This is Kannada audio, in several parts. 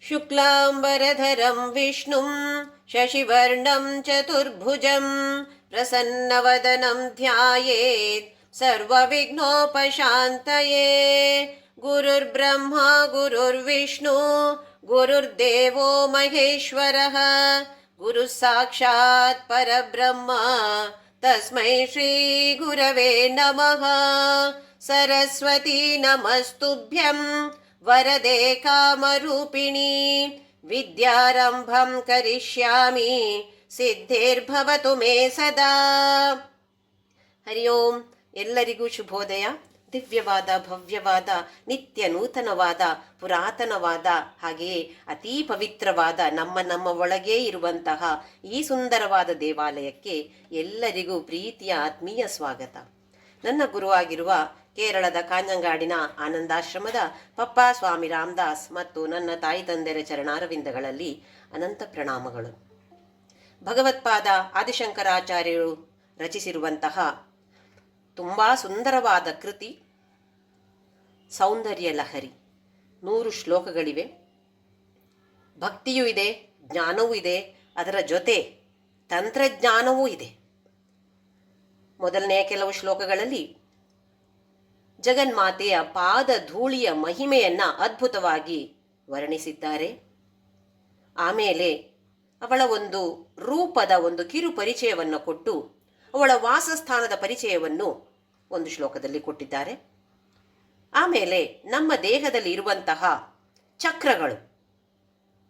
शुक्लाम्बरधरं विष्णुं शशिवर्णं चतुर्भुजं प्रसन्नवदनं ध्यायेत् सर्वविघ्नोपशान्तये। गुरुर्ब्रह्मा गुरुर्विष्णु गुरुर्देवो महेश्वरः गुरुः साक्षात् परब्रह्म तस्मै श्रीगुरवे नमः। सरस्वती नमस्तुभ्यं वरदे कामरूपिणी विद्यारम्भं करिष्यामि ಸಿದ್ಧಿರ್ಭವತು ಮೇ ಸದಾ. ಹರಿ ಓಂ. ಎಲ್ಲರಿಗೂ ಶುಭೋದಯ. ದಿವ್ಯವಾದ, ಭವ್ಯವಾದ, ನಿತ್ಯ ನೂತನವಾದ, ಪುರಾತನವಾದ, ಹಾಗೆಯೇ ಅತೀ ಪವಿತ್ರವಾದ ನಮ್ಮ ಒಳಗೇ ಇರುವಂತಹ ಈ ಸುಂದರವಾದ ದೇವಾಲಯಕ್ಕೆ ಎಲ್ಲರಿಗೂ ಪ್ರೀತಿಯ ಆತ್ಮೀಯ ಸ್ವಾಗತ. ನನ್ನ ಗುರುವಾಗಿರುವ ಕೇರಳದ ಕಾಂಜಂಗಾಡಿನ ಆನಂದಾಶ್ರಮದ ಪಪ್ಪ ಸ್ವಾಮಿ ರಾಮದಾಸ್ ಮತ್ತು ನನ್ನ ತಾಯಿ ತಂದೆಯರ ಚರಣಾರವಿಂದಗಳಲ್ಲಿ ಅನಂತ ಪ್ರಣಾಮಗಳು. ಭಗವತ್ಪಾದ ಆದಿಶಂಕರಾಚಾರ್ಯರು ರಚಿಸಿರುವಂತಹ ತುಂಬ ಸುಂದರವಾದ ಕೃತಿ ಸೌಂದರ್ಯ ಲಹರಿ. 100 ಶ್ಲೋಕಗಳಿವೆ. ಭಕ್ತಿಯೂ ಇದೆ, ಜ್ಞಾನವೂ ಇದೆ, ಅದರ ಜೊತೆ ತಂತ್ರಜ್ಞಾನವೂ ಇದೆ. ಮೊದಲನೆಯ ಕೆಲವು ಶ್ಲೋಕಗಳಲ್ಲಿ ಜಗನ್ಮಾತೆಯ ಪಾದ ಧೂಳಿಯ ಮಹಿಮೆಯನ್ನ ಅದ್ಭುತವಾಗಿ ವರ್ಣಿಸಿದ್ದಾರೆ. ಆಮೇಲೆ ಅವಳ ಒಂದು ರೂಪದ ಒಂದು ಕಿರು ಪರಿಚಯವನ್ನು ಕೊಟ್ಟು ಅವಳ ವಾಸಸ್ಥಾನದ ಪರಿಚಯವನ್ನು ಒಂದು ಶ್ಲೋಕದಲ್ಲಿ ಕೊಟ್ಟಿದ್ದಾರೆ. ಆಮೇಲೆ ನಮ್ಮ ದೇಹದಲ್ಲಿ ಇರುವಂತಹ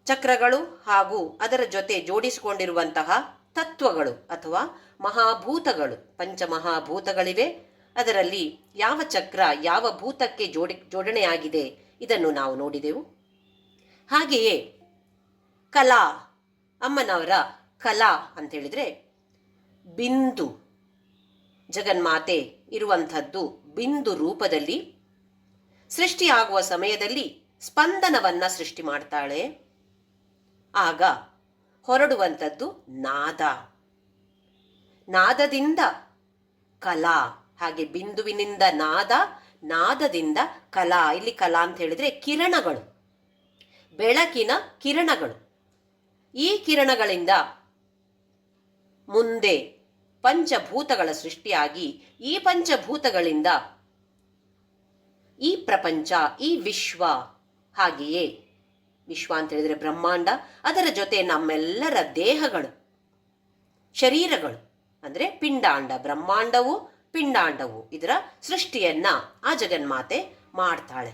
ಚಕ್ರಗಳು ಹಾಗೂ ಅದರ ಜೊತೆ ಜೋಡಿಸಿಕೊಂಡಿರುವಂತಹ ತತ್ವಗಳು ಅಥವಾ ಮಹಾಭೂತಗಳು, ಪಂಚಮಹಾಭೂತಗಳಿವೆ. ಅದರಲ್ಲಿ ಯಾವ ಚಕ್ರ ಯಾವ ಭೂತಕ್ಕೆ ಜೋಡಣೆಯಾಗಿದೆ ಇದನ್ನು ನಾವು ನೋಡಿದೆವು. ಹಾಗೆಯೇ ಕಲಾ, ಅಮ್ಮನವರ ಕಲಾ ಅಂತ ಹೇಳಿದರೆ ಬಿಂದು, ಜಗನ್ಮಾತೆ ಇರುವಂಥದ್ದು ಬಿಂದು ರೂಪದಲ್ಲಿ. ಸೃಷ್ಟಿಯಾಗುವ ಸಮಯದಲ್ಲಿ ಸ್ಪಂದನವನ್ನು ಸೃಷ್ಟಿ ಮಾಡ್ತಾಳೆ. ಆಗ ಹೊರಡುವಂಥದ್ದು ನಾದದಿಂದ ಕಲಾ. ಹಾಗೆ ಬಿಂದುವಿನಿಂದ ನಾದದಿಂದ ಕಲಾ. ಇಲ್ಲಿ ಕಲಾ ಅಂತ ಹೇಳಿದ್ರೆ ಕಿರಣಗಳು, ಬೆಳಕಿನ ಕಿರಣಗಳು. ಈ ಕಿರಣಗಳಿಂದ ಮುಂದೆ ಪಂಚಭೂತಗಳ ಸೃಷ್ಟಿಯಾಗಿ ಈ ಪಂಚಭೂತಗಳಿಂದ ಈ ಪ್ರಪಂಚ, ಈ ವಿಶ್ವ, ಹಾಗೆಯೇ ವಿಶ್ವ ಅಂತ ಹೇಳಿದ್ರೆ ಬ್ರಹ್ಮಾಂಡ, ಅದರ ಜೊತೆ ನಮ್ಮೆಲ್ಲರ ದೇಹಗಳು, ಶರೀರಗಳು ಅಂದರೆ ಪಿಂಡಾಂಡ, ಬ್ರಹ್ಮಾಂಡವು ಪಿಂಡಾಂಡವು, ಇದರ ಸೃಷ್ಟಿಯನ್ನ ಆ ಜಗನ್ಮಾತೆ ಮಾಡ್ತಾಳೆ.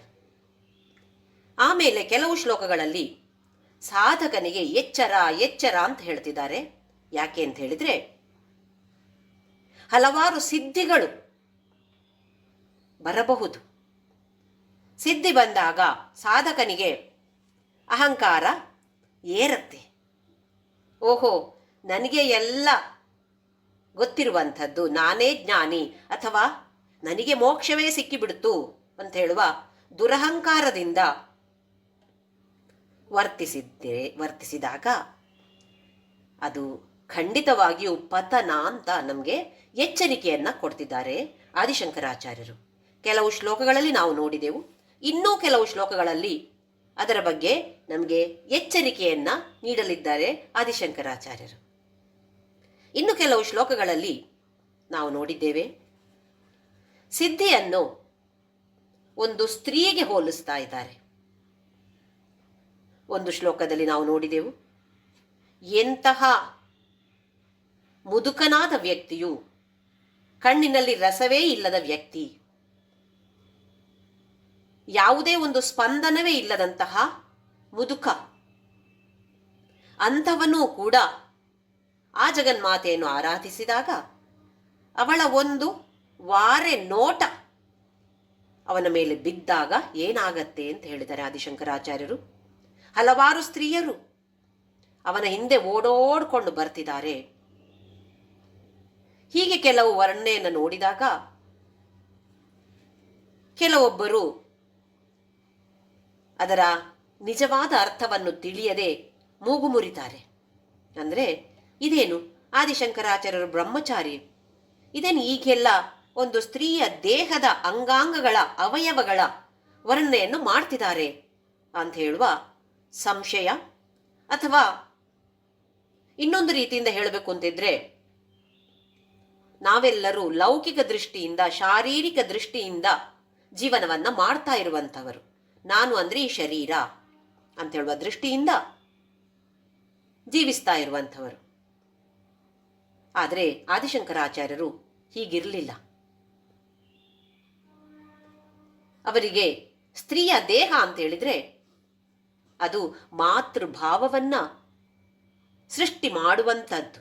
ಆಮೇಲೆ ಕೆಲವು ಶ್ಲೋಕಗಳಲ್ಲಿ ಸಾಧಕನಿಗೆ ಎಚ್ಚರ ಅಂತ ಹೇಳ್ತಿದ್ದಾರೆ. ಯಾಕೆ ಅಂತ ಹೇಳಿದ್ರೆ ಹಲವಾರು ಸಿದ್ಧಿಗಳು ಬರಬಹುದು. ಸಿದ್ಧಿ ಬಂದಾಗ ಸಾಧಕನಿಗೆ ಅಹಂಕಾರ ಏರತ್ತೆ. ಓಹೋ, ನನಗೆ ಎಲ್ಲ ಗೊತ್ತಿರುವಂಥದ್ದು, ನಾನೇ ಜ್ಞಾನಿ, ಅಥವಾ ನನಗೆ ಮೋಕ್ಷವೇ ಸಿಕ್ಕಿಬಿಡ್ತು ಅಂತ ಹೇಳುವ ದುರಹಂಕಾರದಿಂದ ವರ್ತಿಸಿದಾಗ ಅದು ಖಂಡಿತವಾಗಿಯೂ ಪತನ ಅಂತ ನಮಗೆ ಎಚ್ಚರಿಕೆಯನ್ನು ಕೊಡ್ತಿದ್ದಾರೆ ಆದಿಶಂಕರಾಚಾರ್ಯರು. ಕೆಲವು ಶ್ಲೋಕಗಳಲ್ಲಿ ನಾವು ನೋಡಿದೆವು. ಇನ್ನೂ ಕೆಲವು ಶ್ಲೋಕಗಳಲ್ಲಿ ಅದರ ಬಗ್ಗೆ ನಮಗೆ ಎಚ್ಚರಿಕೆಯನ್ನು ನೀಡಲಿದ್ದಾರೆ ಆದಿಶಂಕರಾಚಾರ್ಯರು. ಇನ್ನು ಕೆಲವು ಶ್ಲೋಕಗಳಲ್ಲಿ ನಾವು ನೋಡಿದ್ದೇವೆ, ಸಿದ್ಧಿಯನ್ನು ಒಂದು ಸ್ತ್ರೀಗೆ ಹೋಲಿಸ್ತಾ ಇದ್ದಾರೆ. ಒಂದು ಶ್ಲೋಕದಲ್ಲಿ ನಾವು ನೋಡಿದೆವು, ಎಂತಹ ಮುದುಕನಾದ ವ್ಯಕ್ತಿಯು, ಕಣ್ಣಿನಲ್ಲಿ ರಸವೇ ಇಲ್ಲದ ವ್ಯಕ್ತಿ, ಯಾವುದೇ ಒಂದು ಸ್ಪಂದನವೇ ಇಲ್ಲದಂತಹ ಮುದುಕ, ಅಂಥವನೂ ಕೂಡ ಆ ಜಗನ್ಮಾತೆಯನ್ನು ಆರಾಧಿಸಿದಾಗ ಅವಳ ಒಂದು ವಾರೆ ನೋಟ ಅವನ ಮೇಲೆ ಬಿದ್ದಾಗ ಏನಾಗತ್ತೆ ಅಂತ ಹೇಳಿದ್ದಾರೆ ಆದಿಶಂಕರಾಚಾರ್ಯರು. ಹಲವಾರು ಸ್ತ್ರೀಯರು ಅವನ ಹಿಂದೆ ಓಡೋಡ್ಕೊಂಡು ಬರ್ತಿದ್ದಾರೆ. ಹೀಗೆ ಕೆಲವು ವರ್ಣನೆಯನ್ನು ನೋಡಿದಾಗ ಕೆಲವೊಬ್ಬರು ಅದರ ನಿಜವಾದ ಅರ್ಥವನ್ನು ತಿಳಿಯದೆ ಮೂಗು ಮುರಿತಾರೆ. ಅಂದರೆ ಇದೇನು ಆದಿಶಂಕರಾಚಾರ್ಯರು ಬ್ರಹ್ಮಚಾರಿ, ಇದೇನು ಈಗೆಲ್ಲ ಒಂದು ಸ್ತ್ರೀಯ ದೇಹದ ಅಂಗಾಂಗಗಳ ಅವಯವಗಳ ವರ್ಣನೆಯನ್ನು ಮಾಡ್ತಿದ್ದಾರೆ ಅಂತ ಹೇಳುವ ಸಂಶಯ, ಅಥವಾ ಇನ್ನೊಂದು ರೀತಿಯಿಂದ ಹೇಳಬೇಕು ಅಂತಿದ್ರೆ, ನಾವೆಲ್ಲರೂ ಲೌಕಿಕ ದೃಷ್ಟಿಯಿಂದ ಶಾರೀರಿಕ ದೃಷ್ಟಿಯಿಂದ ಜೀವನವನ್ನ ಮಾಡ್ತಾ ಇರುವಂಥವರು. ನಾನು ಅಂದ್ರೆ ಈ ಶರೀರ ಅಂತ ಹೇಳುವ ದೃಷ್ಟಿಯಿಂದ ಜೀವಿಸ್ತಾ ಇರುವಂಥವರು. ಆದರೆ ಆದಿಶಂಕರಾಚಾರ್ಯರು ಹೀಗಿರಲಿಲ್ಲ. ಅವರಿಗೆ ಸ್ತ್ರೀಯ ದೇಹ ಅಂತ ಹೇಳಿದ್ರೆ ಅದು ಮಾತೃಭಾವವನ್ನ ಸೃಷ್ಟಿ ಮಾಡುವಂಥದ್ದು.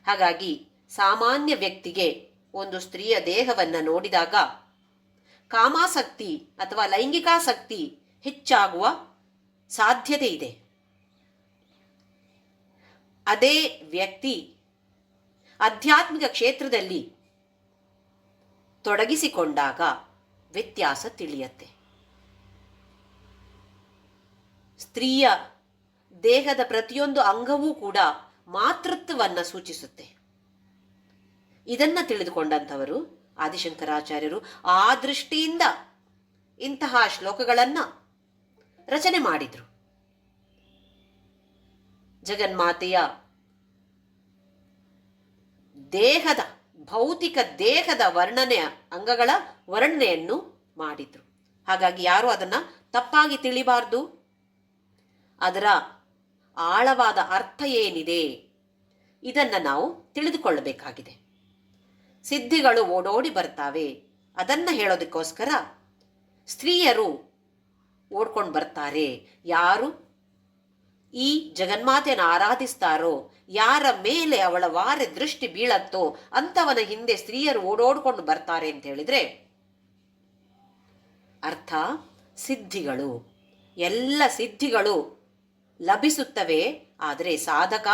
ಹಾಗಾಗಿ ಸಾಮಾನ್ಯ ವ್ಯಕ್ತಿಗೆ ಒಂದು ಸ್ತ್ರೀಯ ದೇಹವನ್ನು ನೋಡಿದಾಗ ಕಾಮಾಸಕ್ತಿ ಅಥವಾ ಲೈಂಗಿಕಾಸಕ್ತಿ ಹೆಚ್ಚಾಗುವ ಸಾಧ್ಯತೆ ಇದೆ. ಅದೇ ವ್ಯಕ್ತಿ ಆಧ್ಯಾತ್ಮಿಕ ಕ್ಷೇತ್ರದಲ್ಲಿ ತೊಡಗಿಸಿಕೊಂಡಾಗ ವ್ಯತ್ಯಾಸ ತಿಳಿಯುತ್ತೆ. ಸ್ತ್ರೀಯ ದೇಹದ ಪ್ರತಿಯೊಂದು ಅಂಗವೂ ಕೂಡ ಮಾತೃತ್ವವನ್ನು ಸೂಚಿಸುತ್ತೆ. ಇದನ್ನ ತಿಳಿದುಕೊಂಡಂಥವರು ಆದಿಶಂಕರಾಚಾರ್ಯರು ಆ ದೃಷ್ಟಿಯಿಂದ ಇಂತಹ ಶ್ಲೋಕಗಳನ್ನ ರಚನೆ ಮಾಡಿದ್ರು. ಜಗನ್ಮಾತೆಯ ದೇಹದ ಭೌತಿಕ ದೇಹದ ವರ್ಣನೆಯ ಅಂಗಗಳ ವರ್ಣನೆಯನ್ನು ಮಾಡಿದ್ರು. ಹಾಗಾಗಿ ಯಾರು ಅದನ್ನ ತಪ್ಪಾಗಿ ತಿಳಿಬಾರ್ದು. ಅದರ ಆಳವಾದ ಅರ್ಥ ಏನಿದೆ ಇದನ್ನ ನಾವು ತಿಳಿದುಕೊಳ್ಳಬೇಕಾಗಿದೆ. ಸಿದ್ಧಿಗಳು ಓಡೋಡಿ ಬರ್ತಾವೆ, ಅದನ್ನ ಹೇಳೋದಕ್ಕೋಸ್ಕರ ಸ್ತ್ರೀಯರು ಓಡ್ಕೊಂಡು ಬರ್ತಾರೆ. ಯಾರು ಈ ಜಗನ್ಮಾತೆಯನ್ನು ಆರಾಧಿಸ್ತಾರೋ, ಯಾರ ಮೇಲೆ ಅವಳ ವಾರೆ ದೃಷ್ಟಿ ಬೀಳತ್ತೋ ಅಂಥವನ ಹಿಂದೆ ಸ್ತ್ರೀಯರು ಓಡೋಡ್ಕೊಂಡು ಬರ್ತಾರೆ ಅಂತ ಹೇಳಿದ್ರೆ ಅರ್ಥ ಸಿದ್ಧಿಗಳು, ಎಲ್ಲ ಸಿದ್ಧಿಗಳು ಲಭಿಸುತ್ತವೆ. ಆದರೆ ಸಾಧಕ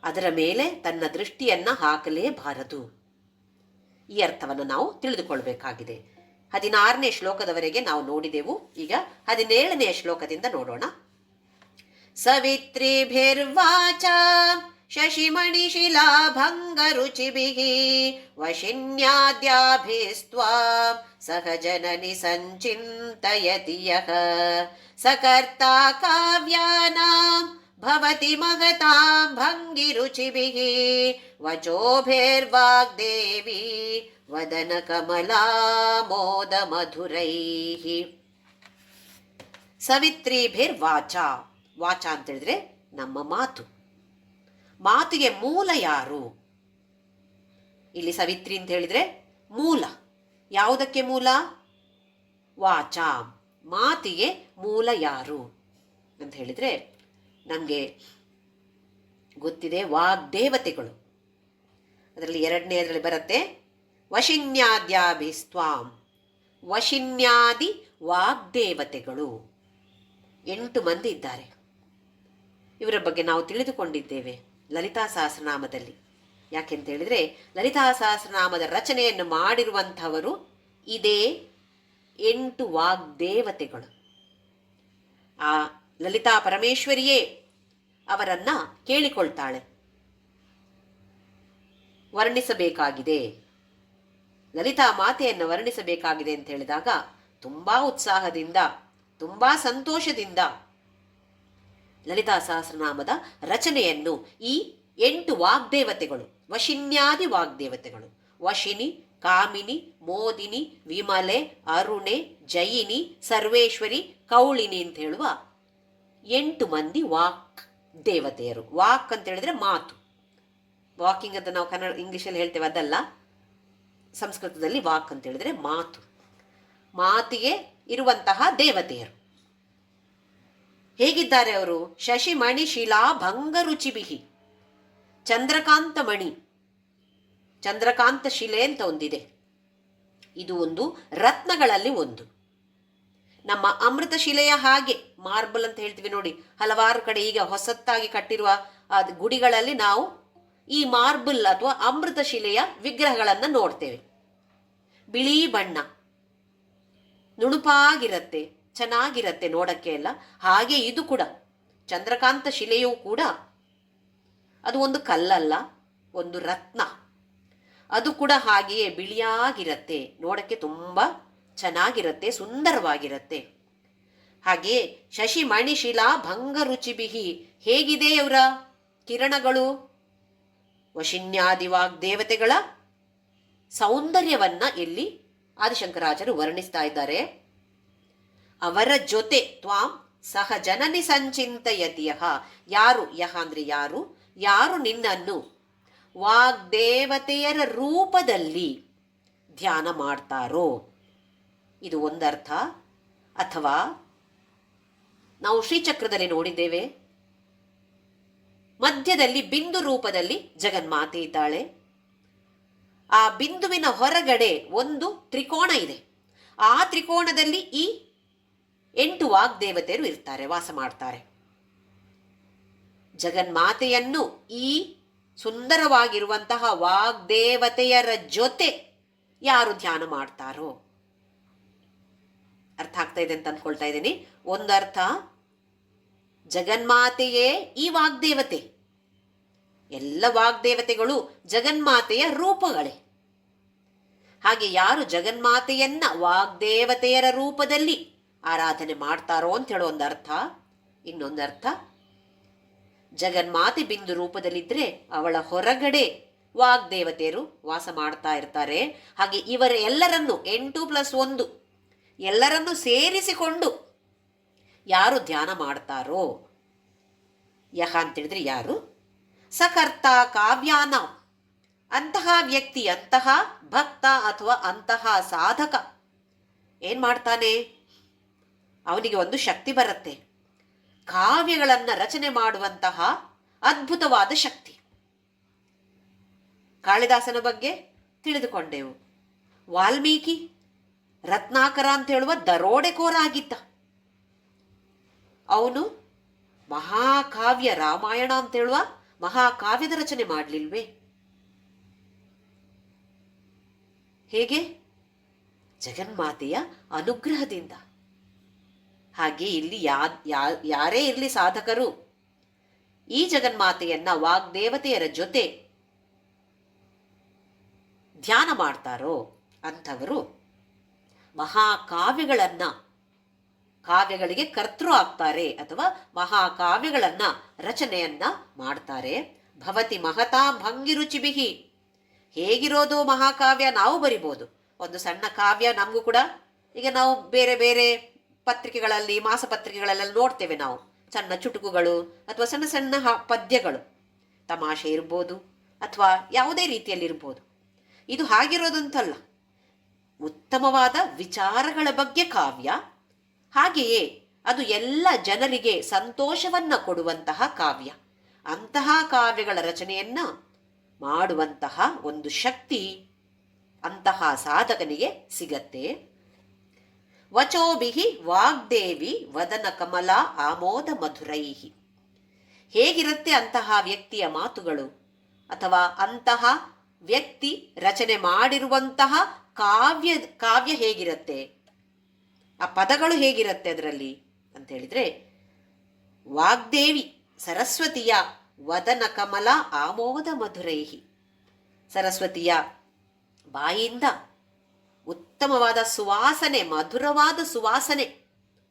ಅದರ ಮೇಲೆ ತನ್ನ ದೃಷ್ಟಿಯನ್ನ ಹಾಕಲೇಬಾರದು. ಈ ಅರ್ಥವನ್ನು ನಾವು ತಿಳಿದುಕೊಳ್ಬೇಕಾಗಿದೆ. 16ನೇ ಶ್ಲೋಕದವರೆಗೆ ನಾವು ನೋಡಿದೆವು. ಈಗ 17ನೇ ಶ್ಲೋಕದಿಂದ ನೋಡೋಣ. ಸವಿತ್ರಿಭಿರ್ವಾಚ ಶಶಿಮಣಿಶಿಲಾಭಂಗರುಚಿಭಿಃ ವಶಿನ್ಯಾದ್ಯಾಭಿಸ್ತ್ವಾಂ ಸಹಜನನಿ ಸಂಚಿಂತಯತಿ ಯಃ ಸಕರ್ತಾ ಕಾವ್ಯಾನಾಂ ಭವತಿ ಮಹತಾಂ ಭಂಗಿರುಚಿಭಿಃ ವಚೋಭಿರ್ವಾಗ್ದೇವಿ ವದನ ಕಮಲಾ ಮೋದ ಮಧುರೈಃ. ಸವಿತ್ರಿಭಿರ್ವಾಚ, ವಾಚ ಅಂತ ಹೇಳಿದ್ರೆ ನಮ್ಮ ಮಾತು. ಮಾತಿಗೆ ಮೂಲ ಯಾರು? ಇಲ್ಲಿ ಸವಿತ್ರಿ ಅಂತ ಹೇಳಿದ್ರೆ ಮೂಲ. ಯಾವುದಕ್ಕೆ ಮೂಲ? ವಾಚ, ಮಾತಿಗೆ ಮೂಲ ಯಾರು ಅಂತ ಹೇಳಿದ್ರೆ ನಮಗೆ ಗೊತ್ತಿದೆ, ವಾಗ್ದೇವತೆಗಳು. ಅದರಲ್ಲಿ 2ನೇದರಲ್ಲಿ ಬರುತ್ತೆ ವಶಿನ್ಯಾದ್ಯಾಭಿಸ್ತ್ವಾಂ. ವಶಿನ್ಯಾದಿ ವಾಗ್ದೇವತೆಗಳು 8 ಮಂದಿ ಇದ್ದಾರೆ. ಇವರ ಬಗ್ಗೆ ನಾವು ತಿಳಿದುಕೊಂಡಿದ್ದೇವೆ ಲಲಿತಾ ಸಹಸ್ರನಾಮದಲ್ಲಿ. ಯಾಕೆಂತ ಹೇಳಿದ್ರೆ ಲಲಿತಾ ಸಹಸ್ರನಾಮದ ರಚನೆಯನ್ನು ಮಾಡಿರುವಂಥವರು ಇದೇ 8 ವಾಗ್ದೇವತೆಗಳು. ಆ ಲಲಿತಾ ಪರಮೇಶ್ವರಿಯೇ ಅವರನ್ನ ಕೇಳಿಕೊಳ್ತಾಳೆ, ವರ್ಣಿಸಬೇಕಾಗಿದೆ, ಲಲಿತಾ ಮಾತೆಯನ್ನು ವರ್ಣಿಸಬೇಕಾಗಿದೆ ಅಂತ ಹೇಳಿದಾಗ ತುಂಬಾ ಉತ್ಸಾಹದಿಂದ, ತುಂಬಾ ಸಂತೋಷದಿಂದ ಲಲಿತಾ ಸಹಸ್ರನಾಮದ ರಚನೆಯನ್ನು ಈ 8 ವಾಗ್ದೇವತೆಗಳು, ವಶಿನ್ಯಾದಿ ವಾಗ್ದೇವತೆಗಳು, ವಶಿನಿ, ಕಾಮಿನಿ, ಮೋದಿನಿ, ವಿಮಲೆ, ಅರುಣೆ, ಜಯಿನಿ, ಸರ್ವೇಶ್ವರಿ, ಕೌಳಿನಿ ಅಂತ ಹೇಳುವ 8 ಮಂದಿ ವಾಕ್ ದೇವತೆಯರು. ವಾಕ್ ಅಂತ ಹೇಳಿದ್ರೆ ಮಾತು. ವಾಕಿಂಗ್ ಅಂತ ನಾವು ಇಂಗ್ಲಿಷಲ್ಲಿ ಹೇಳ್ತೇವೆ, ಅದಲ್ಲ. ಸಂಸ್ಕೃತದಲ್ಲಿ ವಾಕ್ ಅಂತ ಹೇಳಿದ್ರೆ ಮಾತು. ಮಾತಿಗೆ ಇರುವಂತಹ ದೇವತೆಯರು ಹೇಗಿದ್ದಾರೆ ಅವರು? ಶಶಿಮಣಿ ಶಿಲಾ ಭಂಗರುಚಿಭಿಹಿ. ಚಂದ್ರಕಾಂತ ಮಣಿ, ಚಂದ್ರಕಾಂತ ಶಿಲೆ ಅಂತ ಒಂದಿದೆ. ಇದು ಒಂದು ರತ್ನಗಳಲ್ಲಿ ಒಂದು. ನಮ್ಮ ಅಮೃತ ಶಿಲೆಯ ಹಾಗೆ, ಮಾರ್ಬಲ್ ಅಂತ ಹೇಳ್ತೀವಿ ನೋಡಿ, ಹಲವಾರು ಕಡೆ ಈಗ ಹೊಸತ್ತಾಗಿ ಕಟ್ಟಿರುವ ಗುಡಿಗಳಲ್ಲಿ ನಾವು ಈ ಮಾರ್ಬಲ್ ಅಥವಾ ಅಮೃತ ಶಿಲೆಯ ವಿಗ್ರಹಗಳನ್ನು ನೋಡ್ತೇವೆ. ಬಿಳಿ ಬಣ್ಣ, ನುಣುಪಾಗಿರತ್ತೆ, ಚೆನ್ನಾಗಿರತ್ತೆ ನೋಡಕ್ಕೆ ಎಲ್ಲ. ಹಾಗೆ ಇದು ಕೂಡ ಚಂದ್ರಕಾಂತ ಶಿಲೆಯೂ ಕೂಡ ಅದು ಒಂದು ಕಲ್ಲಲ್ಲ, ಒಂದು ರತ್ನ. ಅದು ಕೂಡ ಹಾಗೆಯೇ ಬಿಳಿಯಾಗಿರತ್ತೆ, ನೋಡಕ್ಕೆ ತುಂಬ ಚೆನ್ನಾಗಿರತ್ತೆ, ಸುಂದರವಾಗಿರತ್ತೆ. ಹಾಗೆಯೇ ಶಶಿಮಣಿ ಶಿಲಾ ಭಂಗ ರುಚಿಬಿಹಿ, ಹೇಗಿದೆ ಇವರ ಕಿರಣಗಳು? ವಶಿನ್ಯಾದಿ ವಾಗ್ದೇವತೆಗಳ ಸೌಂದರ್ಯವನ್ನ ಇಲ್ಲಿ ಆದಿಶಂಕರಾಚಾರ್ಯರು ವರ್ಣಿಸ್ತಾ ಇದ್ದಾರೆ. ಅವರ ಜೊತೆ ತ್ವಾಂ ಸಹ ಜನನಿ ಸಂಚಿಂತಯತಿ ಯಹ, ಯಾರು, ಯಹ ಅಂದ್ರೆ ಯಾರು, ಯಾರು ನಿನ್ನನ್ನು ವಾಗ್ದೇವತೆಯರ ರೂಪದಲ್ಲಿ ಧ್ಯಾನ ಮಾಡ್ತಾರೋ, ಇದು ಒಂದರ್ಥ. ಅಥವಾ ನಾವು ಶ್ರೀಚಕ್ರದಲ್ಲಿ ನೋಡಿದ್ದೇವೆ, ಮಧ್ಯದಲ್ಲಿ ಬಿಂದು ರೂಪದಲ್ಲಿ ಜಗನ್ಮಾತೆ ಇದ್ದಾಳೆ. ಆ ಬಿಂದುವಿನ ಹೊರಗಡೆ ಒಂದು ತ್ರಿಕೋಣ ಇದೆ. ಆ ತ್ರಿಕೋಣದಲ್ಲಿ ಈ 8 ವಾಗ್ದೇವತೆಯರು ಇರ್ತಾರೆ, ವಾಸ ಮಾಡ್ತಾರೆ. ಜಗನ್ಮಾತೆಯನ್ನು ಈ ಸುಂದರವಾಗಿರುವಂತಹ ವಾಗ್ದೇವತೆಯರ ಜೊತೆ ಯಾರು ಧ್ಯಾನ ಮಾಡ್ತಾರೋ, ಅರ್ಥ ಆಗ್ತಾ ಇದೆ ಅಂತ ಅಂದ್ಕೊಳ್ತಾ ಇದ್ದೀನಿ. ಒಂದರ್ಥ ಜಗನ್ಮಾತೆಯೇ ಈ ವಾಗ್ದೇವತೆ, ಎಲ್ಲ ವಾಗ್ದೇವತೆಗಳು ಜಗನ್ಮಾತೆಯ ರೂಪಗಳೇ. ಹಾಗೆ ಯಾರು ಜಗನ್ಮಾತೆಯನ್ನ ವಾಗ್ದೇವತೆಯರ ರೂಪದಲ್ಲಿ ಆರಾಧನೆ ಮಾಡ್ತಾರೋ ಅಂತ ಹೇಳೋ ಒಂದರ್ಥ. ಇನ್ನೊಂದರ್ಥ, ಜಗನ್ಮಾತೆ ಬಿಂದು ರೂಪದಲ್ಲಿದ್ದರೆ ಅವಳ ಹೊರಗಡೆ ವಾಗ್ದೇವತೆಯರು ವಾಸ ಮಾಡ್ತಾ ಇರ್ತಾರೆ. ಹಾಗೆ ಇವರ ಎಲ್ಲರನ್ನು 8+1 ಎಲ್ಲರನ್ನು ಸೇರಿಸಿಕೊಂಡು ಯಾರು ಧ್ಯಾನ ಮಾಡ್ತಾರೋ, ಯಹ ಅಂತೇಳಿದ್ರೆ ಯಾರು, ಸಕರ್ತ ಕಾವ್ಯಾನ, ಅಂತಹ ವ್ಯಕ್ತಿ, ಅಂತಹ ಭಕ್ತ ಅಥವಾ ಅಂತಹ ಸಾಧಕ ಏನ್ ಮಾಡ್ತಾನೆ, ಅವನಿಗೆ ಒಂದು ಶಕ್ತಿ ಬರುತ್ತೆ, ಕಾವ್ಯಗಳನ್ನು ರಚನೆ ಮಾಡುವಂತಹ ಅದ್ಭುತವಾದ ಶಕ್ತಿ. ಕಾಳಿದಾಸನ ಬಗ್ಗೆ ತಿಳಿದುಕೊಂಡೆವು. ವಾಲ್ಮೀಕಿ ರತ್ನಾಕರ ಅಂತ ಹೇಳುವ ದರೋಡೆಕೋರ ಆಗಿದ್ದ. ಅವನು ಮಹಾಕಾವ್ಯ ರಾಮಾಯಣ ಅಂತ ಹೇಳುವ ಮಹಾಕಾವ್ಯದ ರಚನೆ ಮಾಡಲಿಲ್ವೇ? ಹೇಗೆ? ಜಗನ್ಮಾತೆಯ ಅನುಗ್ರಹದಿಂದ. ಹಾಗೆ ಇಲ್ಲಿ ಯಾರೇ ಇರಲಿ ಸಾಧಕರು ಈ ಜಗನ್ಮಾತೆಯನ್ನ ವಾಗ್ದೇವತೆಯರ ಜೊತೆ ಧ್ಯಾನ ಮಾಡ್ತಾರೋ ಅಂಥವರು ಮಹಾಕಾವ್ಯಗಳನ್ನ, ಕಾವ್ಯಗಳಿಗೆ ಕರ್ತೃ ಆಗ್ತಾರೆ ಅಥವಾ ಮಹಾಕಾವ್ಯಗಳನ್ನ ರಚನೆಯನ್ನ ಮಾಡ್ತಾರೆ. ಭವತಿ ಮಹತಾಂ ಭಂಗಿರುಚಿಬಿಹಿ, ಹೇಗಿರೋದು ಮಹಾಕಾವ್ಯ ನಾವು ಬರಿಬೋದು. ಒಂದು ಸಣ್ಣ ಕಾವ್ಯ ನಮಗೂ ಕೂಡ, ಈಗ ನಾವು ಬೇರೆ ಬೇರೆ ಪತ್ರಿಕೆಗಳಲ್ಲಿ ಮಾಸಪತ್ರಿಕೆಗಳಲ್ಲೆಲ್ಲ ನೋಡ್ತೇವೆ ನಾವು, ಸಣ್ಣ ಚುಟುಕುಗಳು ಅಥವಾ ಸಣ್ಣ ಸಣ್ಣ ಪದ್ಯಗಳು, ತಮಾಷೆ ಇರ್ಬೋದು ಅಥವಾ ಯಾವುದೇ ರೀತಿಯಲ್ಲಿರ್ಬೋದು. ಇದು ಹಾಗಿರೋದಂತಲ್ಲ, ಉತ್ತಮವಾದ ವಿಚಾರಗಳ ಬಗ್ಗೆ ಕಾವ್ಯ. ಹಾಗೆಯೇ ಅದು ಎಲ್ಲ ಜನರಿಗೆ ಸಂತೋಷವನ್ನ ಕೊಡುವಂತಹ ಕಾವ್ಯ. ಅಂತಹ ಕಾವ್ಯಗಳ ರಚನೆಯನ್ನ ಮಾಡುವಂತಹ ಒಂದು ಶಕ್ತಿ ಅಂತಹ ಸಾಧಕನಿಗೆ ಸಿಗತ್ತೆ. ವಚೋಭಿಹಿ ವಾಗ್ದೇವಿ ವದನ ಕಮಲ ಆಮೋದ ಮಧುರೈಹಿ, ಹೇಗಿರುತ್ತೆ ಅಂತಹ ವ್ಯಕ್ತಿಯ ಮಾತುಗಳು ಅಥವಾ ಅಂತಹ ವ್ಯಕ್ತಿ ರಚನೆ ಮಾಡಿರುವಂತಹ ಕಾವ್ಯ ಹೇಗಿರುತ್ತೆ, ಆ ಪದಗಳು ಹೇಗಿರುತ್ತೆ ಅದರಲ್ಲಿ ಅಂತ ಹೇಳಿದ್ರೆ, ವಾಗ್ದೇವಿ ಸರಸ್ವತಿಯ ವದನ ಕಮಲ ಆಮೋದ ಮಧುರೈಹಿ, ಸರಸ್ವತಿಯ ಬಾಯಿಯಿಂದ ಉತ್ತಮವಾದ ಸುವಾಸನೆ, ಮಧುರವಾದ ಸುವಾಸನೆ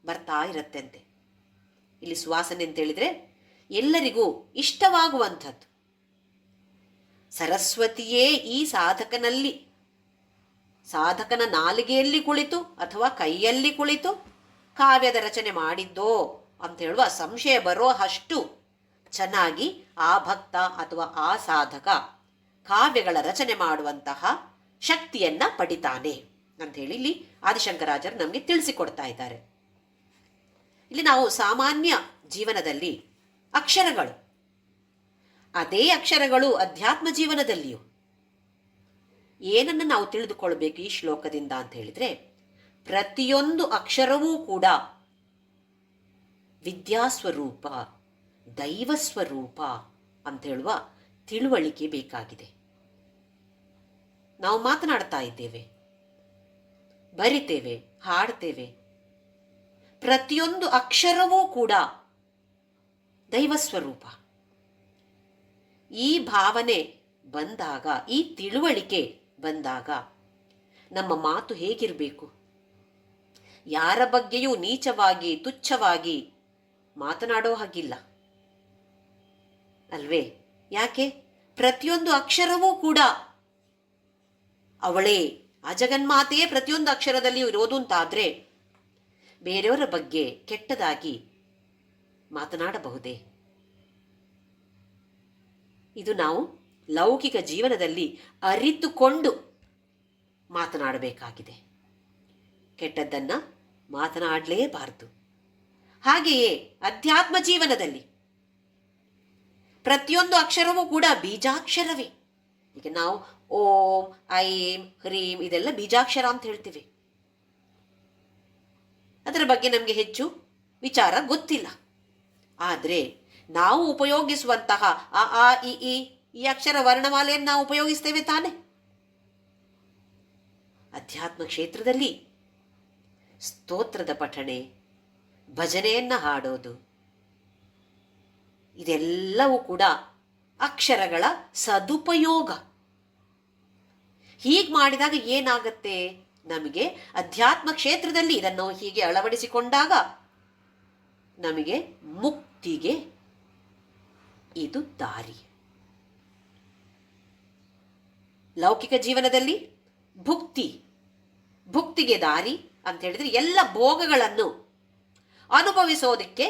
ಬರ್ತಾ ಇರತ್ತಂತೆ. ಇಲ್ಲಿ ಸುವಾಸನೆ ಅಂತ ಹೇಳಿದ್ರೆ ಎಲ್ಲರಿಗೂ ಇಷ್ಟವಾಗುವಂಥದ್ದು. ಸರಸ್ವತಿಯೇ ಈ ಸಾಧಕನಲ್ಲಿ, ಸಾಧಕನ ನಾಲಿಗೆಯಲ್ಲಿ ಕುಳಿತು ಅಥವಾ ಕೈಯಲ್ಲಿ ಕುಳಿತು ಕಾವ್ಯದ ರಚನೆ ಮಾಡಿದ್ದೋ ಅಂತ ಹೇಳುವ ಸಂಶಯ ಬರೋ ಅಷ್ಟು ಚೆನ್ನಾಗಿ ಆ ಭಕ್ತ ಅಥವಾ ಆ ಸಾಧಕ ಕಾವ್ಯಗಳ ರಚನೆ ಮಾಡುವಂತಹ ಶಕ್ತಿಯನ್ನ ಪಡಿತಾನೆ ಅಂತ ಹೇಳಿ ಇಲ್ಲಿ ಆದಿಶಂಕರಾಚಾರ್ಯರು ನಮಗೆ ತಿಳಿಸಿಕೊಡ್ತಾ ಇದ್ದಾರೆ. ಇಲ್ಲಿ ನಾವು ಸಾಮಾನ್ಯ ಜೀವನದಲ್ಲಿ ಅಕ್ಷರಗಳು, ಅದೇ ಅಕ್ಷರಗಳು ಅಧ್ಯಾತ್ಮ ಜೀವನದಲ್ಲಿಯೂ ಏನನ್ನು ನಾವು ತಿಳಿದುಕೊಳ್ಬೇಕು ಈ ಶ್ಲೋಕದಿಂದ ಅಂತ ಹೇಳಿದ್ರೆ, ಪ್ರತಿಯೊಂದು ಅಕ್ಷರವೂ ಕೂಡ ವಿದ್ಯಾಸ್ವರೂಪ, ದೈವಸ್ವರೂಪ ಅಂತ ಹೇಳುವ ತಿಳುವಳಿಕೆ ಬೇಕಾಗಿದೆ. ನಾವು ಮಾತನಾಡ್ತಾ ಇದ್ದೇವೆ, ಬರಿತೇವೆ, ಹಾಡ್ತೇವೆ. ಪ್ರತಿಯೊಂದು ಅಕ್ಷರವೂ ಕೂಡ ದೈವಸ್ವರೂಪ. ಈ ಭಾವನೆ ಬಂದಾಗ, ಈ ತಿಳುವಳಿಕೆ ಬಂದಾಗ ನಮ್ಮ ಮಾತು ಹೇಗಿರಬೇಕು? ಯಾರ ಬಗ್ಗೆಯೂ ನೀಚವಾಗಿ, ತುಚ್ಛವಾಗಿ ಮಾತನಾಡೋ ಹಾಗಿಲ್ಲ ಅಲ್ವೇ? ಯಾಕೆ? ಪ್ರತಿಯೊಂದು ಅಕ್ಷರವೂ ಕೂಡ ಅವಳೇ, ಆ ಜಗನ್ಮಾತೆಯೇ ಪ್ರತಿಯೊಂದು ಅಕ್ಷರದಲ್ಲಿ ಇರೋದು ಅಂತಾದರೆ ಬೇರೆಯವರ ಬಗ್ಗೆ ಕೆಟ್ಟದಾಗಿ ಮಾತನಾಡಬಹುದೇ? ಇದು ನಾವು ಲೌಕಿಕ ಜೀವನದಲ್ಲಿ ಅರಿತುಕೊಂಡು ಮಾತನಾಡಬೇಕಾಗಿದೆ. ಕೆಟ್ಟದ್ದನ್ನು ಮಾತನಾಡಲೇಬಾರದು. ಹಾಗೆಯೇ ಅಧ್ಯಾತ್ಮ ಜೀವನದಲ್ಲಿ ಪ್ರತಿಯೊಂದು ಅಕ್ಷರವೂ ಕೂಡ ಬೀಜಾಕ್ಷರವೇ. ಈಗ ನಾವು ಓಂ, ಐಂ, ಹ್ರೀಂ ಇದೆಲ್ಲ ಬೀಜಾಕ್ಷರ ಅಂತ ಹೇಳ್ತೀವಿ. ಅದರ ಬಗ್ಗೆ ನಮಗೆ ಹೆಚ್ಚು ವಿಚಾರ ಗೊತ್ತಿಲ್ಲ. ಆದರೆ ನಾವು ಉಪಯೋಗಿಸುವಂತಹ ಅ ಆ ಇ ಈ ಅಕ್ಷರ ವರ್ಣಮಾಲೆಯನ್ನು ನಾವು ಉಪಯೋಗಿಸ್ತೇವೆ ತಾನೆ. ಅಧ್ಯಾತ್ಮ ಕ್ಷೇತ್ರದಲ್ಲಿ ಸ್ತೋತ್ರದ ಪಠಣೆ, ಭಜನೆಯನ್ನು ಹಾಡೋದು, ಇದೆಲ್ಲವೂ ಕೂಡ ಅಕ್ಷರಗಳ ಸದುಪಯೋಗ. ಹೀಗೆ ಮಾಡಿದಾಗ ಏನಾಗುತ್ತೆ? ನಮಗೆ ಅಧ್ಯಾತ್ಮ ಕ್ಷೇತ್ರದಲ್ಲಿ ಇದನ್ನು ಹೀಗೆ ಅಳವಡಿಸಿಕೊಂಡಾಗ ನಮಗೆ ಮುಕ್ತಿಗೆ ಇದು ದಾರಿ. ಲೌಕಿಕ ಜೀವನದಲ್ಲಿ ಭುಕ್ತಿಗೆ ದಾರಿ ಅಂತ ಹೇಳಿದ್ರೆ ಎಲ್ಲ ಭೋಗಗಳನ್ನು ಅನುಭವಿಸೋದಕ್ಕೆ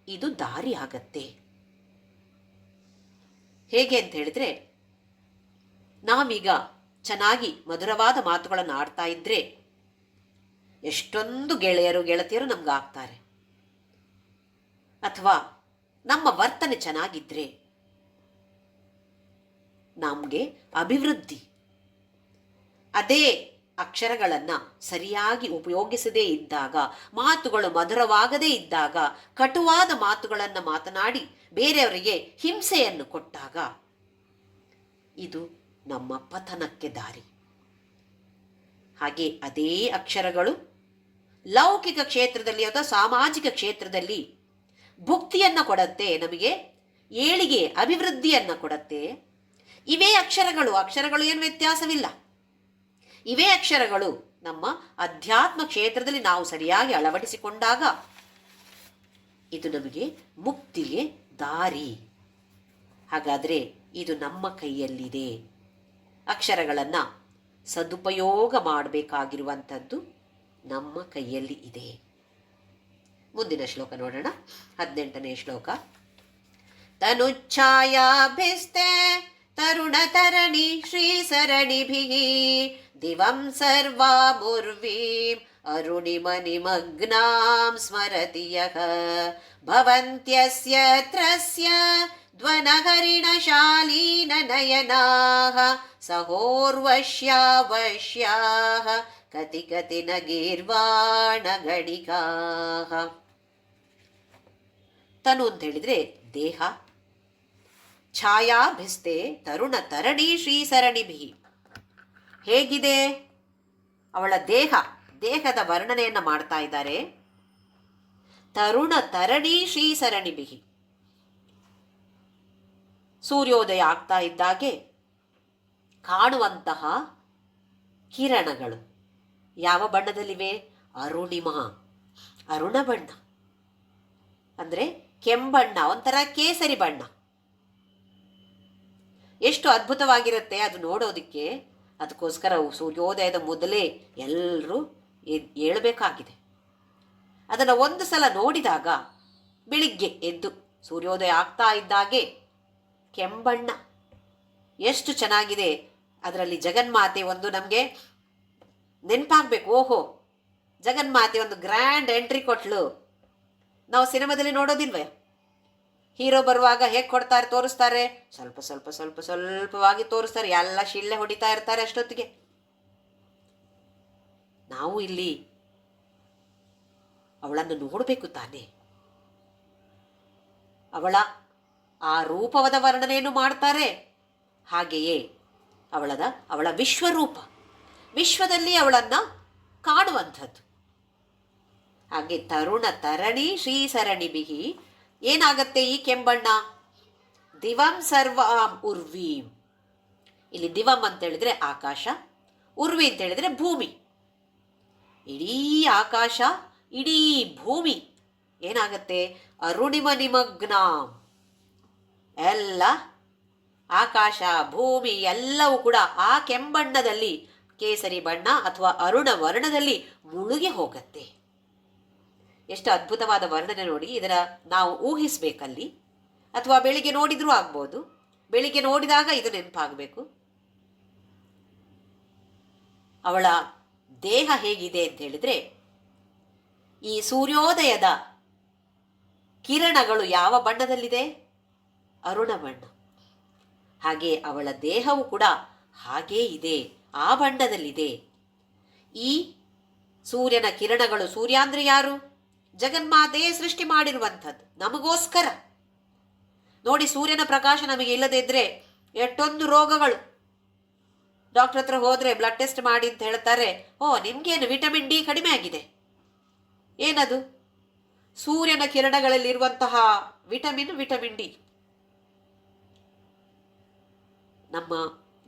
ಇದು ದಾರಿ ಆಗತ್ತೆ. ಹೇಗೆ ಅಂತ ಹೇಳಿದ್ರೆ, ನಾವೀಗ ಚೆನ್ನಾಗಿ ಮಧುರವಾದ ಮಾತುಗಳನ್ನು ಆಡ್ತಾ ಇದ್ರೆ ಎಷ್ಟೊಂದು ಗೆಳೆಯರು ಗೆಳತಿಯರು ನಮ್ಗೆ ಆಗ್ತಾರೆ. ಅಥವಾ ನಮ್ಮ ವರ್ತನೆ ಚೆನ್ನಾಗಿದ್ರೆ ನಮಗೆ ಅಭಿವೃದ್ಧಿ. ಅದೇ ಅಕ್ಷರಗಳನ್ನು ಸರಿಯಾಗಿ ಉಪಯೋಗಿಸದೇ ಇದ್ದಾಗ, ಮಾತುಗಳು ಮಧುರವಾಗದೇ ಇದ್ದಾಗ, ಕಟುವಾದ ಮಾತುಗಳನ್ನು ಮಾತನಾಡಿ ಬೇರೆಯವರಿಗೆ ಹಿಂಸೆಯನ್ನು ಕೊಟ್ಟಾಗ ಇದು ನಮ್ಮ ಪತನಕ್ಕೆ ದಾರಿ. ಹಾಗೆ ಅದೇ ಅಕ್ಷರಗಳು ಲೌಕಿಕ ಕ್ಷೇತ್ರದಲ್ಲಿ ಅಥವಾ ಸಾಮಾಜಿಕ ಕ್ಷೇತ್ರದಲ್ಲಿ ಭುಕ್ತಿಯನ್ನು ಕೊಡುತ್ತೆ, ನಮಗೆ ಏಳಿಗೆ, ಅಭಿವೃದ್ಧಿಯನ್ನು ಕೊಡುತ್ತೆ. ಇವೇ ಅಕ್ಷರಗಳು ಏನು ವ್ಯತ್ಯಾಸವಿಲ್ಲ. ಇವೇ ಅಕ್ಷರಗಳು ನಮ್ಮ ಅಧ್ಯಾತ್ಮ ಕ್ಷೇತ್ರದಲ್ಲಿ ನಾವು ಸರಿಯಾಗಿ ಅಳವಡಿಸಿಕೊಂಡಾಗ ಇದು ನಮಗೆ ಮುಕ್ತಿಗೆ ದಾರಿ. ಹಾಗಾದರೆ ಇದು ನಮ್ಮ ಕೈಯಲ್ಲಿದೆ. ಅಕ್ಷರಗಳನ್ನು ಸದುಪಯೋಗ ಮಾಡಬೇಕಾಗಿರುವಂಥದ್ದು ನಮ್ಮ ಕೈಯಲ್ಲಿ ಇದೆ. ಮುಂದಿನ ಶ್ಲೋಕ ನೋಡೋಣ. 18ನೇ ಶ್ಲೋಕ. ತನುಚ್ಛಾಯಾಭಿಸ್ತೆ ತರುಣತರಣಿ ಶ್ರೀಸರಣಿಭಿಃ ದಿವಂ ಸರ್ವಾಮುರ್ವೀಂ ಅರುಣಿಮನಿಮಗ್ನಾಂ ಸ್ಮರತಿ ಯಃ ಭವಂತ್ಯಸ್ಯ ತ್ರಸ್ಯ ಧ್ವನಹರಿಣಶಾಲೀನನಯನಾಃ ಸಹೋರ್ವಶ್ಯಾವಶ್ಯಾಃ ಕತಿ ಕತಿ ನ ಗೀರ್ವಾಣಗಣಿಕಾಃ. ತನು ಅಂತ ಹೇಳಿದ್ರೆ ದೇಹ. ಛಾಯಾಭಿಸ್ತೆ ತರುಣ ತರಣಿ ಶ್ರೀಸರಣಿಭಿಃ. ಹೇಗಿದೆ ಅವಳ ದೇಹದ ವರ್ಣನೆಯನ್ನು ಮಾಡ್ತಾ ಇದ್ದಾರೆ. ತರುಣ ತರಣಿ ಶ್ರೀಸರಣಿಭಿಃ. ಸೂರ್ಯೋದಯ ಆಗ್ತಾ ಇದ್ದಾಗೆ ಕಾಣುವಂತಹ ಕಿರಣಗಳು ಯಾವ ಬಣ್ಣದಲ್ಲಿವೆ? ಅರುಣ ಬಣ್ಣ, ಅಂದರೆ ಕೆಂಬಣ್ಣ, ಒಂಥರ ಕೇಸರಿ ಬಣ್ಣ. ಎಷ್ಟು ಅದ್ಭುತವಾಗಿರುತ್ತೆ ಅದು ನೋಡೋದಕ್ಕೆ. ಅದಕ್ಕೋಸ್ಕರ ಸೂರ್ಯೋದಯದ ಮೊದಲೇ ಎಲ್ಲರೂ ಏಳಬೇಕಾಗಿದೆ. ಅದನ್ನು ಒಂದು ಸಲ ನೋಡಿದಾಗ, ಬೆಳಿಗ್ಗೆ ಎದ್ದು ಸೂರ್ಯೋದಯ ಆಗ್ತಾ ಇದ್ದಾಗೆ ಕೆಂಬಣ್ಣ ಎಷ್ಟು ಚೆನ್ನಾಗಿದೆ. ಅದರಲ್ಲಿ ಜಗನ್ಮಾತೆ ಒಂದು ನಮಗೆ ನೆನಪಾಗಬೇಕು. ಓಹೋ, ಜಗನ್ಮಾತೆ ಒಂದು ಗ್ರ್ಯಾಂಡ್ ಎಂಟ್ರಿ ಕೊಟ್ಲು. ನಾವು ಸಿನಿಮಾದಲ್ಲಿ ನೋಡೋದಿಲ್ವೇ? ಹೀರೋ ಬರುವಾಗ ಹೇಗೆ ಕೊಡ್ತಾರೆ, ತೋರಿಸ್ತಾರೆ, ಸ್ವಲ್ಪವಾಗಿ ತೋರಿಸ್ತಾರೆ, ಎಲ್ಲ ಶಿಳ್ಳೆ ಹೊಡಿತಾ ಇರ್ತಾರೆ ಅಷ್ಟೊತ್ತಿಗೆ. ನಾವು ಇಲ್ಲಿ ಅವಳನ್ನು ನೋಡಬೇಕು ತಾನೆ. ಆ ರೂಪವಾದ ವರ್ಣನೆಯನ್ನು ಮಾಡ್ತಾರೆ. ಹಾಗೆಯೇ ಅವಳ ವಿಶ್ವರೂಪ, ವಿಶ್ವದಲ್ಲಿ ಅವಳನ್ನು ಕಾಣುವಂಥದ್ದು. ಹಾಗೆ ತರುಣ ತರಣಿ ಶ್ರೀಸರಣಿ ಬಿಹಿ ಏನಾಗತ್ತೆ ಈ ಕೆಂಬಣ್ಣ? ದಿವಂ ಸರ್ವಾಂ ಉರ್ವೀಂ. ಇಲ್ಲಿ ದಿವಂ ಅಂತ ಹೇಳಿದ್ರೆ ಆಕಾಶ, ಉರ್ವಿ ಅಂತ ಹೇಳಿದ್ರೆ ಭೂಮಿ. ಇಡೀ ಆಕಾಶ, ಇಡೀ ಭೂಮಿ ಏನಾಗತ್ತೆ? ಅರುಣಿಮ ನಿಮಗ್ನಾಂ. ಎಲ್ಲ ಆಕಾಶ ಭೂಮಿ ಎಲ್ಲವೂ ಕೂಡ ಆ ಕೆಂಬಣ್ಣದಲ್ಲಿ, ಕೇಸರಿ ಬಣ್ಣ ಅಥವಾ ಅರುಣ ವರ್ಣದಲ್ಲಿ ಮುಳುಗಿ ಹೋಗತ್ತೆ. ಎಷ್ಟು ಅದ್ಭುತವಾದ ವರ್ಣನೆ ನೋಡಿ. ಇದರ ನಾವು ಊಹಿಸ್ಬೇಕಲ್ಲಿ, ಅಥವಾ ಬೆಳಿಗ್ಗೆ ನೋಡಿದ್ರೂ ಆಗ್ಬೋದು. ಬೆಳಿಗ್ಗೆ ನೋಡಿದಾಗ ಇದು ನೆನಪಾಗಬೇಕು. ಅವಳ ದೇಹ ಹೇಗಿದೆ ಅಂತ ಹೇಳಿದ್ರೆ, ಈ ಸೂರ್ಯೋದಯದ ಕಿರಣಗಳು ಯಾವ ಬಣ್ಣದಲ್ಲಿದೆ? ಅರುಣ ಬಣ್ಣ. ಹಾಗೆ ಅವಳ ದೇಹವು ಕೂಡ ಹಾಗೇ ಇದೆ, ಆ ಬಣ್ಣದಲ್ಲಿದೆ. ಈ ಸೂರ್ಯನ ಕಿರಣಗಳು, ಸೂರ್ಯ ಅಂದ್ರೆ ಯಾರು? ಜಗನ್ಮಾತೆಯೇ ಸೃಷ್ಟಿ ಮಾಡಿರುವಂಥದ್ದು ನಮಗೋಸ್ಕರ. ನೋಡಿ, ಸೂರ್ಯನ ಪ್ರಕಾಶ ನಮಗೆ ಇಲ್ಲದೇ ಇದ್ರೆ ಎಷ್ಟೊಂದು ರೋಗಗಳು. ಡಾಕ್ಟರ್ ಹತ್ರ ಹೋದ್ರೆ ಬ್ಲಡ್ ಟೆಸ್ಟ್ ಮಾಡಿ ಅಂತ ಹೇಳ್ತಾರೆ, ಓ ನಿಮ್ಗೇನು ವಿಟಮಿನ್ ಡಿ ಕಡಿಮೆ ಆಗಿದೆ. ಏನದು? ಸೂರ್ಯನ ಕಿರಣಗಳಲ್ಲಿರುವಂತಹ ವಿಟಮಿನ್ ಡಿ ನಮ್ಮ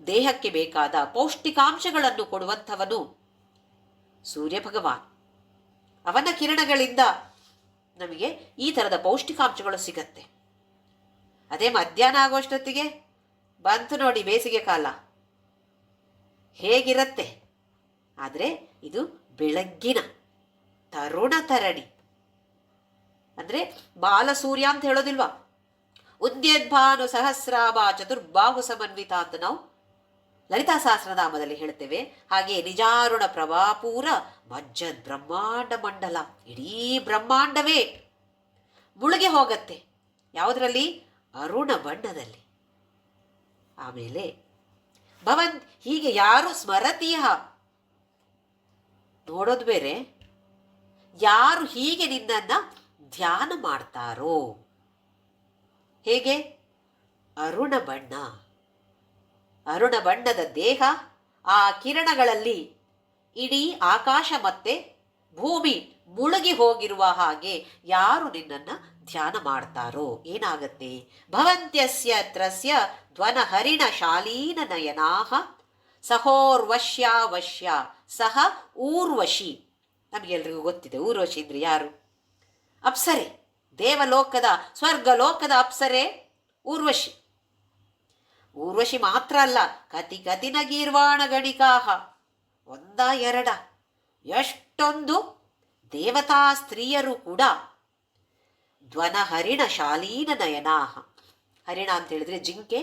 ದೇಹಕ್ಕೆ ಬೇಕಾದ ಪೌಷ್ಟಿಕಾಂಶಗಳನ್ನು ಕೊಡುವಂಥವನು ಸೂರ್ಯ ಭಗವಾನ್. ಅವನ ಕಿರಣಗಳಿಂದ ನಮಗೆ ಈ ಥರದ ಪೌಷ್ಟಿಕಾಂಶಗಳು ಸಿಗತ್ತೆ. ಅದೇ ಮಧ್ಯಾಹ್ನ ಆಗೋಷ್ಟೊತ್ತಿಗೆ ಬಂತು ನೋಡಿ ಬೇಸಿಗೆ ಕಾಲ, ಹೇಗಿರತ್ತೆ. ಆದರೆ ಇದು ಬೆಳಗ್ಗಿನ ತರುಣ ತರಣಿ ಅಂದರೆ ಬಾಲಸೂರ್ಯ ಅಂತ ಹೇಳೋದಿಲ್ವಾ? ಉದ್ಯದ್ಭಾನು ಸಹಸ್ರಾಭ ಚತುರ್ಬಾಹು ಸಮನ್ವಿತ ಅಂತ ನಾವು ಲಲಿತಾ ಸಹಸ್ರನಾಮದಲ್ಲಿ ಹೇಳ್ತೇವೆ. ಹಾಗೆ ನಿಜಾರುಣ ಪ್ರಭಾಪೂರ ಮಜ್ಜದ್ ಬ್ರಹ್ಮಾಂಡ ಮಂಡಲ. ಇಡೀ ಬ್ರಹ್ಮಾಂಡವೇ ಮುಳುಗಿ ಹೋಗತ್ತೆ. ಯಾವುದರಲ್ಲಿ? ಅರುಣ ಬಣ್ಣದಲ್ಲಿ. ಆಮೇಲೆ ಭವನ್ ಹೀಗೆ ಯಾರು ಸ್ಮರತೀಯ, ನೋಡೋದು ಬೇರೆ, ಯಾರು ಹೀಗೆ ನಿನ್ನನ್ನು ಧ್ಯಾನ ಮಾಡ್ತಾರೋ. ಹೇಗೆ? ಅರುಣ ಬಣ್ಣ, ಅರುಣ ಬಣ್ಣದ ದೇಹ, ಆ ಕಿರಣಗಳಲ್ಲಿ ಇಡೀ ಆಕಾಶ ಮತ್ತೆ ಭೂಮಿ ಮುಳುಗಿ ಹೋಗಿರುವ ಹಾಗೆ ಯಾರು ನಿನ್ನನ್ನು ಧ್ಯಾನ ಮಾಡ್ತಾರೋ ಏನಾಗತ್ತೆ? ಭವಂತ್ಯಸ್ಯ ತ್ರಸ್ಯ ಧ್ವನ ಹರಿಣ ಶಾಲೀನ ನಯನಾಹ ಸಹೋರ್ವಶ್ಯಾವಶ್ಯ ಸಹ ಊರ್ವಶಿ. ನಮಗೆಲ್ರಿಗೂ ಗೊತ್ತಿದೆ ಊರ್ವಶಿ ಅಂದ್ರೆ ಯಾರು? ಅಪ್ಸರೆ, ದೇವಲೋಕದ ಸ್ವರ್ಗಲೋಕದ ಅಪ್ಸರೆ ಊರ್ವಶಿ. ಊರ್ವಶಿ ಮಾತ್ರ ಅಲ್ಲ, ಕತಿ ಕತಿನ ಗೀರ್ವಾಣ ಗಣಿಕಾಹ, ಒಂದ ಎರಡ ಎಷ್ಟೊಂದು ದೇವತಾ ಸ್ತ್ರೀಯರು ಕೂಡ ಧ್ವನ ಹರಿಣ ಶಾಲೀನ ನಯನಾಹ. ಹರಿಣ ಅಂತ ಹೇಳಿದ್ರೆ ಜಿಂಕೆ.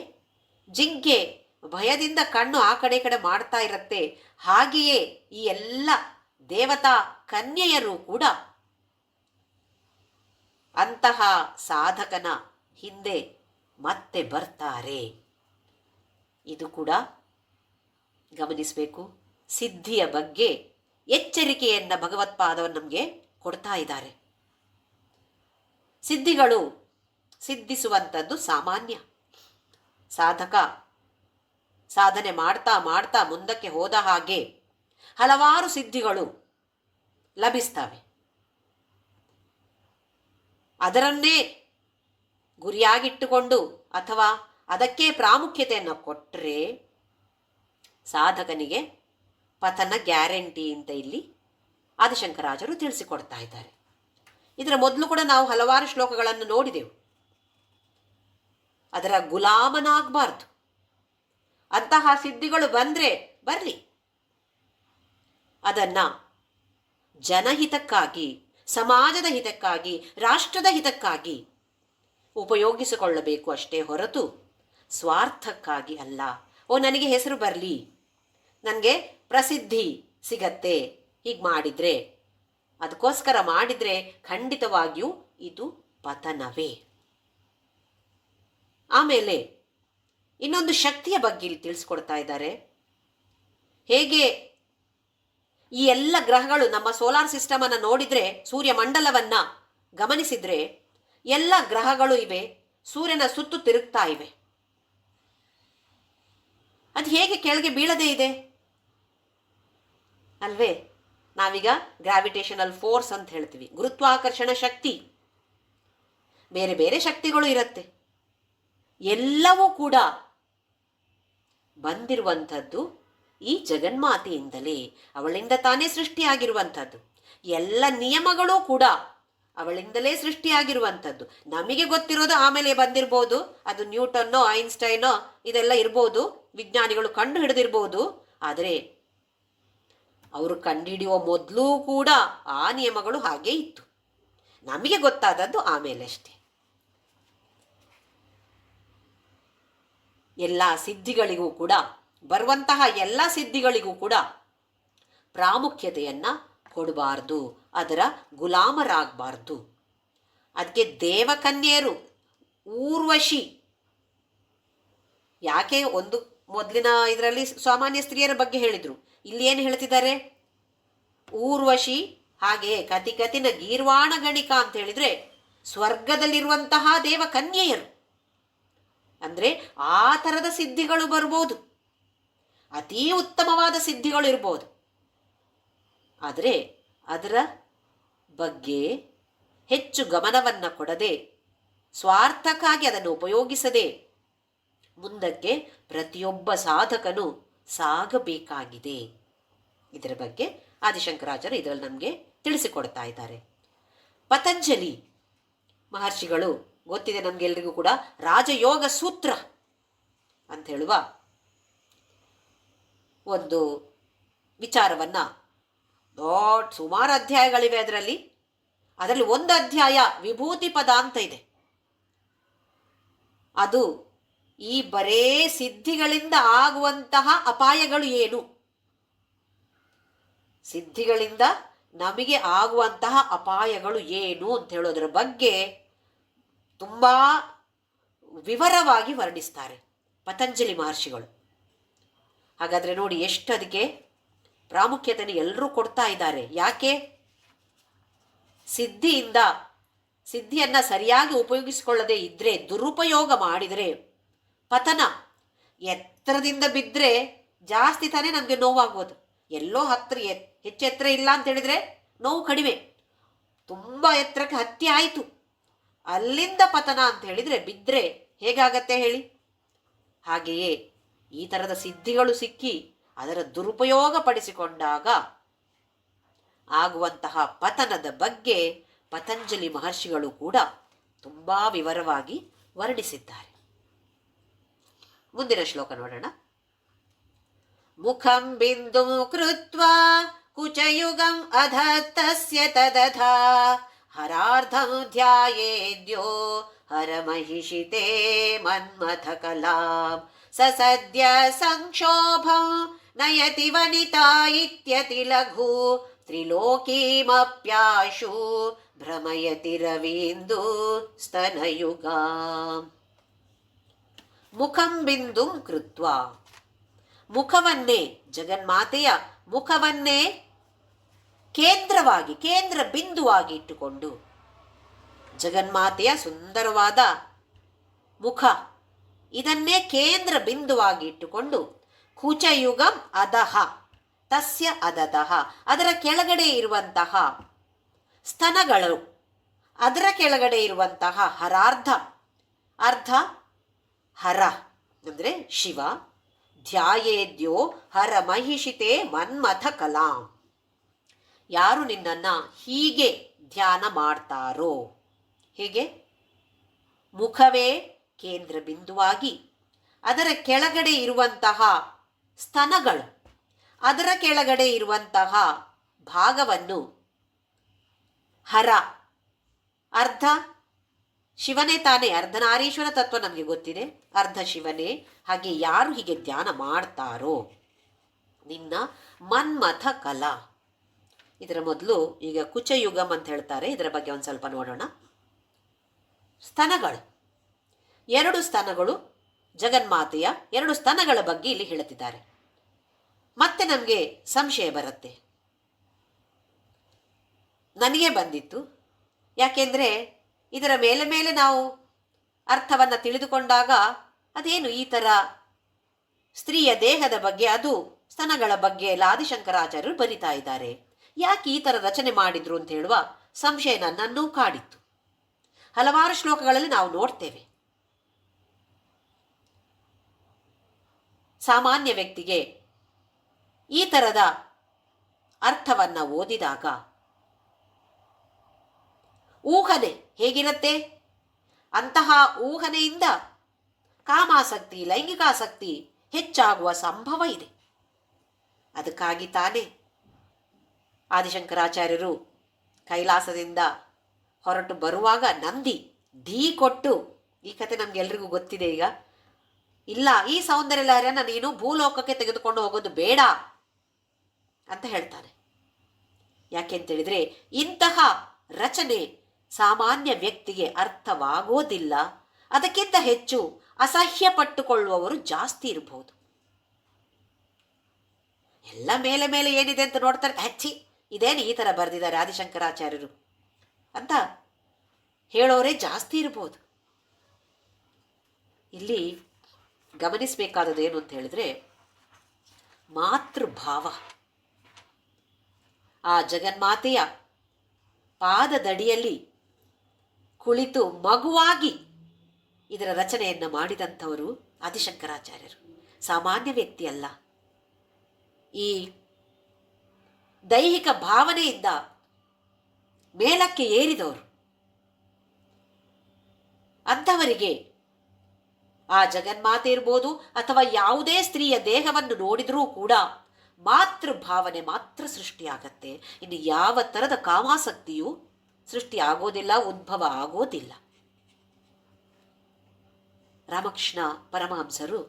ಜಿಂಕೆ ಭಯದಿಂದ ಕಣ್ಣು ಆ ಕಡೆ ಈ ಕಡೆ ಮಾಡ್ತಾ ಇರತ್ತೆ. ಹಾಗೆಯೇ ಈ ಎಲ್ಲ ದೇವತಾ ಕನ್ಯೆಯರು ಕೂಡ ಅಂತಹ ಸಾಧಕನ ಹಿಂದೆ ಮತ್ತೆ ಬರ್ತಾರೆ. ಇದು ಕೂಡ ಗಮನಿಸಬೇಕು. ಸಿದ್ಧಿಯ ಬಗ್ಗೆ ಎಚ್ಚರಿಕೆಯನ್ನು ಭಗವತ್ಪಾದವನ್ನು ನಮಗೆ ಕೊಡ್ತಾ ಇದ್ದಾರೆ. ಸಿದ್ಧಿಗಳು ಸಿದ್ಧಿಸುವಂಥದ್ದು ಸಾಮಾನ್ಯ. ಸಾಧಕ ಸಾಧನೆ ಮಾಡ್ತಾ ಮಾಡ್ತಾ ಮುಂದಕ್ಕೆ ಹೋದ ಹಾಗೆ ಹಲವಾರು ಸಿದ್ಧಿಗಳು ಲಭಿಸ್ತವೆ. ಅದರನ್ನೇ ಗುರಿಯಾಗಿಟ್ಟುಕೊಂಡು ಅಥವಾ ಅದಕ್ಕೆ ಪ್ರಾಮುಖ್ಯತೆಯನ್ನು ಕೊಟ್ಟರೆ ಸಾಧಕನಿಗೆ ಪತನ ಗ್ಯಾರಂಟಿ ಅಂತ ಇಲ್ಲಿ ಆದಿಶಂಕರಾಚಾರ್ಯರು ತಿಳಿಸಿಕೊಡ್ತಾ ಇದ್ದಾರೆ. ಇದರ ಮೊದಲು ಕೂಡ ನಾವು ಹಲವಾರು ಶ್ಲೋಕಗಳನ್ನು ನೋಡಿದೆವು. ಅದರ ಗುಲಾಮನಾಗಬಾರ್ದು. ಅಂತಹ ಸಿದ್ಧಿಗಳು ಬಂದರೆ ಬರಲಿ, ಅದನ್ನು ಜನಹಿತಕ್ಕಾಗಿ, ಸಮಾಜದ ಹಿತಕ್ಕಾಗಿ, ರಾಷ್ಟ್ರದ ಹಿತಕ್ಕಾಗಿ ಉಪಯೋಗಿಸಿಕೊಳ್ಳಬೇಕು ಅಷ್ಟೇ ಹೊರತು ಸ್ವಾರ್ಥಕ್ಕಾಗಿ ಅಲ್ಲ. ಓ ನನಗೆ ಹೆಸರು ಬರಲಿ, ನನಗೆ ಪ್ರಸಿದ್ಧಿ ಸಿಗತ್ತೆ, ಹೀಗೆ ಮಾಡಿದರೆ, ಅದಕ್ಕೋಸ್ಕರ ಮಾಡಿದರೆ ಖಂಡಿತವಾಗಿಯೂ ಇದು ಪತನವೇ. ಆಮೇಲೆ ಇನ್ನೊಂದು ಶಕ್ತಿಯ ಬಗ್ಗೆ ಇಲ್ಲಿ ತಿಳಿಸ್ಕೊಡ್ತಾ ಇದ್ದಾರೆ. ಹೇಗೆ ಈ ಎಲ್ಲ ಗ್ರಹಗಳು ನಮ್ಮ ಸೋಲಾರ್ ಸಿಸ್ಟಮನ್ನು ನೋಡಿದರೆ, ಸೂರ್ಯಮಂಡಲವನ್ನು ಗಮನಿಸಿದರೆ ಎಲ್ಲ ಗ್ರಹಗಳು ಇವೆ, ಸೂರ್ಯನ ಸುತ್ತು ತಿರುಗ್ತಾ ಇವೆ. ಅದು ಹೇಗೆ ಕೆಳಗೆ ಬೀಳದೇ ಇದೆ ಅಲ್ವೇ? ನಾವೀಗ ಗ್ರಾವಿಟೇಷನಲ್ ಫೋರ್ಸ್ ಅಂತ ಹೇಳ್ತೀವಿ, ಗುರುತ್ವಾಕರ್ಷಣ ಶಕ್ತಿ, ಬೇರೆ ಬೇರೆ ಶಕ್ತಿಗಳು ಇರುತ್ತೆ. ಎಲ್ಲವೂ ಕೂಡ ಬಂದಿರುವಂಥದ್ದು ಈ ಜಗನ್ಮಾತೆಯಿಂದಲೇ, ಅವಳಿಂದ ತಾನೇ ಸೃಷ್ಟಿಯಾಗಿರುವಂಥದ್ದು. ಎಲ್ಲ ನಿಯಮಗಳೂ ಕೂಡ ಅವಳಿಂದಲೇ ಸೃಷ್ಟಿಯಾಗಿರುವಂಥದ್ದು. ನಮಗೆ ಗೊತ್ತಿರೋದು ಆಮೇಲೆ ಬಂದಿರ್ಬೋದು, ಅದು ನ್ಯೂಟನ್ನೋ ಐನ್ಸ್ಟೈನೋ ಇದೆಲ್ಲ ಇರ್ಬೋದು, ವಿಜ್ಞಾನಿಗಳು ಕಂಡು ಹಿಡಿದಿರ್ಬೋದು. ಆದರೆ ಅವರು ಕಂಡುಹಿಡಿಯುವ ಮೊದಲು ಕೂಡ ಆ ನಿಯಮಗಳು ಹಾಗೇ ಇತ್ತು. ನಮಗೆ ಗೊತ್ತಾದದ್ದು ಆಮೇಲೆ ಅಷ್ಟೇ. ಎಲ್ಲ ಸಿದ್ಧಿಗಳಿಗೂ ಕೂಡ, ಬರುವಂತಹ ಎಲ್ಲ ಸಿದ್ಧಿಗಳಿಗೂ ಕೂಡ ಪ್ರಾಮುಖ್ಯತೆಯನ್ನು ಕೊಡಬಾರ್ದು, ಅದರ ಗುಲಾಮರಾಗಬಾರ್ದು. ಅದಕ್ಕೆ ದೇವಕನ್ಯೆಯರು, ಊರ್ವಶಿ, ಯಾಕೆ ಒಂದು ಮೊದಲಿನ ಇದರಲ್ಲಿ ಸಾಮಾನ್ಯ ಸ್ತ್ರೀಯರ ಬಗ್ಗೆ ಹೇಳಿದರು, ಇಲ್ಲಿ ಏನು ಹೇಳ್ತಿದ್ದಾರೆ? ಊರ್ವಶಿ, ಹಾಗೆ ಕತಿ ಕತಿನ ಗೀರ್ವಾಣ ಗಣಿಕ ಅಂತ ಹೇಳಿದರೆ ಸ್ವರ್ಗದಲ್ಲಿರುವಂತಹ ದೇವಕನ್ಯೆಯರು. ಅಂದರೆ ಆ ಥರದ ಸಿದ್ಧಿಗಳು ಬರ್ಬೋದು, ಅತೀ ಉತ್ತಮವಾದ ಸಿದ್ಧಿಗಳು ಇರ್ಬೋದು. ಆದರೆ ಅದರ ಬಗ್ಗೆ ಹೆಚ್ಚು ಗಮನವನ್ನು ಕೊಡದೆ, ಸ್ವಾರ್ಥಕ್ಕಾಗಿ ಅದನ್ನು ಉಪಯೋಗಿಸದೆ ಮುಂದಕ್ಕೆ ಪ್ರತಿಯೊಬ್ಬ ಸಾಧಕನು ಸಾಗಬೇಕಾಗಿದೆ. ಇದರ ಬಗ್ಗೆ ಆದಿಶಂಕರಾಚಾರ್ಯರು ಇದರಲ್ಲಿ ನಮಗೆ ತಿಳಿಸಿಕೊಡ್ತಾ ಇದ್ದಾರೆ. ಪತಂಜಲಿ ಮಹರ್ಷಿಗಳು, ಗೊತ್ತಿದೆ ನಮಗೆಲ್ಲರಿಗೂ ಕೂಡ, ರಾಜಯೋಗ ಸೂತ್ರ ಅಂತ ಹೇಳುವ ಒಂದು ವಿಚಾರವನ್ನು, ದೊಡ್ಡ ಸುಮಾರು ಅಧ್ಯಾಯಗಳಿವೆ ಅದರಲ್ಲಿ ಒಂದು ಅಧ್ಯಾಯ ವಿಭೂತಿ ಪದ ಅಂತ ಇದೆ. ಅದು ಈ ಬರೇ ಸಿದ್ಧಿಗಳಿಂದ ಆಗುವಂತಹ ಅಪಾಯಗಳು ಏನು, ಸಿದ್ಧಿಗಳಿಂದ ನಮಗೆ ಆಗುವಂತಹ ಅಪಾಯಗಳು ಏನು ಅಂತ ಹೇಳೋದ್ರ ಬಗ್ಗೆ ತುಂಬ ವಿವರವಾಗಿ ವರ್ಣಿಸ್ತಾರೆ ಪತಂಜಲಿ ಮಹರ್ಷಿಗಳು. ಹಾಗಾದರೆ ನೋಡಿ ಎಷ್ಟು ಅದಕ್ಕೆ ಪ್ರಾಮುಖ್ಯತೆಯನ್ನು ಎಲ್ಲರೂ ಕೊಡ್ತಾ ಇದ್ದಾರೆ. ಯಾಕೆ? ಸಿದ್ಧಿಯನ್ನು ಸರಿಯಾಗಿ ಉಪಯೋಗಿಸಿಕೊಳ್ಳದೆ ಇದ್ದರೆ, ದುರುಪಯೋಗ ಮಾಡಿದರೆ ಪತನ. ಎತ್ತರದಿಂದ ಬಿದ್ದರೆ ಜಾಸ್ತಿ ತಾನೇ ನಮಗೆ ನೋವಾಗೋದು. ಎಲ್ಲೋ ಹೆಚ್ಚು ಎತ್ತರ ಇಲ್ಲ ಅಂತ ಹೇಳಿದರೆ ನೋವು ಕಡಿಮೆ. ತುಂಬ ಎತ್ತರಕ್ಕೆ ಹತ್ತಿ ಆಯಿತು, ಅಲ್ಲಿಂದ ಪತನ ಅಂತ ಹೇಳಿದರೆ ಬಿದ್ದರೆ ಹೇಗಾಗತ್ತೆ ಹೇಳಿ? ಹಾಗೆಯೇ ಈ ಥರದ ಸಿದ್ಧಿಗಳು ಸಿಕ್ಕಿ ಅದರ ದುರುಪಯೋಗ ಪಡಿಸಿಕೊಂಡಾಗ ಆಗುವಂತಹ ಪತನದ ಬಗ್ಗೆ ಪತಂಜಲಿ ಮಹರ್ಷಿಗಳು ಕೂಡ ತುಂಬ ವಿವರವಾಗಿ ವರ್ಣಿಸಿದ್ದಾರೆ. ಮುಂದಿನ ಶ್ಲೋಕ ನೋಡೋಣ. ಮುಖಂ ಬಿಂದು ಕೃತ್ವಾ ಕುಚಯುಗಂ ಅಧತ್ತಸ್ಯ ತದಧಾ ಹರಾರ್ಧಂ ಧ್ಯಾಯೇದ್ಯೋ ಹರಮಹಿಷಿತೆ ಮನ್ಮಥ ಕಲಾಂ ಸಸದ್ಯ ಸಂಕ್ಷೋಭಂ ನಯತಿ ವನಿತಾ ಇತ್ಯತಿ ಲಘು ತ್ರಿಲೋಕೀಮಪ್ಯಾಶು ಭ್ರಮಯತಿ ರವೀಂದು ಸ್ತನಯುಗಾಂ. ಮುಖಂ ಬಿಂದುಂ ಕೃತ್ವಾ, ಮುಖವನ್ನೇ, ಜಗನ್ಮಾತೆಯ ಮುಖವನ್ನೇ ಕೇಂದ್ರವಾಗಿ, ಕೇಂದ್ರ ಬಿಂದುವಾಗಿ ಇಟ್ಟುಕೊಂಡು, ಜಗನ್ಮಾತೆಯ ಸುಂದರವಾದ ಮುಖ ಇದನ್ನೇ ಕೇಂದ್ರ ಬಿಂದುವಾಗಿ ಇಟ್ಟುಕೊಂಡು, ಕುಚಯುಗಂ ಅಧಃ ತಸ್ಯ ಅಧತಃ, ಅದರ ಕೆಳಗಡೆ ಇರುವಂತಹ ಸ್ತನಗಳು, ಅದರ ಕೆಳಗಡೆ ಇರುವಂತಹ ಹರಾರ್ಧ, ಅರ್ಧ ಹರ ಅಂದರೆ ಶಿವ, ಧ್ಯಾಯೇದ್ಯೋ ಹರ ಮಹಿಷಿತೆ ಮನ್ಮಥ ಕಲಾಂ, ಯಾರು ನಿನ್ನನ್ನು ಹೀಗೆ ಧ್ಯಾನ ಮಾಡ್ತಾರೋ, ಹೇಗೆ ಮುಖವೇ ಕೇಂದ್ರ ಬಿಂದುವಾಗಿ, ಅದರ ಕೆಳಗಡೆ ಇರುವಂತಹ ಸ್ತನಗಳು, ಅದರ ಕೆಳಗಡೆ ಇರುವಂತಹ ಭಾಗವನ್ನು ಹರ, ಅರ್ಧ ಶಿವನೇ ತಾನೇ, ಅರ್ಧನಾರೀಶ್ವರ ತತ್ವ ನಮಗೆ ಗೊತ್ತಿದೆ, ಅರ್ಧ ಶಿವನೇ. ಹಾಗೆ ಯಾರು ಹೀಗೆ ಧ್ಯಾನ ಮಾಡ್ತಾರೋ ನಿನ್ನ ಮನ್ಮಥ ಕಲಾ. ಇದರ ಮೊದಲು ಈಗ ಕುಚಯುಗಂ ಅಂತ ಹೇಳ್ತಾರೆ, ಇದರ ಬಗ್ಗೆ ಒಂದು ಸ್ವಲ್ಪ ನೋಡೋಣ. ಸ್ತನಗಳು, ಎರಡು ಸ್ತನಗಳು, ಜಗನ್ಮಾತೆಯ ಎರಡು ಸ್ತನಗಳ ಬಗ್ಗೆ ಇಲ್ಲಿ ಹೇಳುತ್ತಿದ್ದಾರೆ. ಮತ್ತೆ ನಮಗೆ ಸಂಶಯ ಬರುತ್ತೆ, ನನಗೆ ಬಂದಿತ್ತು. ಯಾಕೆಂದರೆ ಇದರ ಮೇಲೆ ಮೇಲೆ ನಾವು ಅರ್ಥವನ್ನು ತಿಳಿದುಕೊಂಡಾಗ ಅದೇನು ಈ ಥರ ಸ್ತ್ರೀಯ ದೇಹದ ಬಗ್ಗೆ, ಅದು ಸ್ತನಗಳ ಬಗ್ಗೆ ಎಲ್ಲ ಆದಿಶಂಕರಾಚಾರ್ಯರು ಬರಿತಾ ಇದ್ದಾರೆ. ಯಾಕೆ ಈ ಥರ ರಚನೆ ಮಾಡಿದ್ರು ಅಂತ ಹೇಳುವ ಸಂಶಯ ನನ್ನನ್ನೂ ಕಾಡಿತ್ತು. ಹಲವಾರು ಶ್ಲೋಕಗಳಲ್ಲಿ ನಾವು ನೋಡ್ತೇವೆ. ಸಾಮಾನ್ಯ ವ್ಯಕ್ತಿಗೆ ಈ ಥರದ ಅರ್ಥವನ್ನು ಓದಿದಾಗ ಊಹನೆ ಹೇಗಿರುತ್ತೆ? ಅಂತಹ ಊಹನೆಯಿಂದ ಕಾಮಾಸಕ್ತಿ, ಲೈಂಗಿಕಾಸಕ್ತಿ ಹೆಚ್ಚಾಗುವ ಸಂಭವ ಇದೆ. ಅದಕ್ಕಾಗಿ ತಾನೇ ಆದಿಶಂಕರಾಚಾರ್ಯರು ಕೈಲಾಸದಿಂದ ಹೊರಟು ಬರುವಾಗ ನಂದಿ ಢೀ ಕೊಟ್ಟು, ಈ ಕತೆ ನಮಗೆಲ್ರಿಗೂ ಗೊತ್ತಿದೆ ಈಗ, ಇಲ್ಲ ಈ ಸೌಂದರ್ಯ ಲಹರಿಯನ್ನು ನೀನು ಭೂಲೋಕಕ್ಕೆ ತೆಗೆದುಕೊಂಡು ಹೋಗೋದು ಬೇಡ ಅಂತ ಹೇಳ್ತಾನೆ. ಯಾಕೆಂತೇಳಿದರೆ ಇಂತಹ ರಚನೆ ಸಾಮಾನ್ಯ ವ್ಯಕ್ತಿಗೆ ಅರ್ಥವಾಗೋದಿಲ್ಲ. ಅದಕ್ಕಿಂತ ಹೆಚ್ಚು ಅಸಹ್ಯ ಪಟ್ಟುಕೊಳ್ಳುವವರು ಜಾಸ್ತಿ ಇರಬಹುದು. ಎಲ್ಲ ಮೇಲೆ ಮೇಲೆ ಏನಿದೆ ಅಂತ ನೋಡ್ತಾರೆ, ಹಚ್ಚಿ ಇದೇನು ಈ ಥರ ಬರೆದಿದ್ದಾರೆ ಆದಿಶಂಕರಾಚಾರ್ಯರು ಅಂತ ಹೇಳೋರೇ ಜಾಸ್ತಿ ಇರ್ಬೋದು. ಇಲ್ಲಿ ಗಮನಿಸಬೇಕಾದದ್ದು ಏನು ಅಂತ ಹೇಳಿದ್ರೆ, ಮಾತೃಭಾವ. ಆ ಜಗನ್ಮಾತೆಯ ಪಾದದಡಿಯಲ್ಲಿ ಕುಳಿತು ಮಗುವಾಗಿ ಇದರ ರಚನೆಯನ್ನು ಮಾಡಿದಂಥವರು ಆದಿಶಂಕರಾಚಾರ್ಯರು. ಸಾಮಾನ್ಯ ವ್ಯಕ್ತಿ ಅಲ್ಲ. ಈ ದೈಹಿಕ ಭಾವನೆಯಿಂದ ಮೇಲಕ್ಕೆ ಏರಿದವರು. ಅಂಥವರಿಗೆ ಆ ಜಗನ್ಮಾತೆ ಇರ್ಬೋದು ಅಥವಾ ಯಾವುದೇ ಸ್ತ್ರೀಯ ದೇಹವನ್ನು ನೋಡಿದರೂ ಕೂಡ ಮಾತೃಭಾವನೆ ಮಾತ್ರ ಸೃಷ್ಟಿಯಾಗತ್ತೆ. ಇನ್ನು ಯಾವ ಥರದ ಕಾಮಾಸಕ್ತಿಯೂ ಸೃಷ್ಟಿ ಆಗೋದಿಲ್ಲ, ಉದ್ಭವ ಆಗೋದಿಲ್ಲ. ರಾಮಕೃಷ್ಣ ಪರಮಹಂಸರು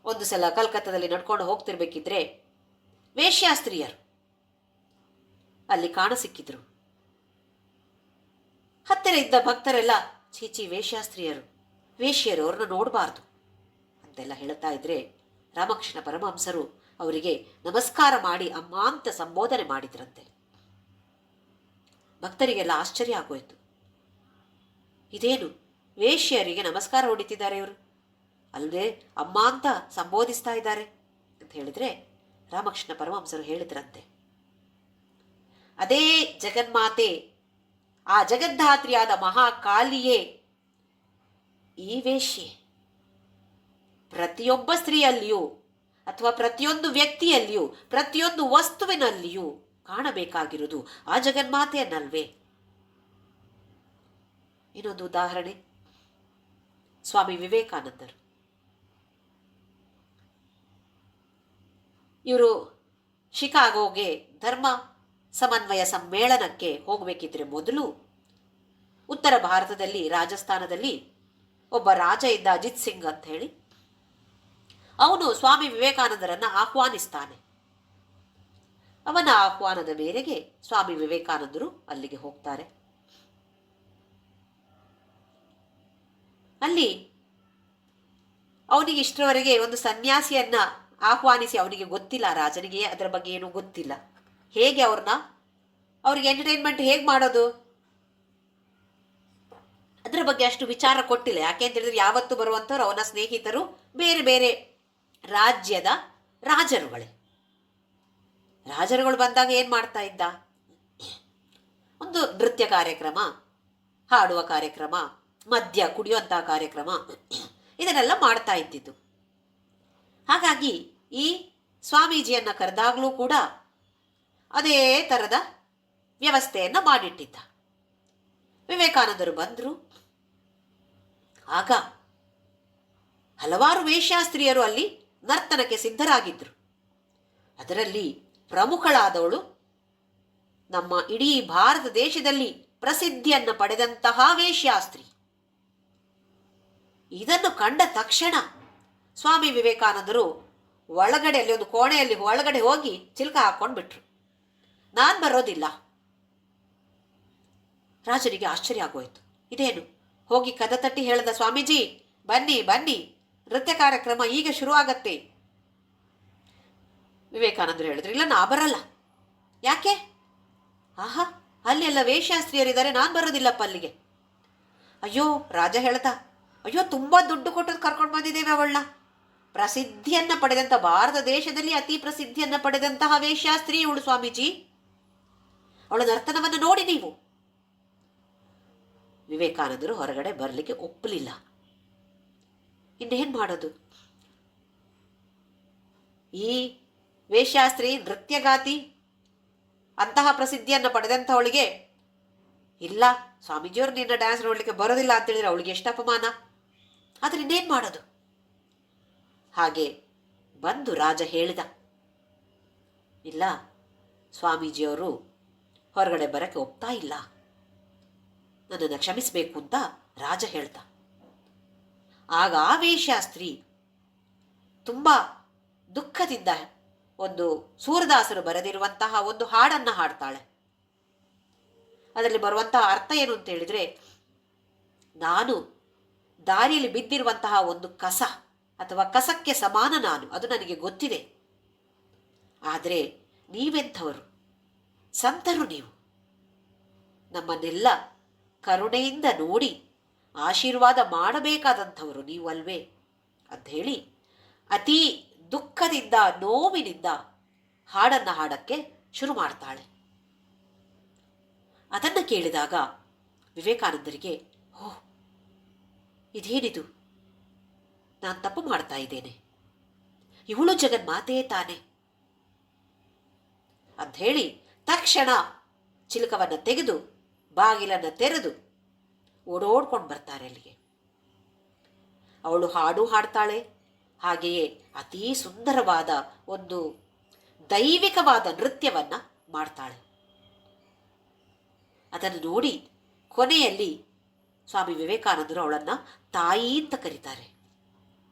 ಒಂದು ಸಲ ಕಲ್ಕತ್ತಾದಲ್ಲಿ ನಡ್ಕೊಂಡು ಹೋಗ್ತಿರ್ಬೇಕಿದ್ರೆ ವೇಶ್ಯಾಸ್ತ್ರೀಯರು ಅಲ್ಲಿ ಕಾಣಸಿಕ್ಕಿದ್ರು. ಹತ್ತಿರ ಇದ್ದ ಭಕ್ತರೆಲ್ಲ ಚೀಚಿ ವೇಶ್ಯಾಸ್ತ್ರೀಯರು, ವೇಶ್ಯರು, ಅವ್ರನ್ನ ನೋಡಬಾರ್ದು ಅಂತೆಲ್ಲ ಹೇಳ್ತಾ ಇದ್ರೆ ರಾಮಕೃಷ್ಣ ಪರಮಹಂಸರು ಅವರಿಗೆ ನಮಸ್ಕಾರ ಮಾಡಿ ಅಮ್ಮ ಅಂತ ಸಂಬೋಧನೆ ಮಾಡಿದ್ರಂತೆ. ಭಕ್ತರಿಗೆಲ್ಲ ಆಶ್ಚರ್ಯ ಆಗೋಯ್ತು. ಇದೇನು ವೇಶ್ಯರಿಗೆ ನಮಸ್ಕಾರ ಹೊಡಿತಿದ್ದಾರೆ ಇವರು, ಅಲ್ಲದೆ ಅಮ್ಮ ಅಂತ ಸಂಬೋಧಿಸ್ತಾ ಇದ್ದಾರೆ ಅಂತ ಹೇಳಿದ್ರೆ ರಾಮಕೃಷ್ಣ ಪರಮಹಂಸರು ಹೇಳಿದ್ರಂತೆ, ಅದೇ ಜಗನ್ಮಾತೆ, ಆ ಜಗದ್ಧಾತ್ರಿಯಾದ ಮಹಾಕಾಲಿಯೇ ಈ ವೇಶ್ಯೆ. ಪ್ರತಿಯೊಬ್ಬ ಸ್ತ್ರೀಯಲ್ಲಿಯೂ ಅಥವಾ ಪ್ರತಿಯೊಂದು ವ್ಯಕ್ತಿಯಲ್ಲಿಯೂ ಪ್ರತಿಯೊಂದು ವಸ್ತುವಿನಲ್ಲಿಯೂ ಕಾಣಬೇಕಾಗಿರುವುದು ಆ ಜಗನ್ಮಾತೆಯನ್ನಲ್ವೇ? ಇನ್ನೊಂದು ಉದಾಹರಣೆ, ಸ್ವಾಮಿ ವಿವೇಕಾನಂದರು. ಇವರು ಶಿಕಾಗೋಗೆ ಧರ್ಮ ಸಮನ್ವಯ ಸಮ್ಮೇಳನಕ್ಕೆ ಹೋಗಬೇಕಿದ್ರೆ ಮೊದಲು ಉತ್ತರ ಭಾರತದಲ್ಲಿ ರಾಜಸ್ಥಾನದಲ್ಲಿ ಒಬ್ಬ ರಾಜ ಇದ್ದ, ಅಜಿತ್ ಸಿಂಗ್ ಅಂತ ಹೇಳಿ. ಅವನು ಸ್ವಾಮಿ ವಿವೇಕಾನಂದರನ್ನು ಆಹ್ವಾನಿಸ್ತಾನೆ. ಅವನ ಆಹ್ವಾನದ ಮೇರೆಗೆ ಸ್ವಾಮಿ ವಿವೇಕಾನಂದರು ಅಲ್ಲಿಗೆ ಹೋಗ್ತಾರೆ. ಅಲ್ಲಿ ಅವನಿಗೆ ಇಷ್ಟರವರೆಗೆ ಒಂದು ಸನ್ಯಾಸಿಯನ್ನ ಆಹ್ವಾನಿಸಿ, ಅವನಿಗೆ ಗೊತ್ತಿಲ್ಲ, ರಾಜನಿಗೆ ಅದರ ಬಗ್ಗೆ ಏನೂ ಗೊತ್ತಿಲ್ಲ. ಹೇಗೆ ಅವ್ರಿಗೆ ಎಂಟರ್ಟೈನ್ಮೆಂಟ್ ಹೇಗೆ ಮಾಡೋದು ಅದರ ಬಗ್ಗೆ ಅಷ್ಟು ವಿಚಾರ ಕೊಟ್ಟಿಲ್ಲ. ಯಾಕೆ ಅಂತ ಹೇಳಿದ್ರೆ ಯಾವತ್ತು ಬರುವಂಥವ್ರು ಅವನ ಸ್ನೇಹಿತರು ಬೇರೆ ಬೇರೆ ರಾಜ್ಯದ ರಾಜರುಗಳು ಬಂದಾಗ ಏನು ಮಾಡ್ತಾ ಇದ್ದ? ಒಂದು ನೃತ್ಯ ಕಾರ್ಯಕ್ರಮ, ಹಾಡುವ ಕಾರ್ಯಕ್ರಮ, ಮದ್ಯ ಕುಡಿಯುವಂತಹ ಕಾರ್ಯಕ್ರಮ, ಇದನ್ನೆಲ್ಲ ಮಾಡ್ತಾ ಇದ್ದಿದ್ದು. ಹಾಗಾಗಿ ಈ ಸ್ವಾಮೀಜಿಯನ್ನು ಕರೆದಾಗಲೂ ಕೂಡ ಅದೇ ಥರದ ವ್ಯವಸ್ಥೆಯನ್ನು ಮಾಡಿಟ್ಟಿದ್ದ. ವಿವೇಕಾನಂದರು ಬಂದರು. ಆಗ ಹಲವಾರು ವೇಶ್ಯಾಸ್ತ್ರೀಯರು ಅಲ್ಲಿ ನರ್ತನಕ್ಕೆ ಸಿದ್ಧರಾಗಿದ್ದರು. ಅದರಲ್ಲಿ ಪ್ರಮುಖಳಾದವಳು ನಮ್ಮ ಇಡೀ ಭಾರತ ದೇಶದಲ್ಲಿ ಪ್ರಸಿದ್ಧಿಯನ್ನು ಪಡೆದಂತಹ ವೇಶ್ಯಾಸ್ತ್ರೀ. ಇದನ್ನು ಕಂಡ ತಕ್ಷಣ ಸ್ವಾಮಿ ವಿವೇಕಾನಂದರು ಒಳಗಡೆ ಅಲ್ಲಿ ಒಂದು ಕೋಣೆಯಲ್ಲಿ ಒಳಗಡೆ ಹೋಗಿ ಚಿಲ್ಕ ಹಾಕೊಂಡು ಬಿಟ್ರು. ನಾನು ಬರೋದಿಲ್ಲ. ರಾಜನಿಗೆ ಆಶ್ಚರ್ಯ ಆಗೋಯ್ತು. ಇದೇನು? ಹೋಗಿ ಕದ ತಟ್ಟಿ ಹೇಳ್ದ, ಸ್ವಾಮೀಜಿ ಬನ್ನಿ ಬನ್ನಿ, ನೃತ್ಯ ಕಾರ್ಯಕ್ರಮ ಈಗ ಶುರುವಾಗತ್ತೆ. ವಿವೇಕಾನಂದರು ಹೇಳಿದ್ರು, ಇಲ್ಲ ನಾ ಬರಲ್ಲ. ಯಾಕೆ? ಆಹಾ, ಅಲ್ಲಿ ಎಲ್ಲ ವೇಶ್ಯಾಸ್ತ್ರೀಯರಿದ್ದಾರೆ, ನಾನು ಬರೋದಿಲ್ಲಪ್ಪ ಅಲ್ಲಿಗೆ. ಅಯ್ಯೋ, ರಾಜ ಹೇಳ್ದ, ಅಯ್ಯೋ ತುಂಬ ದುಡ್ಡು ಕೊಟ್ಟು ಕರ್ಕೊಂಡು ಬಂದಿದ್ದೇವೆ ಅವಳನ್ನ, ಪ್ರಸಿದ್ಧಿಯನ್ನು ಪಡೆದಂಥ, ಭಾರತ ದೇಶದಲ್ಲಿ ಅತಿ ಪ್ರಸಿದ್ಧಿಯನ್ನು ಪಡೆದಂತಹ ವೇಶ್ಯಾಸ್ತ್ರೀ ಇವಳು ಸ್ವಾಮೀಜಿ. ಅವಳ ನರ್ತನವನ್ನು ನೋಡಿ ನೀವು. ವಿವೇಕಾನಂದರು ಹೊರಗಡೆ ಬರಲಿಕ್ಕೆ ಒಪ್ಪಲಿಲ್ಲ. ಇನ್ನೇನು ಮಾಡೋದು? ಈ ವೇಶ್ಯಾಸ್ತ್ರೀ, ನೃತ್ಯಗಾತಿ, ಅಂತಹ ಪ್ರಸಿದ್ಧಿಯನ್ನು ಪಡೆದಂಥವಳಿಗೆ ಇಲ್ಲ ಸ್ವಾಮೀಜಿಯವರು ನಿನ್ನ ಡ್ಯಾನ್ಸ್ ನೋಡಲಿಕ್ಕೆ ಬರೋದಿಲ್ಲ ಅಂತೇಳಿದ್ರೆ ಅವಳಿಗೆ ಎಷ್ಟು ಅಪಮಾನ. ಆದರೆ ಇನ್ನೇನು ಮಾಡೋದು? ಹಾಗೆ ಬಂದು ರಾಜ ಹೇಳಿದ, ಇಲ್ಲ ಸ್ವಾಮೀಜಿಯವರು ಹೊರಗಡೆ ಬರೋಕ್ಕೆ ಒಪ್ತಾ ಇಲ್ಲ, ನನ್ನನ್ನು ಕ್ಷಮಿಸಬೇಕು ಅಂತ ರಾಜ ಹೇಳ್ತಾ. ಆಗ ಆ ವೇಶ್ಯಾಸ್ತ್ರೀ ತುಂಬ ದುಃಖದಿಂದ ಒಂದು ಸೂರದಾಸರು ಬರೆದಿರುವಂತಹ ಒಂದು ಹಾಡನ್ನು ಹಾಡ್ತಾಳೆ. ಅದರಲ್ಲಿ ಬರುವಂತಹ ಅರ್ಥ ಏನು ಅಂತ ಹೇಳಿದರೆ, ನಾನು ದಾರಿಯಲ್ಲಿ ಬಿದ್ದಿರುವಂತಹ ಒಂದು ಕಸ ಅಥವಾ ಕಸಕ್ಕೆ ಸಮಾನ ನಾನು, ಅದು ನನಗೆ ಗೊತ್ತಿದೆ. ಆದರೆ ನೀವೆಂಥವರು? ಸಂತರು ನೀವು. ನಮ್ಮನ್ನೆಲ್ಲ ಕರುಣೆಯಿಂದ ನೋಡಿ ಆಶೀರ್ವಾದ ಮಾಡಬೇಕಾದಂಥವರು ನೀವು ಅಲ್ವೇ ಅಂತ ಹೇಳಿ ಅತೀ ದುಃಖದಿಂದ, ನೋವಿನಿಂದ ಹಾಡನ್ನು ಹಾಡಕ್ಕೆ ಶುರು ಮಾಡ್ತಾಳೆ. ಅದನ್ನು ಕೇಳಿದಾಗ ವಿವೇಕಾನಂದರಿಗೆ, ಓಹ್ ಇದೇನಿದು, ನಾನು ತಪ್ಪು ಮಾಡ್ತಾ ಇದ್ದೇನೆ, ಇವಳು ಜಗನ್ಮಾತೆಯೇ ತಾನೆ ಅಂಥೇಳಿ ತಕ್ಷಣ ಚಿಲಕವನ್ನು ತೆಗೆದು ಬಾಗಿಲನ್ನು ತೆರೆದು ಓಡೋಡ್ಕೊಂಡು ಬರ್ತಾರೆ ಅಲ್ಲಿಗೆ. ಅವಳು ಹಾಡು ಹಾಡ್ತಾಳೆ, ಹಾಗೆಯೇ ಅತೀ ಸುಂದರವಾದ ಒಂದು ದೈವಿಕವಾದ ನೃತ್ಯವನ್ನು ಮಾಡ್ತಾಳೆ. ಅದನ್ನು ನೋಡಿ ಕೊನೆಯಲ್ಲಿ ಸ್ವಾಮಿ ವಿವೇಕಾನಂದರು ಅವಳನ್ನು ತಾಯಿ ಅಂತ ಕರೀತಾರೆ.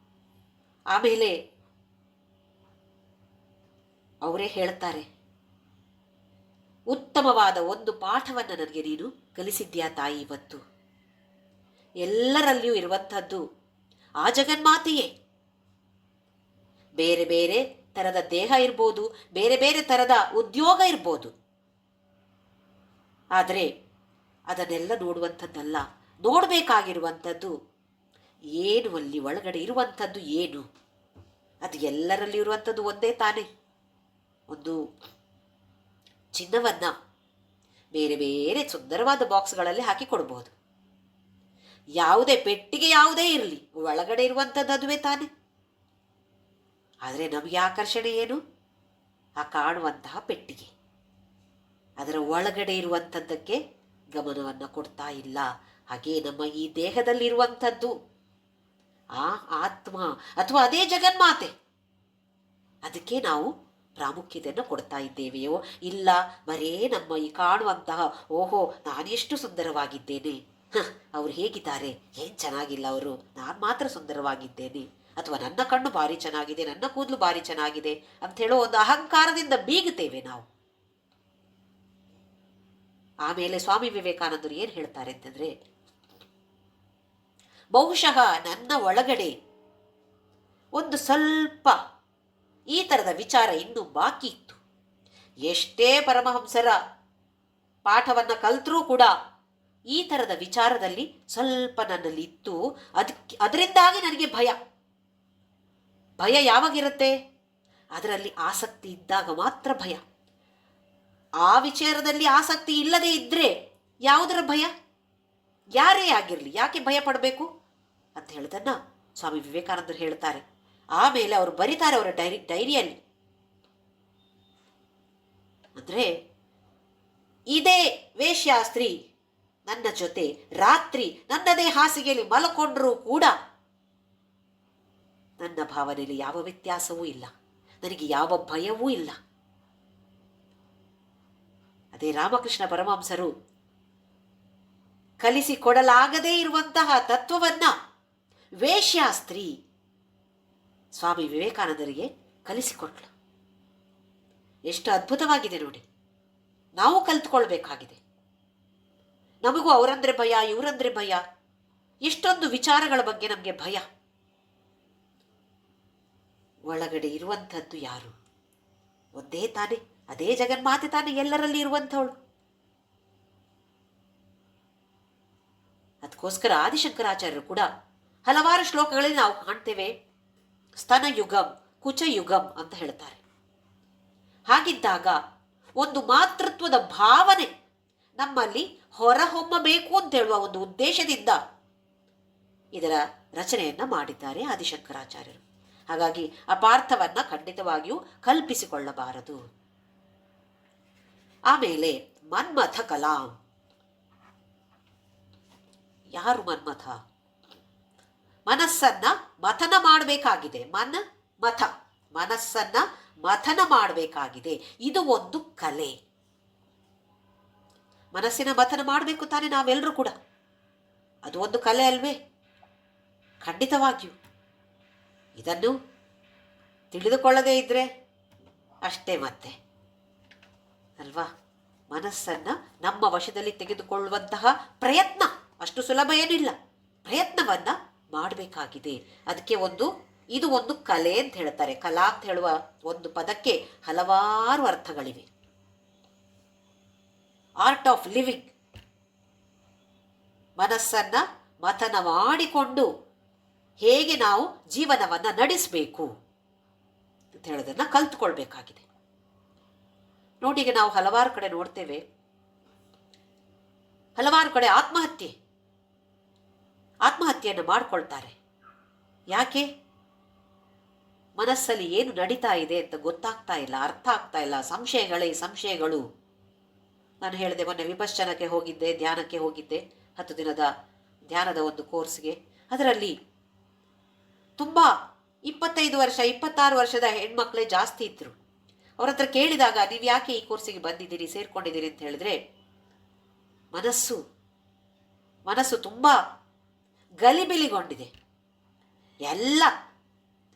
ಆಮೇಲೆ ಅವರೇ ಹೇಳ್ತಾರೆ, ಉತ್ತಮವಾದ ಒಂದು ಪಾಠವನ್ನು ನನಗೆ ನೀನು ಕಲಿಸಿದ್ಯಾ ತಾಯಿ. ಇವತ್ತು ಎಲ್ಲರಲ್ಲಿಯೂ ಇರುವಂಥದ್ದು ಆ ಜಗನ್ಮಾತೆಯೇ. ಬೇರೆ ಬೇರೆ ಥರದ ದೇಹ ಇರ್ಬೋದು, ಬೇರೆ ಬೇರೆ ಥರದ ಉದ್ಯೋಗ ಇರ್ಬೋದು, ಆದರೆ ಅದನ್ನೆಲ್ಲ ನೋಡುವಂಥದ್ದಲ್ಲ. ನೋಡಬೇಕಾಗಿರುವಂಥದ್ದು ಏನು, ಅಲ್ಲಿ ಒಳಗಡೆ ಇರುವಂಥದ್ದು ಏನು, ಅದು ಎಲ್ಲರಲ್ಲಿ ಇರುವಂಥದ್ದು ಒಂದೇ ತಾನೇ. ಒಂದು ಚಿನ್ನವನ್ನು ಬೇರೆ ಬೇರೆ ಸುಂದರವಾದ ಬಾಕ್ಸ್ಗಳಲ್ಲಿ ಹಾಕಿ ಕೊಡ್ಬೋದು. ಯಾವುದೇ ಪೆಟ್ಟಿಗೆ ಯಾವುದೇ ಇರಲಿ, ಒಳಗಡೆ ಇರುವಂಥದ್ದು ಅದುವೇ ತಾನೆ. ಆದರೆ ನಮಗೆ ಆಕರ್ಷಣೆ ಏನು? ಆ ಕಾಣುವಂತಹ ಪೆಟ್ಟಿಗೆ, ಅದರ ಒಳಗಡೆ ಇರುವಂಥದ್ದಕ್ಕೆ ಗಮನವನ್ನು ಕೊಡ್ತಾ ಇಲ್ಲ. ಹಾಗೆ ನಮ್ಮ ಈ ದೇಹದಲ್ಲಿರುವಂಥದ್ದು ಆ ಆತ್ಮ ಅಥವಾ ಅದೇ ಜಗನ್ಮಾತೆ, ಅದಕ್ಕೆ ನಾವು ಪ್ರಾಮುಖ್ಯತೆಯನ್ನು ಕೊಡ್ತಾ ಇದ್ದೇವೆಯೋ ಇಲ್ಲ ಬರೇ ನಮ್ಮ ಈ ಕಾಣುವಂತಹ ಓಹೋ ನಾನೆಷ್ಟು ಸುಂದರವಾಗಿದ್ದೇನೆ, ಅವ್ರು ಹೇಗಿದ್ದಾರೆ, ಏನು ಚೆನ್ನಾಗಿಲ್ಲ ಅವರು, ನಾನು ಮಾತ್ರ ಸುಂದರವಾಗಿದ್ದೇನೆ, ಅಥವಾ ನನ್ನ ಕಣ್ಣು ಭಾರಿ ಚೆನ್ನಾಗಿದೆ, ನನ್ನ ಕೂದಲು ಭಾರಿ ಚೆನ್ನಾಗಿದೆ ಅಂತ ಹೇಳೋ ಒಂದು ಅಹಂಕಾರದಿಂದ ಬೀಗುತ್ತೇವೆ ನಾವು. ಆಮೇಲೆ ಸ್ವಾಮಿ ವಿವೇಕಾನಂದರು ಏನು ಹೇಳ್ತಾರೆ ಅಂತಂದರೆ, ಬಹುಶಃ ನನ್ನ ಒಳಗಡೆ ಒಂದು ಸ್ವಲ್ಪ ಈ ಥರದ ವಿಚಾರ ಇನ್ನೂ ಬಾಕಿ ಇತ್ತು. ಎಷ್ಟೇ ಪರಮಹಂಸರ ಪಾಠವನ್ನು ಕಲಿತರೂ ಕೂಡ ಈ ಥರದ ವಿಚಾರದಲ್ಲಿ ಸ್ವಲ್ಪ ನನ್ನಲ್ಲಿ ಇತ್ತು. ಅದರಿಂದಾಗಿ ನನಗೆ ಭಯ ಯಾವಾಗಿರುತ್ತೆ? ಅದರಲ್ಲಿ ಆಸಕ್ತಿ ಇದ್ದಾಗ ಮಾತ್ರ ಭಯ. ಆ ವಿಚಾರದಲ್ಲಿ ಆಸಕ್ತಿ ಇಲ್ಲದೆ ಇದ್ದರೆ ಯಾವುದರ ಭಯ? ಯಾರೇ ಆಗಿರಲಿ ಯಾಕೆ ಭಯ ಪಡಬೇಕು ಅಂತ ಹೇಳೋದನ್ನು ಸ್ವಾಮಿ ವಿವೇಕಾನಂದರು ಹೇಳ್ತಾರೆ. ಆಮೇಲೆ ಅವರು ಬರೀತಾರೆ ಅವರ ಡೈರಿಯಲ್ಲಿ, ಅಂದರೆ ಇದೇ ವೇಶ್ಯಾಸ್ತ್ರೀ ನನ್ನ ಜೊತೆ ರಾತ್ರಿ ನನ್ನದೇ ಹಾಸಿಗೆಯಲ್ಲಿ ಮಲಕೊಂಡರೂ ಕೂಡ ನನ್ನ ಭಾವನೆಯಲ್ಲಿ ಯಾವ ವ್ಯತ್ಯಾಸವೂ ಇಲ್ಲ, ನನಗೆ ಯಾವ ಭಯವೂ ಇಲ್ಲ. ಅದೇ ರಾಮಕೃಷ್ಣ ಪರಮಹಂಸರು ಕಲಿಸಿಕೊಡಲಾಗದೇ ಇರುವಂತಹ ತತ್ವವನ್ನು ವೇಶ್ಯಾಸ್ತ್ರೀ ಸ್ವಾಮಿ ವಿವೇಕಾನಂದರಿಗೆ ಕಲಿಸಿಕೊಟ್ಲು. ಎಷ್ಟು ಅದ್ಭುತವಾಗಿದೆ ನೋಡಿ. ನಾವು ಕಲಿತ್ಕೊಳ್ಬೇಕಾಗಿದೆ. ನಮಗೂ ಅವರಂದ್ರೆ ಭಯ, ಇವರಂದ್ರೆ ಭಯ, ಎಷ್ಟೊಂದು ವಿಚಾರಗಳ ಬಗ್ಗೆ ನಮಗೆ ಭಯ. ಒಳಗಡೆ ಇರುವಂಥದ್ದು ಯಾರು? ಒಂದೇ ತಾನೇ, ಅದೇ ಜಗನ್ಮಾತೆ ತಾನೇ ಎಲ್ಲರಲ್ಲಿ ಇರುವಂಥವಳು. ಅದಕ್ಕೋಸ್ಕರ ಆದಿಶಂಕರಾಚಾರ್ಯರು ಕೂಡ ಹಲವಾರು ಶ್ಲೋಕಗಳಲ್ಲಿ ನಾವು ಕಾಣ್ತೇವೆ, ಸ್ತನಯುಗಂ, ಕುಚಯುಗಂ ಅಂತ ಹೇಳ್ತಾರೆ. ಹಾಗಿದ್ದಾಗ ಒಂದು ಮಾತೃತ್ವದ ಭಾವನೆ ನಮ್ಮಲ್ಲಿ ಹೊರಹೊಮ್ಮಬೇಕು ಅಂತ ಹೇಳುವ ಒಂದು ಉದ್ದೇಶದಿಂದ ಇದರ ರಚನೆಯನ್ನ ಮಾಡಿದ್ದಾರೆ ಆದಿಶಂಕರಾಚಾರ್ಯರು. ಹಾಗಾಗಿ ಅಪಾರ್ಥವನ್ನ ಖಂಡಿತವಾಗಿಯೂ ಕಲ್ಪಿಸಿಕೊಳ್ಳಬಾರದು. ಆಮೇಲೆ ಮನ್ಮಥ ಕಲಾಂ. ಯಾರು ಮನ್ಮಥ? ಮನಸ್ಸನ್ನ ಮಥನ ಮಾಡಬೇಕಾಗಿದೆ. ಮನಸ್ಸನ್ನ ಮಥನ ಮಾಡಬೇಕಾಗಿದೆ. ಇದು ಒಂದು ಕಲೆ. ಮನಸ್ಸಿನ ಮಥನ ಮಾಡಬೇಕು ತಾನೆ ನಾವೆಲ್ಲರೂ ಕೂಡ. ಅದು ಒಂದು ಕಲೆ ಅಲ್ವೇ? ಖಂಡಿತವಾಗಿಯೂ. ಇದನ್ನು ತಿಳಿದುಕೊಳ್ಳದೇ ಇದ್ರೆ ಅಷ್ಟೇ ಮತ್ತೆ ಅಲ್ವಾ? ಮನಸ್ಸನ್ನ ನಮ್ಮ ವಶದಲ್ಲಿ ತೆಗೆದುಕೊಳ್ಳುವಂತಹ ಪ್ರಯತ್ನ ಅಷ್ಟು ಸುಲಭ ಏನಿಲ್ಲ. ಪ್ರಯತ್ನವನ್ನ ಮಾಡಬೇಕಾಗಿದೆ. ಅದಕ್ಕೆ ಇದು ಒಂದು ಕಲೆ ಅಂತ ಹೇಳ್ತಾರೆ. ಕಲಾ ಅಂತ ಹೇಳುವ ಒಂದು ಪದಕ್ಕೆ ಹಲವಾರು ಅರ್ಥಗಳಿವೆ. Art of living. ಮನಸ್ಸನ್ನ ಮಥನ ಮಾಡಿಕೊಂಡು ಹೇಗೆ ನಾವು ಜೀವನವನ್ನ ನಡೆಸಬೇಕು ಅಂತ ಹೇಳೋದನ್ನ ಕಲ್ತ್ಕೊಳ್ಬೇಕಾಗಿದೆ. ನೋಡಿ, ಈಗ ನಾವು ಹಲವಾರು ಕಡೆ ನೋಡ್ತೇವೆ, ಹಲವಾರು ಕಡೆ ಆತ್ಮಹತ್ಯೆಯನ್ನು ಮಾಡ್ಕೊಳ್ತಾರೆ. ಯಾಕೆ? ಮನಸ್ಸಲ್ಲಿ ಏನು ನಡೀತಾ ಇದೆ ಅಂತ ಗೊತ್ತಾಗ್ತಾ ಇಲ್ಲ, ಅರ್ಥ ಆಗ್ತಾ ಇಲ್ಲ. ಸಂಶಯಗಳು. ನಾನು ಹೇಳಿದೆ, ಮೊನ್ನೆ ವಿಪಶ್ಚನಕ್ಕೆ ಹೋಗಿದ್ದೆ, ಧ್ಯಾನಕ್ಕೆ ಹೋಗಿದ್ದೆ, 10 ದಿನದ ಧ್ಯಾನದ ಒಂದು ಕೋರ್ಸ್ಗೆ. ಅದರಲ್ಲಿ ತುಂಬ 25 ವರ್ಷ 26 ವರ್ಷದ ಹೆಣ್ಮಕ್ಳೇ ಜಾಸ್ತಿ ಇದ್ರು. ಅವ್ರ ಹತ್ರ ಕೇಳಿದಾಗ, ನೀವು ಯಾಕೆ ಈ ಕೋರ್ಸಿಗೆ ಬಂದಿದ್ದೀರಿ, ಸೇರ್ಕೊಂಡಿದ್ದೀರಿ ಅಂತ ಹೇಳಿದ್ರೆ, ಮನಸ್ಸು ತುಂಬ ಗಲಿಬಿಲಿಗೊಂಡಿದೆ. ಎಲ್ಲ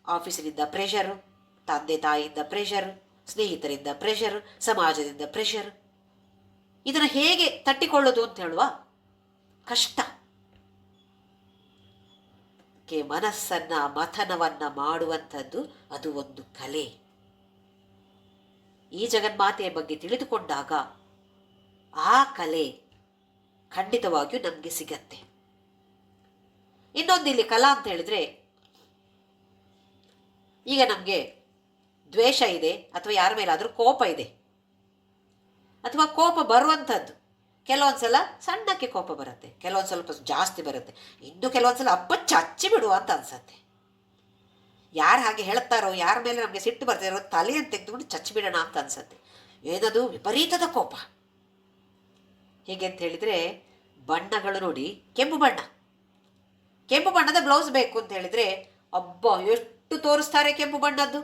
ಆಫೀಸಿನಿಂದ ಪ್ರೆಷರು, ತಂದೆ ತಾಯಿಯಿಂದ ಪ್ರೆಷರು, ಸ್ನೇಹಿತರಿಂದ ಪ್ರೆಷರು, ಸಮಾಜದಿಂದ ಪ್ರೆಷರು. ಇದನ್ನು ಹೇಗೆ ತಟ್ಟಿಕೊಳ್ಳೋದು ಅಂತ ಹೇಳುವ ಕಷ್ಟ. ಮನಸ್ಸನ್ನ ಮಥನವನ್ನ ಮಾಡುವಂಥದ್ದು ಅದು ಒಂದು ಕಲೆ. ಈ ಜಗನ್ಮಾತೆಯ ಬಗ್ಗೆ ತಿಳಿದುಕೊಂಡಾಗ ಆ ಕಲೆ ಖಂಡಿತವಾಗಿಯೂ ನಮಗೆ ಸಿಗತ್ತೆ. ಇನ್ನೊಂದು ಇಲ್ಲಿ ಕಲಾ ಅಂತ ಹೇಳಿದ್ರೆ, ಈಗ ನಮಗೆ ದ್ವೇಷ ಇದೆ ಅಥವಾ ಯಾರ ಮೇಲಾದರೂ ಕೋಪ ಇದೆ, ಅಥವಾ ಕೋಪ ಬರುವಂಥದ್ದು. ಕೆಲವೊಂದ್ಸಲ ಸಣ್ಣಕ್ಕೆ ಕೋಪ ಬರುತ್ತೆ, ಕೆಲವೊಂದು ಸ್ವಲ್ಪ ಜಾಸ್ತಿ ಬರುತ್ತೆ, ಇನ್ನು ಕೆಲವೊಂದ್ಸಲ ಹಚ್ಚಿ ಬಿಡುವ ಅಂತ ಅನ್ಸತ್ತೆ. ಯಾರು ಹಾಗೆ ಹೇಳ್ತಾರೋ, ಯಾರ ಮೇಲೆ ನಮಗೆ ಸಿಟ್ಟು ಬರ್ತಿರೋ ತಲೆಯನ್ನು ತೆಗೆದುಕೊಂಡು ಚಚ್ಚಿಬಿಡೋಣ ಅಂತ ಅನ್ಸತ್ತೆ. ಏನದು ವಿಪರೀತದ ಕೋಪ. ಹೇಗೆ ಅಂತ ಹೇಳಿದರೆ, ಬಣ್ಣಗಳು ನೋಡಿ, ಕೆಂಪು ಬಣ್ಣದ ಬ್ಲೌಸ್ ಬೇಕು ಅಂತ ಹೇಳಿದರೆ ಅಬ್ಬ ಎಷ್ಟು ತೋರಿಸ್ತಾರೆ ಕೆಂಪು ಬಣ್ಣದ್ದು.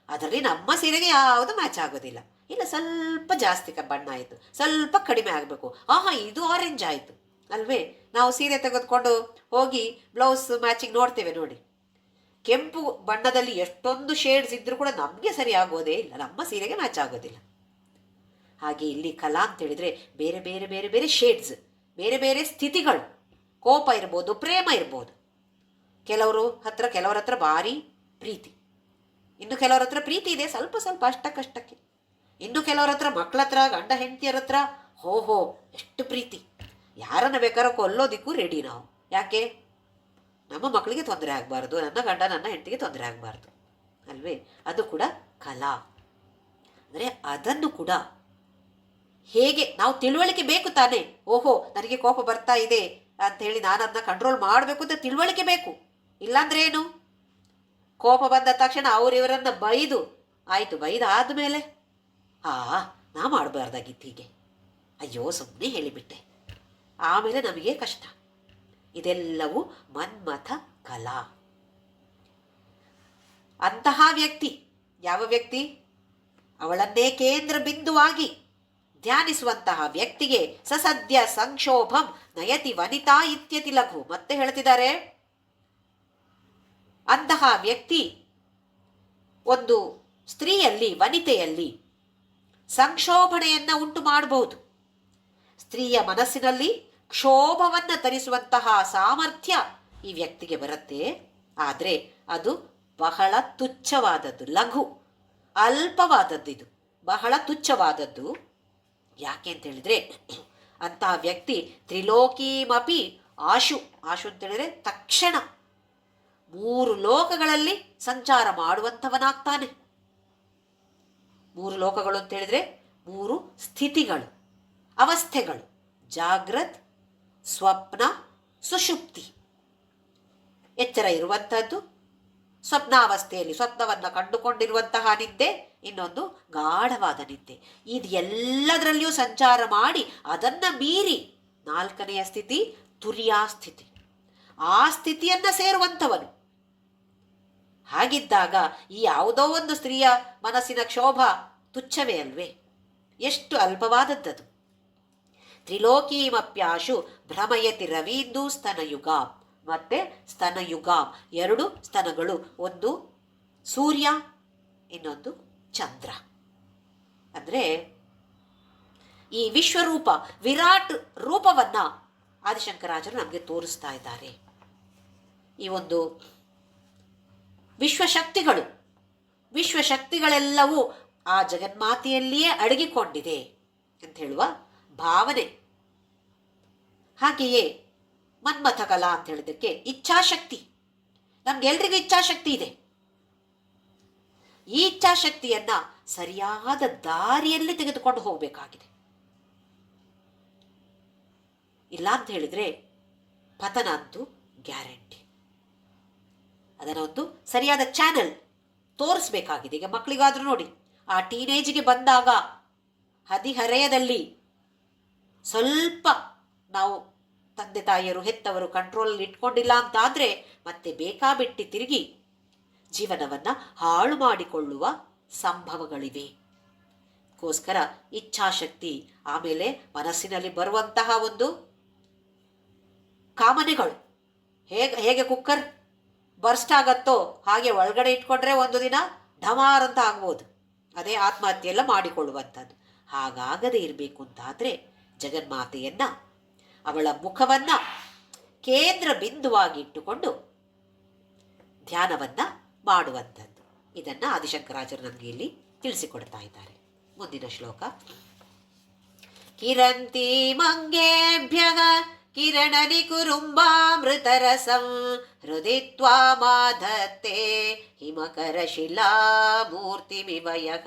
ಅದರಲ್ಲಿ ನಮ್ಮ ಸೀರೆಗೆ ಯಾವುದು ಮ್ಯಾಚ್ ಆಗೋದಿಲ್ಲ. ಇಲ್ಲ, ಸ್ವಲ್ಪ ಜಾಸ್ತಿ ಬಣ್ಣ ಆಯಿತು, ಸ್ವಲ್ಪ ಕಡಿಮೆ ಆಗಬೇಕು, ಇದು ಆರೆಂಜ್ ಆಯಿತು ಅಲ್ವೇ? ನಾವು ಸೀರೆ ತೆಗೆದುಕೊಂಡು ಹೋಗಿ ಬ್ಲೌಸ್ ಮ್ಯಾಚಿಂಗ್ ನೋಡ್ತೇವೆ ನೋಡಿ. ಕೆಂಪು ಬಣ್ಣದಲ್ಲಿ ಎಷ್ಟೊಂದು ಶೇಡ್ಸ್ ಇದ್ರೂ ಕೂಡ ನಮಗೆ ಸರಿ ಆಗೋದೇ ಇಲ್ಲ, ನಮ್ಮ ಸೀರೆಗೆ ಮ್ಯಾಚ್ ಆಗೋದಿಲ್ಲ. ಹಾಗೆ ಇಲ್ಲಿ ಕಲಾ ಅಂತ ಹೇಳಿದರೆ ಬೇರೆ ಬೇರೆ ಬೇರೆ ಬೇರೆ ಶೇಡ್ಸ್, ಬೇರೆ ಬೇರೆ ಸ್ಥಿತಿಗಳು. ಕೋಪ ಇರ್ಬೋದು, ಪ್ರೇಮ ಇರ್ಬೋದು. ಕೆಲವರ ಹತ್ರ ಭಾರಿ ಪ್ರೀತಿ, ಇನ್ನು ಕೆಲವರ ಹತ್ರ ಪ್ರೀತಿ ಇದೆ ಸ್ವಲ್ಪ ಸ್ವಲ್ಪ ಅಷ್ಟಕ್ಕಷ್ಟಕ್ಕೆ. ಇನ್ನು ಕೆಲವರ ಹತ್ರ ಮಕ್ಕಳ ಹತ್ರ, ಗಂಡ ಹೆಂಡತಿಯರ ಹತ್ರ ಎಷ್ಟು ಪ್ರೀತಿ. ಯಾರನ್ನ ಬೇಕಾದ್ರೂ ಕೊಲ್ಲೋದಿಕ್ಕೂ ರೆಡಿ ನಾವು. ಯಾಕೆ? ನಮ್ಮ ಮಕ್ಕಳಿಗೆ ತೊಂದರೆ ಆಗಬಾರ್ದು, ನನ್ನ ಗಂಡ ನನ್ನ ಹೆಂಡತಿಗೆ ತೊಂದರೆ ಆಗಬಾರ್ದು ಅಲ್ವೇ? ಅದು ಕೂಡ ಕಲಾ. ಅಂದರೆ ಅದನ್ನು ಕೂಡ ಹೇಗೆ ನಾವು ತಿಳುವಳಿಕೆ ಬೇಕು ತಾನೇ. ನನಗೆ ಕೋಪ ಬರ್ತಾ ಇದೆ ಅಂತ ಹೇಳಿ ನಾನು ಅದನ್ನ ಕಂಟ್ರೋಲ್ ಮಾಡಬೇಕು ಅಂತ ತಿಳುವಳಿಕೆ ಬೇಕು. ಇಲ್ಲಾಂದ್ರೆ ಏನು? ಕೋಪ ಬಂದ ತಕ್ಷಣ ಇವರನ್ನ ಬೈದು ಆಯಿತು, ಬೈದಾದ್ಮೇಲೆ ನಾ ಮಾಡಬಾರ್ದಾಗಿತ್ತು ಹೀಗೆ, ಅಯ್ಯೋ ಸುಮ್ಮನೆ ಹೇಳಿಬಿಟ್ಟೆ, ಆಮೇಲೆ ನಮಗೆ ಕಷ್ಟ. ಇದೆಲ್ಲವೂ ಮನ್ಮಥ ಕಲಾ. ಅಂತಹ ವ್ಯಕ್ತಿ ಯಾವ ವ್ಯಕ್ತಿ? ಅವಳನ್ನೇ ಕೇಂದ್ರ ಬಿಂದುವಾಗಿ ಧ್ಯಾನಿಸುವಂತಹ ವ್ಯಕ್ತಿಗೆ ಸಸದ್ಯ ಸಂಕ್ಷೋಭಂ ನಯತಿ ವನಿತಾ ಇತ್ಯತಿ ಲಘು. ಮತ್ತೆ ಹೇಳ್ತಿದ್ದಾರೆ, ಅಂತಹ ವ್ಯಕ್ತಿ ಒಂದು ಸ್ತ್ರೀಯಲ್ಲಿ, ವನಿತೆಯಲ್ಲಿ ಸಂಕ್ಷೋಭಣೆಯನ್ನ ಉಂಟು ಮಾಡಬಹುದು. ಸ್ತ್ರೀಯ ಮನಸ್ಸಿನಲ್ಲಿ ಕ್ಷೋಭವನ್ನ ತರಿಸುವಂತಹ ಸಾಮರ್ಥ್ಯ ಈ ವ್ಯಕ್ತಿಗೆ ಬರುತ್ತೆ. ಆದರೆ ಅದು ಬಹಳ ತುಚ್ಛವಾದದ್ದು, ಲಘು, ಅಲ್ಪವಾದದ್ದು. ಇದು ಬಹಳ ತುಚ್ಛವಾದದ್ದು. ಯಾಕೆ ಅಂತ ಹೇಳಿದ್ರೆ, ಅಂತಹ ವ್ಯಕ್ತಿ ತ್ರಿಲೋಕೀಮಪಿ ಆಶು ಅಂತ ಹೇಳಿದ್ರೆ ತಕ್ಷಣ 3 ಲೋಕಗಳಲ್ಲಿ ಸಂಚಾರ ಮಾಡುವಂಥವನಾಗ್ತಾನೆ. 3 ಲೋಕಗಳು ಅಂತ ಹೇಳಿದ್ರೆ 3 ಸ್ಥಿತಿಗಳು, ಅವಸ್ಥೆಗಳು: ಜಾಗ್ರತ್, ಸ್ವಪ್ನ, ಸುಷುಪ್ತಿ. ಎಚ್ಚರ ಇರುವಂಥದ್ದು, ಸ್ವಪ್ನಾವಸ್ಥೆಯಲ್ಲಿ ಸ್ವಪ್ನವನ್ನು ಕಂಡುಕೊಂಡಿರುವಂತಹ ನಿದ್ದೆ, ಇನ್ನೊಂದು ಗಾಢವಾದ ನಿದ್ದೆ. ಇದು ಎಲ್ಲದರಲ್ಲಿಯೂ ಸಂಚಾರ ಮಾಡಿ ಅದನ್ನು ಮೀರಿ 4ನೆಯ ಸ್ಥಿತಿ ತುರಿಯಾ ಸ್ಥಿತಿ. ಆ ಸ್ಥಿತಿಯನ್ನು ಸೇರುವಂಥವನು. ಹಾಗಿದ್ದಾಗ ಈ ಯಾವುದೋ ಒಂದು ಸ್ತ್ರೀಯ ಮನಸ್ಸಿನ ಕ್ಷೋಭ ತುಚ್ಛವೇ ಅಲ್ವೇ? ಎಷ್ಟು ಅಲ್ಪವಾದದ್ದದು. ತ್ರಿಲೋಕೀಮಪ್ಯಾಶು ಭ್ರಮಯತಿ ರವೀಂದು ಸ್ತನಯುಗಾಂ. ಮತ್ತೆ ಸ್ತನಯುಗಾಂ, 2 ಸ್ತನಗಳು, ಒಂದು ಸೂರ್ಯ, ಇನ್ನೊಂದು ಚಂದ್ರ. ಅಂದರೆ ಈ ವಿಶ್ವರೂಪ, ವಿರಾಟ್ ರೂಪವನ್ನು ಆದಿಶಂಕರಾಚಾರ್ಯರು ನಮಗೆ ತೋರಿಸ್ತಾ ಇದ್ದಾರೆ. ಈ ಒಂದು ವಿಶ್ವಶಕ್ತಿಗಳೆಲ್ಲವೂ ಆ ಜಗನ್ಮಾತೆಯಲ್ಲಿಯೇ ಅಡಗಿಕೊಂಡಿದೆ ಅಂತ ಹೇಳುವ ಭಾವನೆ. ಹಾಗೆಯೇ ಮನ್ಮಥ ಕಲಾ ಅಂತ ಹೇಳಿದ್ದಕ್ಕೆ ಇಚ್ಛಾಶಕ್ತಿ. ನಮ್ಗೆಲ್ರಿಗೂ ಇಚ್ಛಾಶಕ್ತಿ ಇದೆ. ಈ ಇಚ್ಛಾಶಕ್ತಿಯನ್ನ ಸರಿಯಾದ ದಾರಿಯಲ್ಲಿ ತೆಗೆದುಕೊಂಡು ಹೋಗಬೇಕಾಗಿದೆ. ಇಲ್ಲ ಅಂತ ಹೇಳಿದ್ರೆ ಪತನ ಅಂತೂ ಗ್ಯಾರಂಟಿ. ಅದನ್ನೊಂದು ಸರಿಯಾದ ಚಾನೆಲ್ ತೋರಿಸ್ಬೇಕಾಗಿದೆ. ಈಗ ಮಕ್ಕಳಿಗಾದ್ರೂ ನೋಡಿ, ಆ ಟೀನೇಜ್ಗೆ ಬಂದಾಗ ಹದಿಹರೆಯದಲ್ಲಿ ಸ್ವಲ್ಪ ನಾವು ತಂದೆ ತಾಯಿಯರು, ಹೆತ್ತವರು ಕಂಟ್ರೋಲಲ್ಲಿ ಇಟ್ಕೊಂಡಿಲ್ಲ ಅಂತಾದರೆ ಮತ್ತೆ ಬೇಕಾಬಿಟ್ಟಿ ತಿರುಗಿ ಜೀವನವನ್ನು ಹಾಳು ಮಾಡಿಕೊಳ್ಳುವ ಸಂಭವಗಳಿವೆ. ಅದಕ್ಕೋಸ್ಕರ ಇಚ್ಛಾಶಕ್ತಿ, ಆಮೇಲೆ ಮನಸ್ಸಿನಲ್ಲಿ ಬರುವಂತಹ ಒಂದು ಕಾಮನೆಗಳು, ಹೇಗೆ ಕುಕ್ಕರ್ ಬರ್ಸ್ಟ್ ಆಗತ್ತೋ ಹಾಗೆ ಒಳಗಡೆ ಇಟ್ಕೊಂಡ್ರೆ ಒಂದು ದಿನ ಢಮಾರ್ ಅಂತ ಆಗ್ಬೋದು. ಅದೇ ಆತ್ಮಹತ್ಯೆ ಎಲ್ಲ ಮಾಡಿಕೊಳ್ಳುವಂಥದ್ದು. ಹಾಗಾಗದೇ ಇರಬೇಕು ಅಂತಾದರೆ ಜಗನ್ಮಾತೆಯನ್ನು, ಅವಳ ಮುಖವನ್ನು ಕೇಂದ್ರ ಬಿಂದುವಾಗಿ ಇಟ್ಟುಕೊಂಡು ಧ್ಯಾನವನ್ನು ಮಾಡುವಂಥದ್ದು. ಇದನ್ನು ಆದಿಶಂಕರಾಚಾರ್ಯರು ನಮಗೆ ಇಲ್ಲಿ ತಿಳಿಸಿಕೊಡ್ತಾ ಇದ್ದಾರೆ. ಮುಂದಿನ ಶ್ಲೋಕ: ಕಿರಂತಿ ಮಂಗೇಭ್ಯಃ ಕಿರಣನಿ ಕುರುಂಬಾಮೃತರಸಂ ಹೃದಿ ತ್ವಾಮಾಧತ್ತೆ ಹಿಮಕರಶಿಲಾ ಮೂರ್ತಿಮಿವಯಃ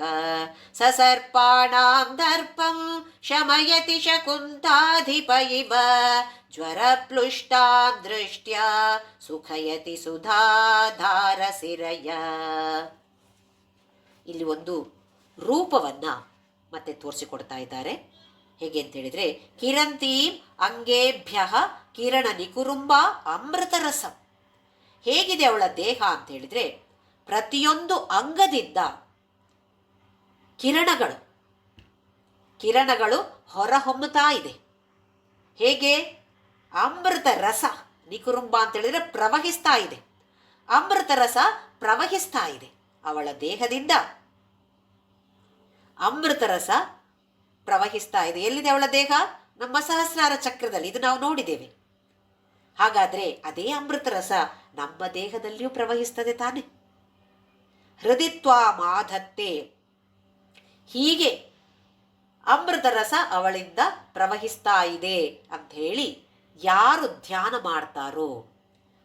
ಸಸರ್ಪಾಣಾಂ ದರ್ಪಂ ಶಮಯತಿ ಶಕುಂತಾಧಿಪ ಇವ ಜ್ವರಪ್ಲುಷ್ಟಾಂ ದೃಷ್ಟ್ಯಾ ಸುಖಯತಿ ಸುಧಾಧಾರಸಿರಯ. ಇಲ್ಲಿ ಒಂದು ರೂಪವನ್ನು ಮತ್ತೆ ತೋರಿಸಿಕೊಡ್ತಾ ಇದ್ದಾರೆ. ಹೇಗೆ ಅಂತ ಹೇಳಿದರೆ, ಕಿರಂತೀಂ ಅಂಗೇಭ್ಯ ಕಿರಣ ನಿಕುರುಂಬ ಅಮೃತರಸ. ಹೇಗಿದೆ ಅವಳ ದೇಹ ಅಂತ ಹೇಳಿದರೆ, ಪ್ರತಿಯೊಂದು ಅಂಗದಿಂದ ಕಿರಣಗಳು ಹೊರಹೊಮ್ಮುತ್ತಾ ಇದೆ. ಹೇಗೆ? ಅಮೃತ ರಸ. ನಿಕುರುಂಬ ಅಂತ ಹೇಳಿದರೆ ಪ್ರವಹಿಸ್ತಾ ಇದೆ. ಅಮೃತ ರಸ ಪ್ರವಹಿಸ್ತಾ ಇದೆ. ಅವಳ ದೇಹದಿಂದ ಅಮೃತ ರಸ ಪ್ರವಹಿಸ್ತಾ ಇದೆ. ಎಲ್ಲಿದೆ ಅವಳ ದೇಹ? ನಮ್ಮ ಸಹಸ್ರಾರ ಚಕ್ರದಲ್ಲಿ. ಇದು ನಾವು ನೋಡಿದ್ದೇವೆ. ಹಾಗಾದರೆ ಅದೇ ಅಮೃತ ರಸ ನಮ್ಮ ದೇಹದಲ್ಲಿಯೂ ಪ್ರವಹಿಸ್ತದೆ ತಾನೆ. ಹೃದಿತ್ವ ಮಾಧತ್ತೆ. ಹೀಗೆ ಅಮೃತ ರಸ ಅವಳಿಂದ ಪ್ರವಹಿಸ್ತಾ ಇದೆ ಅಂತ ಹೇಳಿ ಯಾರು ಧ್ಯಾನ ಮಾಡ್ತಾರೋ,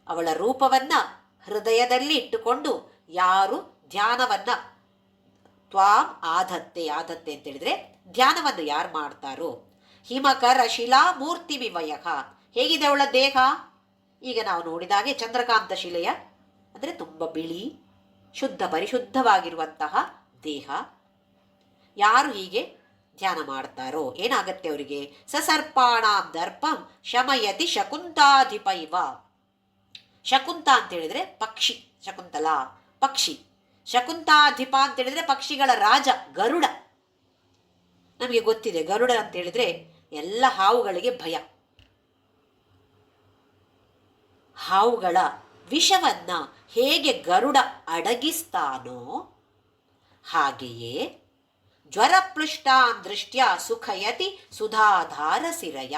ಅವಳ ರೂಪವನ್ನು ಹೃದಯದಲ್ಲಿ ಇಟ್ಟುಕೊಂಡು ಯಾರು ಧ್ಯಾನವನ್ನು ತ್ವಾಂ ಆಧತ್ತೆ ಅಂತ ಹೇಳಿದರೆ ಧ್ಯಾನವನ್ನು ಯಾರು ಮಾಡ್ತಾರೋ, ಹಿಮಕರ ಶಿಲಾ ಮೂರ್ತಿ ವಿವಯಃ. ಹೇಗಿದೆ ಅವಳ ದೇಹ? ಈಗ ನಾವು ನೋಡಿದಾಗೆ ಚಂದ್ರಕಾಂತ ಶಿಲೆಯ ಅಂದರೆ ತುಂಬ ಬಿಳಿ, ಪರಿಶುದ್ಧವಾಗಿರುವಂತಹ ದೇಹ. ಯಾರು ಹೀಗೆ ಧ್ಯಾನ ಮಾಡ್ತಾರೋ ಏನಾಗತ್ತೆ ಅವರಿಗೆ? ಸಸರ್ಪಾಣಾಂ ದರ್ಪಂ ಶಮಯತಿ ಶಕುಂತಾಧಿಪ ಇವ. ಶಕುಂತ ಅಂತ ಹೇಳಿದ್ರೆ ಪಕ್ಷಿ, ಶಕುಂತಲಾ ಪಕ್ಷಿ. ಶಕುಂತಾಧಿಪ ಅಂತ ಹೇಳಿದ್ರೆ ಪಕ್ಷಿಗಳ ರಾಜ ಗರುಡ. ನಮಗೆ ಗೊತ್ತಿದೆ, ಗರುಡ ಅಂತ ಹೇಳಿದ್ರೆ ಎಲ್ಲ ಹಾವುಗಳಿಗೆ ಭಯ. ಹಾವುಗಳ ವಿಷವನ್ನ ಹೇಗೆ ಗರುಡ ಅಡಗಿಸ್ತಾನೋ ಹಾಗೆಯೇ ಜ್ವರಪ್ಲುಷ್ಟಾನ್ ದೃಷ್ಟ್ಯ ಸುಖಯತಿ ಸುಧಾಧಾರ ಸಿರಯ.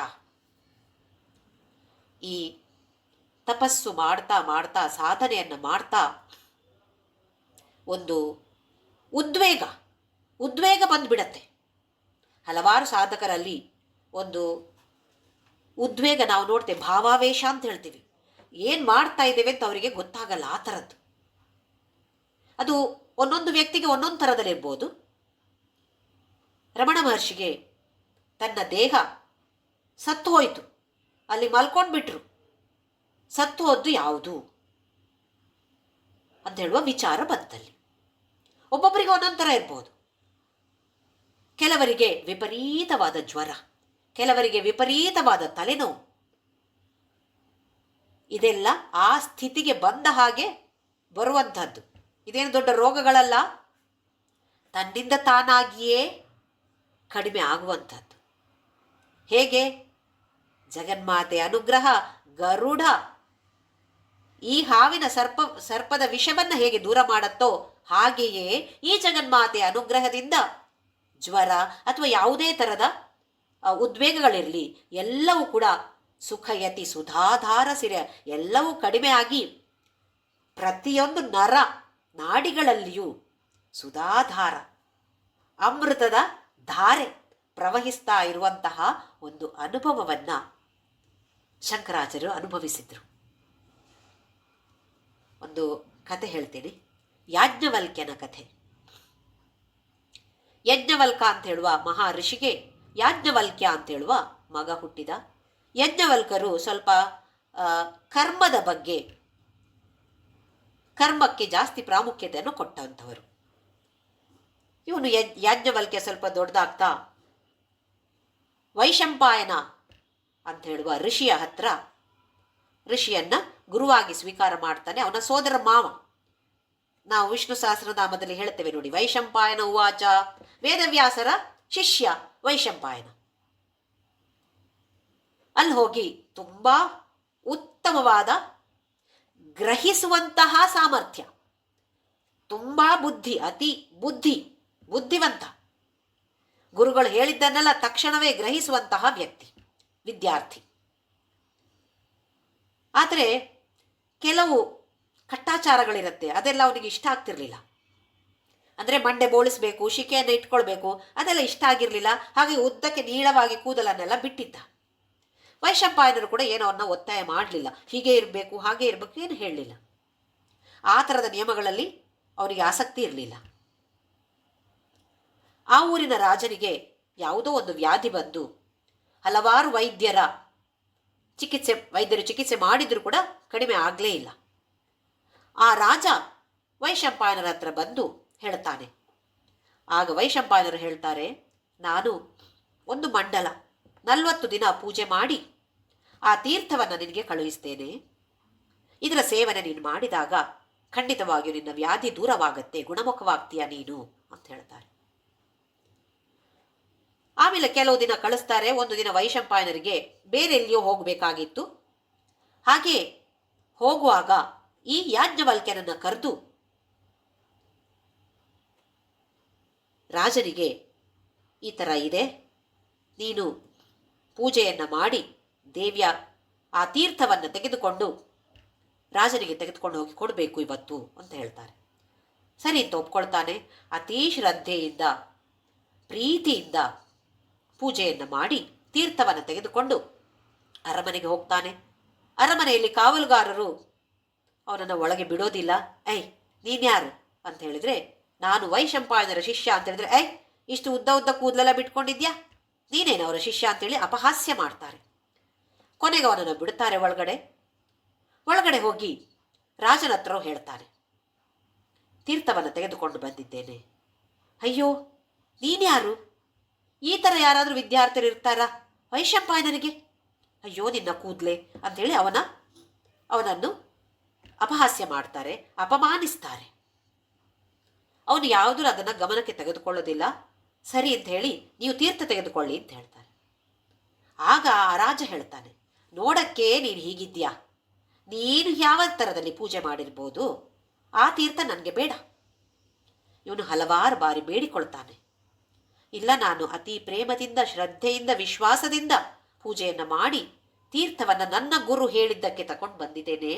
ಈ ತಪಸ್ಸು ಮಾಡ್ತಾ ಮಾಡ್ತಾ, ಸಾಧನೆಯನ್ನು ಮಾಡ್ತಾ ಒಂದು ಉದ್ವೇಗ ಬಂದುಬಿಡತ್ತೆ. ಹಲವಾರು ಸಾಧಕರಲ್ಲಿ ಒಂದು ಉದ್ವೇಗ ನಾವು ನೋಡ್ತೇವೆ, ಭಾವಾವೇಶ ಅಂತ ಹೇಳ್ತೀವಿ. ಏನು ಮಾಡ್ತಾ ಇದ್ದೇವೆ ಅಂತ ಅವರಿಗೆ ಗೊತ್ತಾಗಲ್ಲ. ಆ ಥರದ್ದು ಅದು ಒಂದೊಂದು ವ್ಯಕ್ತಿಗೆ ಒಂದೊಂದು ಥರದಲ್ಲಿರ್ಬೋದು. ರಮಣ ಮಹರ್ಷಿಗೆ ತನ್ನ ದೇಹ ಸತ್ತು ಹೋಯಿತು, ಅಲ್ಲಿ ಮಲ್ಕೊಂಡ್ಬಿಟ್ರು. ಸತ್ತು ಹೋದ್ದು ಯಾವುದು ಅಂತ ಹೇಳುವ ವಿಚಾರ ಬಂತಲ್ಲಿ. ಒಬ್ಬೊಬ್ಬರಿಗೆ ಒಂದೊಂದು ಥರ ಇರ್ಬೋದು. ಕೆಲವರಿಗೆ ವಿಪರೀತವಾದ ಜ್ವರ, ಕೆಲವರಿಗೆ ವಿಪರೀತವಾದ ತಲೆನೋವು. ಇದೆಲ್ಲ ಆ ಸ್ಥಿತಿಗೆ ಬಂದ ಹಾಗೆ ಬರುವಂಥದ್ದು. ಇದೇನು ದೊಡ್ಡ ರೋಗಗಳಲ್ಲ, ತನ್ನಿಂದ ತಾನಾಗಿಯೇ ಕಡಿಮೆ ಆಗುವಂಥದ್ದು. ಹೇಗೆ ಜಗನ್ಮಾತೆ ಅನುಗ್ರಹ, ಗರುಡ ಈ ಹಾವಿನ ಸರ್ಪದ ವಿಷವನ್ನು ಹೇಗೆ ದೂರ ಮಾಡುತ್ತೋ ಹಾಗೆಯೇ ಈ ಜಗನ್ಮಾತೆ ಅನುಗ್ರಹದಿಂದ ಜ್ವರ ಅಥವಾ ಯಾವುದೇ ಥರದ ಉದ್ವೇಗಗಳಿರಲಿ ಎಲ್ಲವೂ ಕೂಡ ಸುಖಯತಿ ಸುಧಾಧಾರ ಸಿರೆ ಎಲ್ಲವೂ ಕಡಿಮೆ ಆಗಿ ಪ್ರತಿಯೊಂದು ನರ ನಾಡಿಗಳಲ್ಲಿಯೂ ಸುಧಾಧಾರ ಅಮೃತದ ಧಾರೆ ಪ್ರವಹಿಸ್ತಾ ಇರುವಂತಹ ಒಂದು ಅನುಭವವನ್ನು ಶಂಕರಾಚಾರ್ಯರು ಅನುಭವಿಸಿದರು. ಒಂದು ಕಥೆ ಹೇಳ್ತೀನಿ, ಯಾಜ್ಞವಲ್ಕ್ಯನ ಕಥೆ. ಯಜ್ಞವಲ್ಕ ಅಂತ ಹೇಳುವ ಮಹಾ ಋಷಿಗೆ ಯಾಜ್ಞವಲ್ಕ್ಯ ಅಂತ ಹೇಳುವ ಮಗ ಹುಟ್ಟಿದ. ಯಜ್ಞವಲ್ಕರು ಸ್ವಲ್ಪ ಕರ್ಮದ ಬಗ್ಗೆ, ಕರ್ಮಕ್ಕೆ ಜಾಸ್ತಿ ಪ್ರಾಮುಖ್ಯತೆಯನ್ನು ಕೊಟ್ಟಂಥವರು. ಇವನು ಯಾಜ್ಞವಲ್ಕ್ಯ ಸ್ವಲ್ಪ ದೊಡ್ಡದಾಗ್ತಾ ವೈಶಂಪಾಯನ ಅಂತ ಹೇಳುವ ಋಷಿಯ ಹತ್ರ ಋಷಿಯನ್ನ ಗುರುವಾಗಿ ಸ್ವೀಕಾರ ಮಾಡ್ತಾನೆ. ಅವನ ಸೋದರ ಮಾವ. ನಾವು ವಿಷ್ಣು ಸಹಸ್ರನಾಮದಲ್ಲಿ ಹೇಳ್ತೇವೆ ನೋಡಿ, ವೈಶಂಪಾಯನ ಉವಾಚ, ವೇದವ್ಯಾಸರ ಶಿಷ್ಯ ವೈಶಂಪಾಯನ. ಅಲ್ಲಿ ಹೋಗಿ ತುಂಬ ಉತ್ತಮವಾದ ಗ್ರಹಿಸುವಂತಹ ಸಾಮರ್ಥ್ಯ, ತುಂಬ ಬುದ್ಧಿ, ಅತಿ ಬುದ್ಧಿವಂತ, ಗುರುಗಳು ಹೇಳಿದ್ದನ್ನೆಲ್ಲ ತಕ್ಷಣವೇ ಗ್ರಹಿಸುವಂತಹ ವ್ಯಕ್ತಿ, ವಿದ್ಯಾರ್ಥಿ. ಆದರೆ ಕೆಲವು ಕಟ್ಟಾಚಾರಗಳಿರುತ್ತೆ, ಅದೆಲ್ಲ ಅವನಿಗೆ ಇಷ್ಟ ಆಗ್ತಿರ್ಲಿಲ್ಲ. ಅಂದರೆ ಮಂಡೆ ಬೋಳಿಸ್ಬೇಕು, ಶಿಕೆಯನ್ನು ಇಟ್ಕೊಳ್ಬೇಕು, ಅದೆಲ್ಲ ಇಷ್ಟ ಆಗಿರಲಿಲ್ಲ. ಹಾಗೆ ಉದ್ದಕ್ಕೆ ನೀಳವಾಗಿ ಕೂದಲನ್ನೆಲ್ಲ ಬಿಟ್ಟಿದ್ದ. ವೈಶಂಪಾಯನರು ಕೂಡ ಏನೋ ಅವನ್ನ ಒತ್ತಾಯ ಮಾಡಲಿಲ್ಲ, ಹೀಗೆ ಇರಬೇಕು ಹಾಗೆ ಇರಬೇಕು ಏನು ಹೇಳಲಿಲ್ಲ. ಆ ಥರದ ನಿಯಮಗಳಲ್ಲಿ ಅವರಿಗೆ ಆಸಕ್ತಿ ಇರಲಿಲ್ಲ. ಆ ಊರಿನ ರಾಜನಿಗೆ ಯಾವುದೋ ಒಂದು ವ್ಯಾಧಿ ಬಂದು ಹಲವಾರು ವೈದ್ಯರು ಚಿಕಿತ್ಸೆ ಮಾಡಿದರೂ ಕೂಡ ಕಡಿಮೆ ಆಗಲೇ ಇಲ್ಲ. ಆ ರಾಜ ವೈಶಂಪಾಯನರ ಹತ್ರ ಬಂದು ಹೇಳ್ತಾನೆ. ಆಗ ವೈಶಂಪಾಯನರು ಹೇಳ್ತಾರೆ, ನಾನು ಒಂದು ಮಂಡಲ 40 ದಿನ ಪೂಜೆ ಮಾಡಿ ಆ ತೀರ್ಥವನ್ನು ನಿನಗೆ ಕಳುಹಿಸ್ತೇನೆ. ಇದರ ಸೇವನೆ ನೀನು ಮಾಡಿದಾಗ ಖಂಡಿತವಾಗಿಯೂ ನಿನ್ನ ವ್ಯಾಧಿ ದೂರವಾಗತ್ತೆ, ಗುಣಮುಖವಾಗ್ತೀಯ ನೀನು ಅಂತ ಹೇಳ್ತಾರೆ. ಆಮೇಲೆ ಕೆಲವು ದಿನ ಕಳಿಸ್ತಾರೆ. ಒಂದು ದಿನ ವೈಶಂಪಾಯನರಿಗೆ ಬೇರೆ ಎಲ್ಲಿಯೋ ಹೋಗಬೇಕಾಗಿತ್ತು. ಹಾಗೆ ಹೋಗುವಾಗ ಈ ಯಾಜ್ಞವಲ್ಕ್ಯನನ್ನು ಕರೆದು ರಾಜನಿಗೆ ಈ ಥರ ಇದೆ, ನೀನು ಪೂಜೆಯನ್ನು ಮಾಡಿ ದೇವಿಯ ಆ ತೀರ್ಥವನ್ನು ತೆಗೆದುಕೊಂಡು ರಾಜನಿಗೆ ತೆಗೆದುಕೊಂಡು ಹೋಗಿ ಕೊಡಬೇಕು ಇವತ್ತು ಅಂತ ಹೇಳ್ತಾರೆ. ಸರಿ ಅಂತ ಒಪ್ಕೊಳ್ತಾನೆ. ಅತೀ ಶ್ರದ್ಧೆಯಿಂದ ಪ್ರೀತಿಯಿಂದ ಪೂಜೆಯನ್ನು ಮಾಡಿ ತೀರ್ಥವನ್ನು ತೆಗೆದುಕೊಂಡು ಅರಮನೆಗೆ ಹೋಗ್ತಾನೆ. ಅರಮನೆಯಲ್ಲಿ ಕಾವಲುಗಾರರು ಅವನನ್ನು ಒಳಗೆ ಬಿಡೋದಿಲ್ಲ. ನೀನ್ಯಾರು ಅಂತ ಹೇಳಿದರೆ, ನಾನು ವೈಶಂಪಾಯನರ ಶಿಷ್ಯ ಅಂತ ಹೇಳಿದ್ರೆ, ಇಷ್ಟು ಉದ್ದ ಕೂದಲೆಲ್ಲ ಬಿಟ್ಕೊಂಡಿದ್ಯಾ, ನೀನೇನು ಅವರ ಶಿಷ್ಯ ಅಂತೇಳಿ ಅಪಹಾಸ್ಯ ಮಾಡ್ತಾರೆ. ಕೊನೆಗೆ ಅವನನ್ನು ಬಿಡ್ತಾರೆ ಒಳಗಡೆ ಹೋಗಿ ರಾಜನ ಹತ್ರ ಹೇಳ್ತಾನೆ, ತೀರ್ಥವನ್ನು ತೆಗೆದುಕೊಂಡು ಬಂದಿದ್ದೇನೆ. ಅಯ್ಯೋ ನೀನ್ಯಾರು, ಈ ಥರ ಯಾರಾದರೂ ವಿದ್ಯಾರ್ಥಿಗಳು ಇರ್ತಾರಾ ವೈಶಂಪಾಯನರಿಗೆ? ಅಯ್ಯೋ ನಿನ್ನ ಕೂದಲೆ ಅಂಥೇಳಿ ಅವನನ್ನು ಅಪಹಾಸ್ಯ ಮಾಡ್ತಾರೆ, ಅಪಮಾನಿಸ್ತಾರೆ. ಅವನು ಯಾವುದೂ ಅದನ್ನು ಗಮನಕ್ಕೆ ತೆಗೆದುಕೊಳ್ಳೋದಿಲ್ಲ. ಸರಿ ಅಂತ ಹೇಳಿ ನೀವು ತೀರ್ಥ ತೆಗೆದುಕೊಳ್ಳಿ ಅಂತ ಹೇಳ್ತಾರೆ. ಆಗ ಆ ರಾಜ ಹೇಳ್ತಾನೆ, ನೋಡಕ್ಕೆ ನೀನು ಹೀಗಿದ್ಯಾ, ನೀನು ಯಾವ ಥರದಲ್ಲಿ ಪೂಜೆ ಮಾಡಿರ್ಬೋದು, ಆ ತೀರ್ಥ ನನಗೆ ಬೇಡ. ಇವನು ಹಲವಾರು ಬಾರಿ ಬೇಡಿಕೊಳ್ತಾನೆ. ಇಲ್ಲ, ನಾನು ಅತಿ ಪ್ರೇಮದಿಂದ ಶ್ರದ್ಧೆಯಿಂದ ವಿಶ್ವಾಸದಿಂದ ಪೂಜೆಯನ್ನು ಮಾಡಿ ತೀರ್ಥವನ್ನು ನನ್ನ ಗುರು ಹೇಳಿದ್ದಕ್ಕೆ ತಗೊಂಡು ಬಂದಿದ್ದೇನೆ,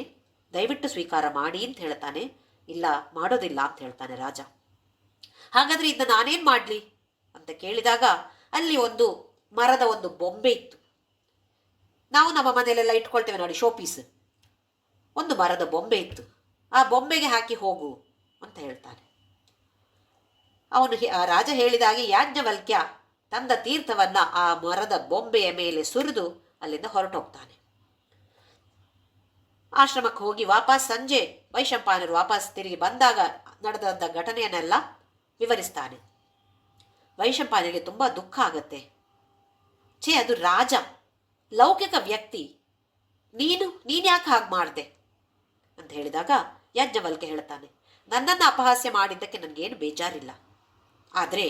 ದಯವಿಟ್ಟು ಸ್ವೀಕಾರ ಮಾಡಿ ಅಂತ ಹೇಳ್ತಾನೆ. ಇಲ್ಲ, ಮಾಡೋದಿಲ್ಲ ಅಂತ ಹೇಳ್ತಾನೆ ರಾಜ. ಹಾಗಾದರೆ ಇದನ್ನು ನಾನೇನು ಮಾಡಲಿ ಅಂತ ಕೇಳಿದಾಗ ಅಲ್ಲಿ ಒಂದು ಮರದ ಒಂದು ಬೊಂಬೆ ಇತ್ತು. ನಾವು ನಮ್ಮ ಮನೆಯಲ್ಲೆಲ್ಲ ಇಟ್ಕೊಳ್ತೇವೆ ನೋಡಿ, ಶೋಪೀಸ್. ಒಂದು ಮರದ ಬೊಂಬೆ ಇತ್ತು, ಆ ಬೊಂಬೆಗೆ ಹಾಕಿ ಹೋಗು ಅಂತ ಹೇಳ್ತಾನೆ. ಆ ರಾಜ ಹೇಳಿದಾಗೆ ಯಾಜ್ಞವಲ್ಕ್ಯ ತಂದ ತೀರ್ಥವನ್ನ ಆ ಮರದ ಬೊಂಬೆಯ ಮೇಲೆ ಸುರಿದು ಅಲ್ಲಿಂದ ಹೊರಟೋಗ್ತಾನೆ. ಆಶ್ರಮಕ್ಕೆ ಹೋಗಿ ವಾಪಸ್ ಸಂಜೆ ವೈಶಂಪಾಯನರು ವಾಪಸ್ ತಿರುಗಿ ಬಂದಾಗ ನಡೆದಂಥ ಘಟನೆಯನ್ನೆಲ್ಲ ವಿವರಿಸ್ತಾನೆ. ವೈಶಂಪಾಯನಿಗೆ ತುಂಬ ದುಃಖ ಆಗತ್ತೆ. ಅದು ರಾಜ, ಲೌಕಿಕ ವ್ಯಕ್ತಿ, ನೀನು ಯಾಕೆ ಹಾಗೆ ಮಾಡಿದೆ ಅಂತ ಹೇಳಿದಾಗ ಯಾಜ್ಞವಲ್ಕ್ಯ ಹೇಳ್ತಾನೆ, ನನ್ನನ್ನು ಅಪಹಾಸ್ಯ ಮಾಡಿದ್ದಕ್ಕೆ ನನಗೇನು ಬೇಜಾರಿಲ್ಲ, ಆದರೆ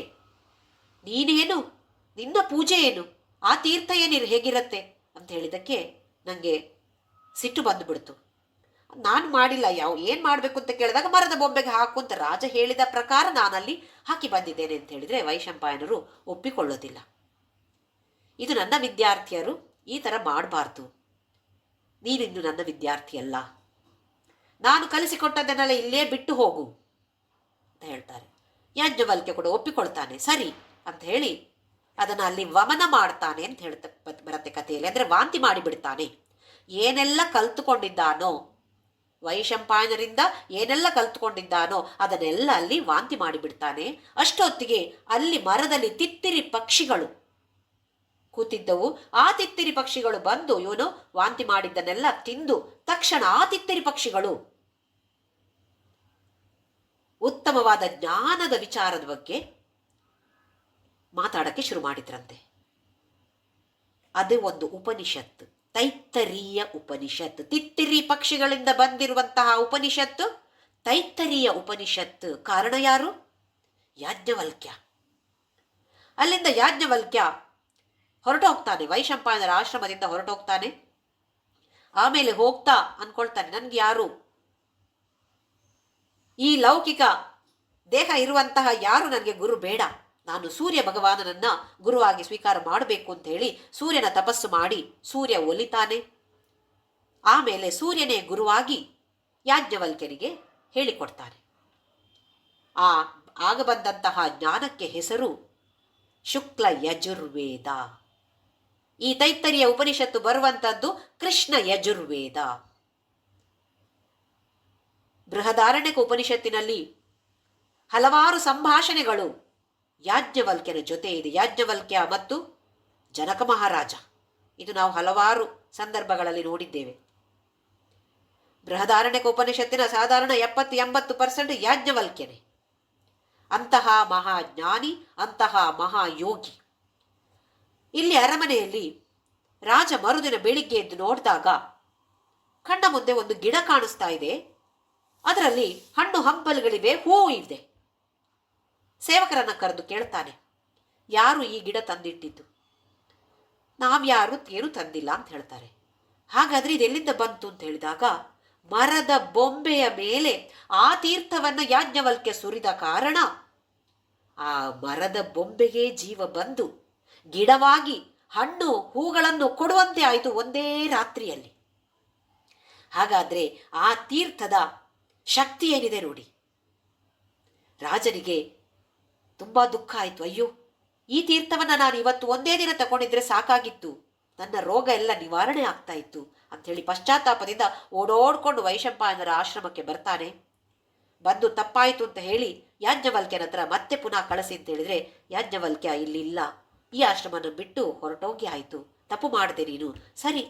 ನೀನೇನು, ನಿನ್ನ ಪೂಜೆ ಏನು, ಆ ತೀರ್ಥ ಹೇಗಿರುತ್ತೆ ಅಂತ ಹೇಳಿದ್ದಕ್ಕೆ ನನಗೆ ಸಿಟ್ಟು ಬಂದುಬಿಡ್ತು. ನಾನು ಮಾಡಿಲ್ಲ, ಏನು ಮಾಡಬೇಕು ಅಂತ ಕೇಳಿದಾಗ ಮರದ ಬೊಂಬೆಗೆ ಹಾಕು ಅಂತ ರಾಜ ಹೇಳಿದ ಪ್ರಕಾರ ನಾನಲ್ಲಿ ಹಾಕಿ ಬಂದಿದ್ದೇನೆ ಅಂತ ಹೇಳಿದರೆ ವೈಶಂಪಾಯನರು ಒಪ್ಪಿಕೊಳ್ಳೋದಿಲ್ಲ. ಇದು ನನ್ನ ವಿದ್ಯಾರ್ಥಿಯರು, ಈ ಥರ ಮಾಡಬಾರ್ದು, ನೀನಿನ್ನು ನನ್ನ ವಿದ್ಯಾರ್ಥಿಯಲ್ಲ, ನಾನು ಕಲಿಸಿಕೊಟ್ಟದ್ದನ್ನೆಲ್ಲ ಇಲ್ಲೇ ಬಿಟ್ಟು ಹೋಗು ಅಂತ ಹೇಳ್ತಾರೆ. ಯಾಜ್ಞವಲ್ಕ್ಯ ಕೂಡ ಒಪ್ಪಿಕೊಳ್ತಾನೆ, ಸರಿ ಅಂತ ಹೇಳಿ ಅದನ್ನು ಅಲ್ಲಿ ವಮನ ಮಾಡ್ತಾನೆ ಅಂತ ಬರುತ್ತೆ ಕಥೆಯಲ್ಲಿ. ಅಂದರೆ ವಾಂತಿ ಮಾಡಿಬಿಡ್ತಾನೆ. ಏನೆಲ್ಲ ಕಲ್ತುಕೊಂಡಿದ್ದಾನೋ, ವೈಶಂಪಾಯನರಿಂದ ಏನೆಲ್ಲ ಕಲ್ತುಕೊಂಡಿದ್ದಾನೋ ಅದನ್ನೆಲ್ಲ ಅಲ್ಲಿ ವಾಂತಿ ಮಾಡಿಬಿಡ್ತಾನೆ. ಅಷ್ಟೊತ್ತಿಗೆ ಅಲ್ಲಿ ಮರದಲ್ಲಿ ತಿತ್ತಿರಿ ಪಕ್ಷಿಗಳು ಕೂತಿದ್ದವು. ಆ ತಿತ್ತಿರಿ ಪಕ್ಷಿಗಳು ಬಂದು ಇವನು ವಾಂತಿ ಮಾಡಿದ್ದನ್ನೆಲ್ಲ ತಿಂದು ತಕ್ಷಣ ಆ ತಿತ್ತಿರಿ ಪಕ್ಷಿಗಳು ಉತ್ತಮವಾದ ಜ್ಞಾನದ ವಿಚಾರದ ಬಗ್ಗೆ ಮಾತಾಡಕ್ಕೆ ಶುರು ಮಾಡಿದ್ರಂತೆ. ಅದೇ ಒಂದು ಉಪನಿಷತ್ತು, ತೈತ್ತರೀಯ ಉಪನಿಷತ್ತು. ತಿತ್ತಿರಿ ಪಕ್ಷಿಗಳಿಂದ ಬಂದಿರುವಂತಹ ಉಪನಿಷತ್ತು ತೈತ್ತರೀಯ ಉಪನಿಷತ್ತು. ಕಾರಣ ಯಾರು? ಯಾಜ್ಞವಲ್ಕ್ಯ. ಅಲ್ಲಿಂದ ಯಾಜ್ಞವಲ್ಕ್ಯ ಹೊರಟೋಗ್ತಾನೆ, ವೈಶಂಪಾಯನರ ಆಶ್ರಮದಿಂದ ಹೊರಟೋಗ್ತಾನೆ. ಆಮೇಲೆ ಹೋಗ್ತಾ ಅನ್ಕೊಳ್ತಾನೆ, ನನಗೆ ಯಾರು ಈ ಲೌಕಿಕ ದೇಹ ಇರುವಂತಹ ಯಾರು ನನಗೆ ಗುರು ಬೇಡ, ನಾನು ಸೂರ್ಯ ಭಗವಾನನನ್ನ ಗುರುವಾಗಿ ಸ್ವೀಕಾರ ಮಾಡಬೇಕು ಅಂತ ಹೇಳಿ ಸೂರ್ಯನ ತಪಸ್ಸು ಮಾಡಿ ಸೂರ್ಯ ಒಲಿತಾನೆ. ಆಮೇಲೆ ಸೂರ್ಯನೇ ಗುರುವಾಗಿ ಯಾಜ್ಞವಲ್ಕ್ಯನಿಗೆ ಹೇಳಿಕೊಡ್ತಾನೆ. ಆಗ ಬಂದಂತಹ ಜ್ಞಾನಕ್ಕೆ ಹೆಸರು ಶುಕ್ಲ ಯಜುರ್ವೇದ. ಈ ತೈತ್ತರಿಯ ಉಪನಿಷತ್ತು ಬರುವಂತದ್ದು ಕೃಷ್ಣ ಯಜುರ್ವೇದ. ಬೃಹದಾರಣ್ಯಕ ಉಪನಿಷತ್ತಿನಲ್ಲಿ ಹಲವಾರು ಸಂಭಾಷಣೆಗಳು ಯಾಜ್ಞವಲ್ಕ್ಯನ ಜೊತೆ ಇದೆ. ಯಾಜ್ಞವಲ್ಕ್ಯ ಮತ್ತು ಜನಕ ಮಹಾರಾಜ, ಇದು ನಾವು ಹಲವಾರು ಸಂದರ್ಭಗಳಲ್ಲಿ ನೋಡಿದ್ದೇವೆ. ಬೃಹದಾರಣ್ಯಕ ಉಪನಿಷತ್ತಿನ ಸಾಧಾರಣ 70-80% ಯಾಜ್ಞವಲ್ಕ್ಯನೇ. ಅಂತಹ ಮಹಾಜ್ಞಾನಿ, ಅಂತಹ ಮಹಾಯೋಗಿ. ಇಲ್ಲಿ ಅರಮನೆಯಲ್ಲಿ ರಾಜ ಮರುದಿನ ಬೆಳಿಗ್ಗೆ ಎದ್ದು ನೋಡಿದಾಗ ಕಣ್ಣ ಮುಂದೆ ಒಂದು ಗಿಡ ಕಾಣಿಸ್ತಾ ಇದೆ. ಅದರಲ್ಲಿ ಹಣ್ಣು ಹಂಪಲುಗಳಿವೆ, ಹೂವು ಇದೆ. ಸೇವಕರನ್ನ ಕರೆದು ಕೇಳ್ತಾನೆ, ಯಾರು ಈ ಗಿಡ ತಂದಿಟ್ಟಿದ್ದು? ನಾವ್ಯಾರು ಏನು ತಂದಿಲ್ಲ ಅಂತ ಹೇಳ್ತಾರೆ. ಹಾಗಾದ್ರೆ ಇದೆಲ್ಲಿಂದ ಬಂತು ಅಂತ ಹೇಳಿದಾಗ, ಮರದ ಬೊಂಬೆಯ ಮೇಲೆ ಆ ತೀರ್ಥವನ್ನ ಯಾಜ್ಞವಲ್ಕ್ಯ ಸುರಿದ ಕಾರಣ ಆ ಮರದ ಬೊಂಬೆಗೆ ಜೀವ ಬಂದು ಗಿಡವಾಗಿ ಹಣ್ಣು ಹೂಗಳನ್ನು ಕೊಡುವಂತೆ ಆಯಿತು ಒಂದೇ ರಾತ್ರಿಯಲ್ಲಿ. ಹಾಗಾದ್ರೆ ಆ ತೀರ್ಥದ ಶಕ್ತಿ ಏನಿದೆ ನೋಡಿ. ರಾಜನಿಗೆ ತುಂಬಾ ದುಃಖ ಆಯಿತು. ಅಯ್ಯೋ, ಈ ತೀರ್ಥವನ್ನ ನಾನು ಇವತ್ತು ಒಂದೇ ದಿನ ತಗೊಂಡಿದ್ರೆ ಸಾಕಾಗಿತ್ತು, ನನ್ನ ರೋಗ ಎಲ್ಲ ನಿವಾರಣೆ ಆಗ್ತಾ ಇತ್ತು ಅಂಥೇಳಿ ಪಶ್ಚಾತ್ತಾಪದಿಂದ ಓಡೋಡ್ಕೊಂಡು ವೈಶಂಪಾಯನರ ಆಶ್ರಮಕ್ಕೆ ಬರ್ತಾನೆ. ಬಂದು ತಪ್ಪಾಯಿತು ಅಂತ ಹೇಳಿ ಯಾಜ್ಞವಲ್ಕ್ಯನ ಹತ್ರ ಮತ್ತೆ ಪುನಃ ಕಳಿಸಿ ಅಂತ ಹೇಳಿದ್ರೆ, ಯಾಜ್ಞವಲ್ಕ್ಯ ಇಲ್ಲಿಲ್ಲ, ಈ ಆಶ್ರಮನ ಬಿಟ್ಟು ಹೊರಟೋಗಿ ಆಯಿತು, ತಪ್ಪು ಮಾಡಿದೆ ನೀನು, ಸರಿ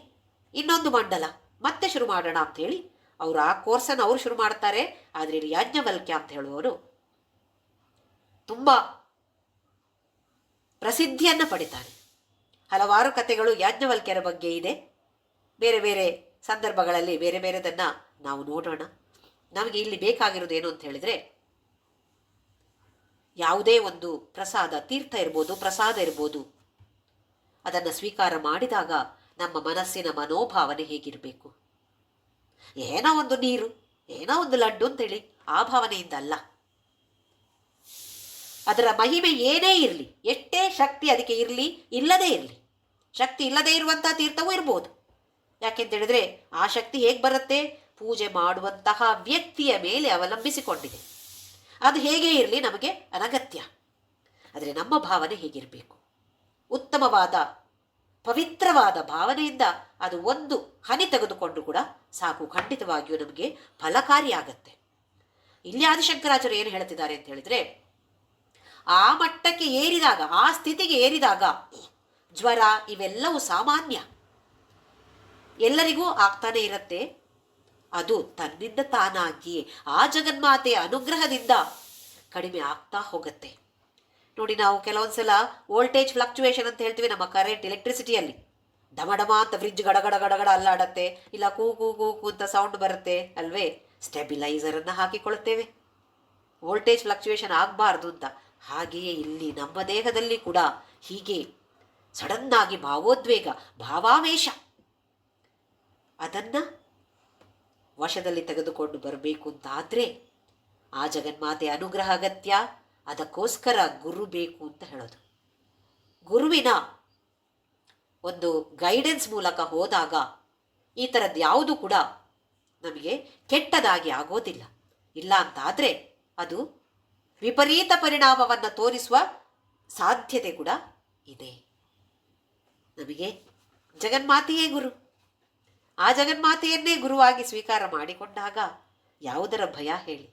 ಇನ್ನೊಂದು ಮಂಡಲ ಮತ್ತೆ ಶುರು ಮಾಡೋಣ ಅಂತ ಹೇಳಿ ಅವರು ಆ ಕೋರ್ಸನ್ನು ಅವರು ಶುರು ಮಾಡ್ತಾರೆ. ಆದರೆ ಇಲ್ಲಿ ಯಾಜ್ಞವಲ್ಕ್ಯ ಅಂತ ಹೇಳುವವರು ತುಂಬ ಪ್ರಸಿದ್ಧಿಯನ್ನು ಪಡಿತಾರೆ. ಹಲವಾರು ಕಥೆಗಳು ಯಾಜ್ಞವಲ್ಕ್ಯರ ಬಗ್ಗೆ ಇದೆ. ಬೇರೆ ಬೇರೆ ಸಂದರ್ಭಗಳಲ್ಲಿ ಬೇರೆ ಬೇರೆದನ್ನು ನಾವು ನೋಡೋಣ. ನಮಗೆ ಇಲ್ಲಿ ಬೇಕಾಗಿರೋದು ಏನು ಅಂತ ಹೇಳಿದರೆ, ಯಾವುದೇ ಒಂದು ಪ್ರಸಾದ, ತೀರ್ಥ ಇರ್ಬೋದು, ಪ್ರಸಾದ ಇರ್ಬೋದು, ಅದನ್ನು ಸ್ವೀಕಾರ ಮಾಡಿದಾಗ ನಮ್ಮ ಮನಸ್ಸಿನ ಮನೋಭಾವನೆ ಹೇಗಿರಬೇಕು. ಏನೋ ಒಂದು ನೀರು, ಏನೋ ಒಂದು ಲಡ್ಡು ಅಂತೇಳಿ ಆ ಭಾವನೆಯಿಂದ ಅಲ್ಲ. ಅದರ ಮಹಿಮೆ ಏನೇ ಇರಲಿ, ಎಷ್ಟೇ ಶಕ್ತಿ ಅದಕ್ಕೆ ಇರಲಿ, ಇಲ್ಲದೇ ಇರಲಿ, ಶಕ್ತಿ ಇಲ್ಲದೇ ಇರುವಂತಹ ತೀರ್ಥವೂ ಇರ್ಬೋದು. ಯಾಕೆಂತೇಳಿದ್ರೆ ಆ ಶಕ್ತಿ ಹೇಗೆ ಬರುತ್ತೆ? ಪೂಜೆ ಮಾಡುವಂತಹ ವ್ಯಕ್ತಿಯ ಮೇಲೆ ಅವಲಂಬಿಸಿಕೊಂಡಿದೆ. ಅದು ಹೇಗೆ ಇರಲಿ ನಮಗೆ ಅನಗತ್ಯ. ಆದರೆ ನಮ್ಮ ಭಾವನೆ ಹೇಗಿರಬೇಕು? ಉತ್ತಮವಾದ ಪವಿತ್ರವಾದ ಭಾವನೆಯಿಂದ ಅದು ಒಂದು ಹನಿ ತೆಗೆದುಕೊಂಡು ಕೂಡ ಸಾಕು, ಖಂಡಿತವಾಗಿಯೂ ನಮಗೆ ಫಲಕಾರಿಯಾಗತ್ತೆ. ಇಲ್ಲಿ ಆದಿಶಂಕರಾಚಾರ್ಯ ಏನು ಹೇಳ್ತಿದ್ದಾರೆ ಅಂತ ಹೇಳಿದ್ರೆ, ಆ ಮಟ್ಟಕ್ಕೆ ಏರಿದಾಗ, ಆ ಸ್ಥಿತಿಗೆ ಏರಿದಾಗ ಜ್ವರ ಇವೆಲ್ಲವೂ ಸಾಮಾನ್ಯ, ಎಲ್ಲರಿಗೂ ಆಗ್ತಾನೆ ಇರತ್ತೆ. ಅದು ತನ್ನಿಂದ ತಾನಾಗಿಯೇ ಆ ಜಗನ್ಮಾತೆಯ ಅನುಗ್ರಹದಿಂದ ಕಡಿಮೆ ಆಗ್ತಾ ಹೋಗುತ್ತೆ. ನೋಡಿ, ನಾವು ಕೆಲವೊಂದ್ಸಲ ವೋಲ್ಟೇಜ್ ಫ್ಲಕ್ಚುಯೇಷನ್ ಅಂತ ಹೇಳ್ತೀವಿ ನಮ್ಮ ಕರೆಂಟ್ ಎಲೆಕ್ಟ್ರಿಸಿಟಿಯಲ್ಲಿ. ಡಮಡಮ ಅಂತ ಫ್ರಿಡ್ಜ್ ಗಡಗಡ ಗಡಗಡ ಅಲ್ಲಾಡತ್ತೆ, ಇಲ್ಲ ಕೂ ಕೂ ಕೂ ಕೂ ಅಂತ ಸೌಂಡ್ ಬರುತ್ತೆ ಅಲ್ವೇ. ಸ್ಟೆಬಿಲೈಸರನ್ನು ಹಾಕಿಕೊಳ್ಳುತ್ತೇವೆ ವೋಲ್ಟೇಜ್ ಫ್ಲಕ್ಚುಯೇಷನ್ ಆಗಬಾರ್ದು ಅಂತ. ಹಾಗೆಯೇ ಇಲ್ಲಿ ನಮ್ಮ ದೇಹದಲ್ಲಿ ಕೂಡ ಹೀಗೆ ಸಡನ್ನಾಗಿ ಭಾವೋದ್ವೇಗ, ಭಾವಾವೇಶ, ಅದನ್ನು ವಶದಲ್ಲಿ ತೆಗೆದುಕೊಂಡು ಬರಬೇಕು ಅಂತಾದರೆ ಆ ಜಗನ್ಮಾತೆಯ ಅನುಗ್ರಹ ಅಗತ್ಯ. ಅದಕ್ಕೋಸ್ಕರ ಗುರು ಬೇಕು ಅಂತ ಹೇಳೋದು. ಗುರುವಿನ ಒಂದು ಗೈಡೆನ್ಸ್ ಮೂಲಕ ಹೋದಾಗ ಈ ಥರದ್ದು ಯಾವುದು ಕೂಡ ನಮಗೆ ಕೆಟ್ಟದಾಗಿ ಆಗೋದಿಲ್ಲ. ಇಲ್ಲ ಅಂತಾದರೆ ಅದು ವಿಪರೀತ ಪರಿಣಾಮವನ್ನು ತೋರಿಸುವ ಸಾಧ್ಯತೆ ಕೂಡ ಇದೆ. ನಮಗೆ ಜಗನ್ಮಾತೆಯೇ ಗುರು. ಆ ಜಗನ್ಮಾತೆಯನ್ನೇ ಗುರುವಾಗಿ ಸ್ವೀಕಾರ ಮಾಡಿಕೊಂಡಾಗ ಯಾವುದರ ಭಯ ಹೇಳಿ.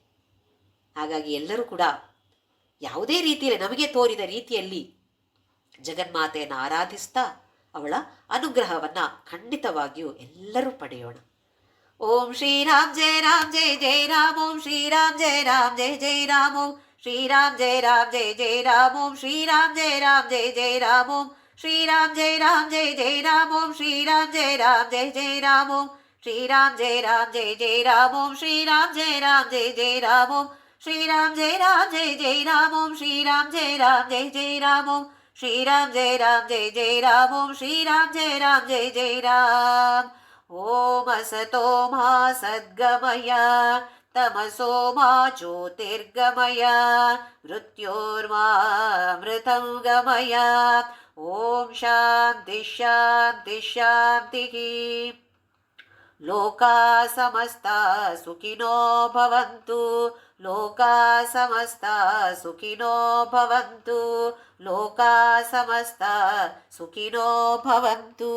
ಹಾಗಾಗಿ ಎಲ್ಲರೂ ಕೂಡ ಯಾವುದೇ ರೀತಿಯಲ್ಲಿ ನಮಗೆ ತೋರಿದ ರೀತಿಯಲ್ಲಿ ಜಗನ್ಮಾತೆಯನ್ನು ಆರಾಧಿಸ್ತಾ ಅವಳ ಅನುಗ್ರಹವನ್ನು ಖಂಡಿತವಾಗಿಯೂ ಎಲ್ಲರೂ ಪಡೆಯೋಣ. ಓಂ ಶ್ರೀರಾಮ್ ಜಯ ರಾಮ್ ಜಯ ಜಯ ರಾಮ್. ಓಂ ಶ್ರೀರಾಮ್ ಜಯ ರಾಮ್ ಜಯ ಜಯ ರಾಮ್. ಓಂ ಶ್ರೀರಾಮ್ ಜಯ ರಾಮ್ ಜಯ ಜಯ ರಾಮ್. ಓಂ ಶ್ರೀರಾಮ್ ಜಯ ರಾಮ್ ಜಯ ಜಯ ರಾಮ್. ಓಂ ಶ್ರೀರಾಮ್ ಜಯ ರಾಮ್ ಜಯ ಜಯ ರಾಮ್. ಓಂ ಶ್ರೀರಾಮ್ ಜಯ ರಾಮ್ ಜಯ ಜಯ ರಾಮ್. ಓಂ ಶ್ರೀರಾಮ್ ಜಯ ರಾಮ್ ಜಯ ಜಯ ರಾಮ್. ಓಂ ಶ್ರೀರಾಮ್ ಜಯ ರಾಮ್ ಜಯ ಜಯ ರಾಮ್. ಓಂ ಶ್ರೀರಾಮ್ ಜಯ ರಾಮ್ ಜಯ ಜಯ ರಾಮ್. ಓಂ ಶ್ರೀರಾಮ್ ಜಯ ರಾಮ್ ಜಯ ಜಯ ರಾಮ್. ಓಂ ಶ್ರೀರಾಮ್ ಜಯ ರಾಮ್ ಜಯ ಜಯ ರಾಮ್. ಓಂ ಶ್ರೀರಾಮ್ ಜಯ ರಾಮ್ ಜಯ ಜಯ ರಾಮ್. ಓಂ ಅಸತೋ ಮಾ ಸದ್ಗಮಯ ತಮಸೋ ಮಾ ಜ್ಯೋತಿರ್ಗಮಯ ಮೃತ್ಯೋರ್ಮಾ ಅಮೃತಂ ಗಮಯ. ಓಂ ಶಾಂತಿ ಶಾಂತಿ ಶಾಂತಿ. ಲೋಕಾ ಸಮಸ್ತಾ ಸುಖಿನೋ ಭವಂತು. ಲೋಕಾ ಸಮಸ್ತಾ ಸುಖಿನೋ ಭವಂತು. ಲೋಕಾ ಸಮಸ್ತಾ ಸುಖಿನೋ ಭವಂತು.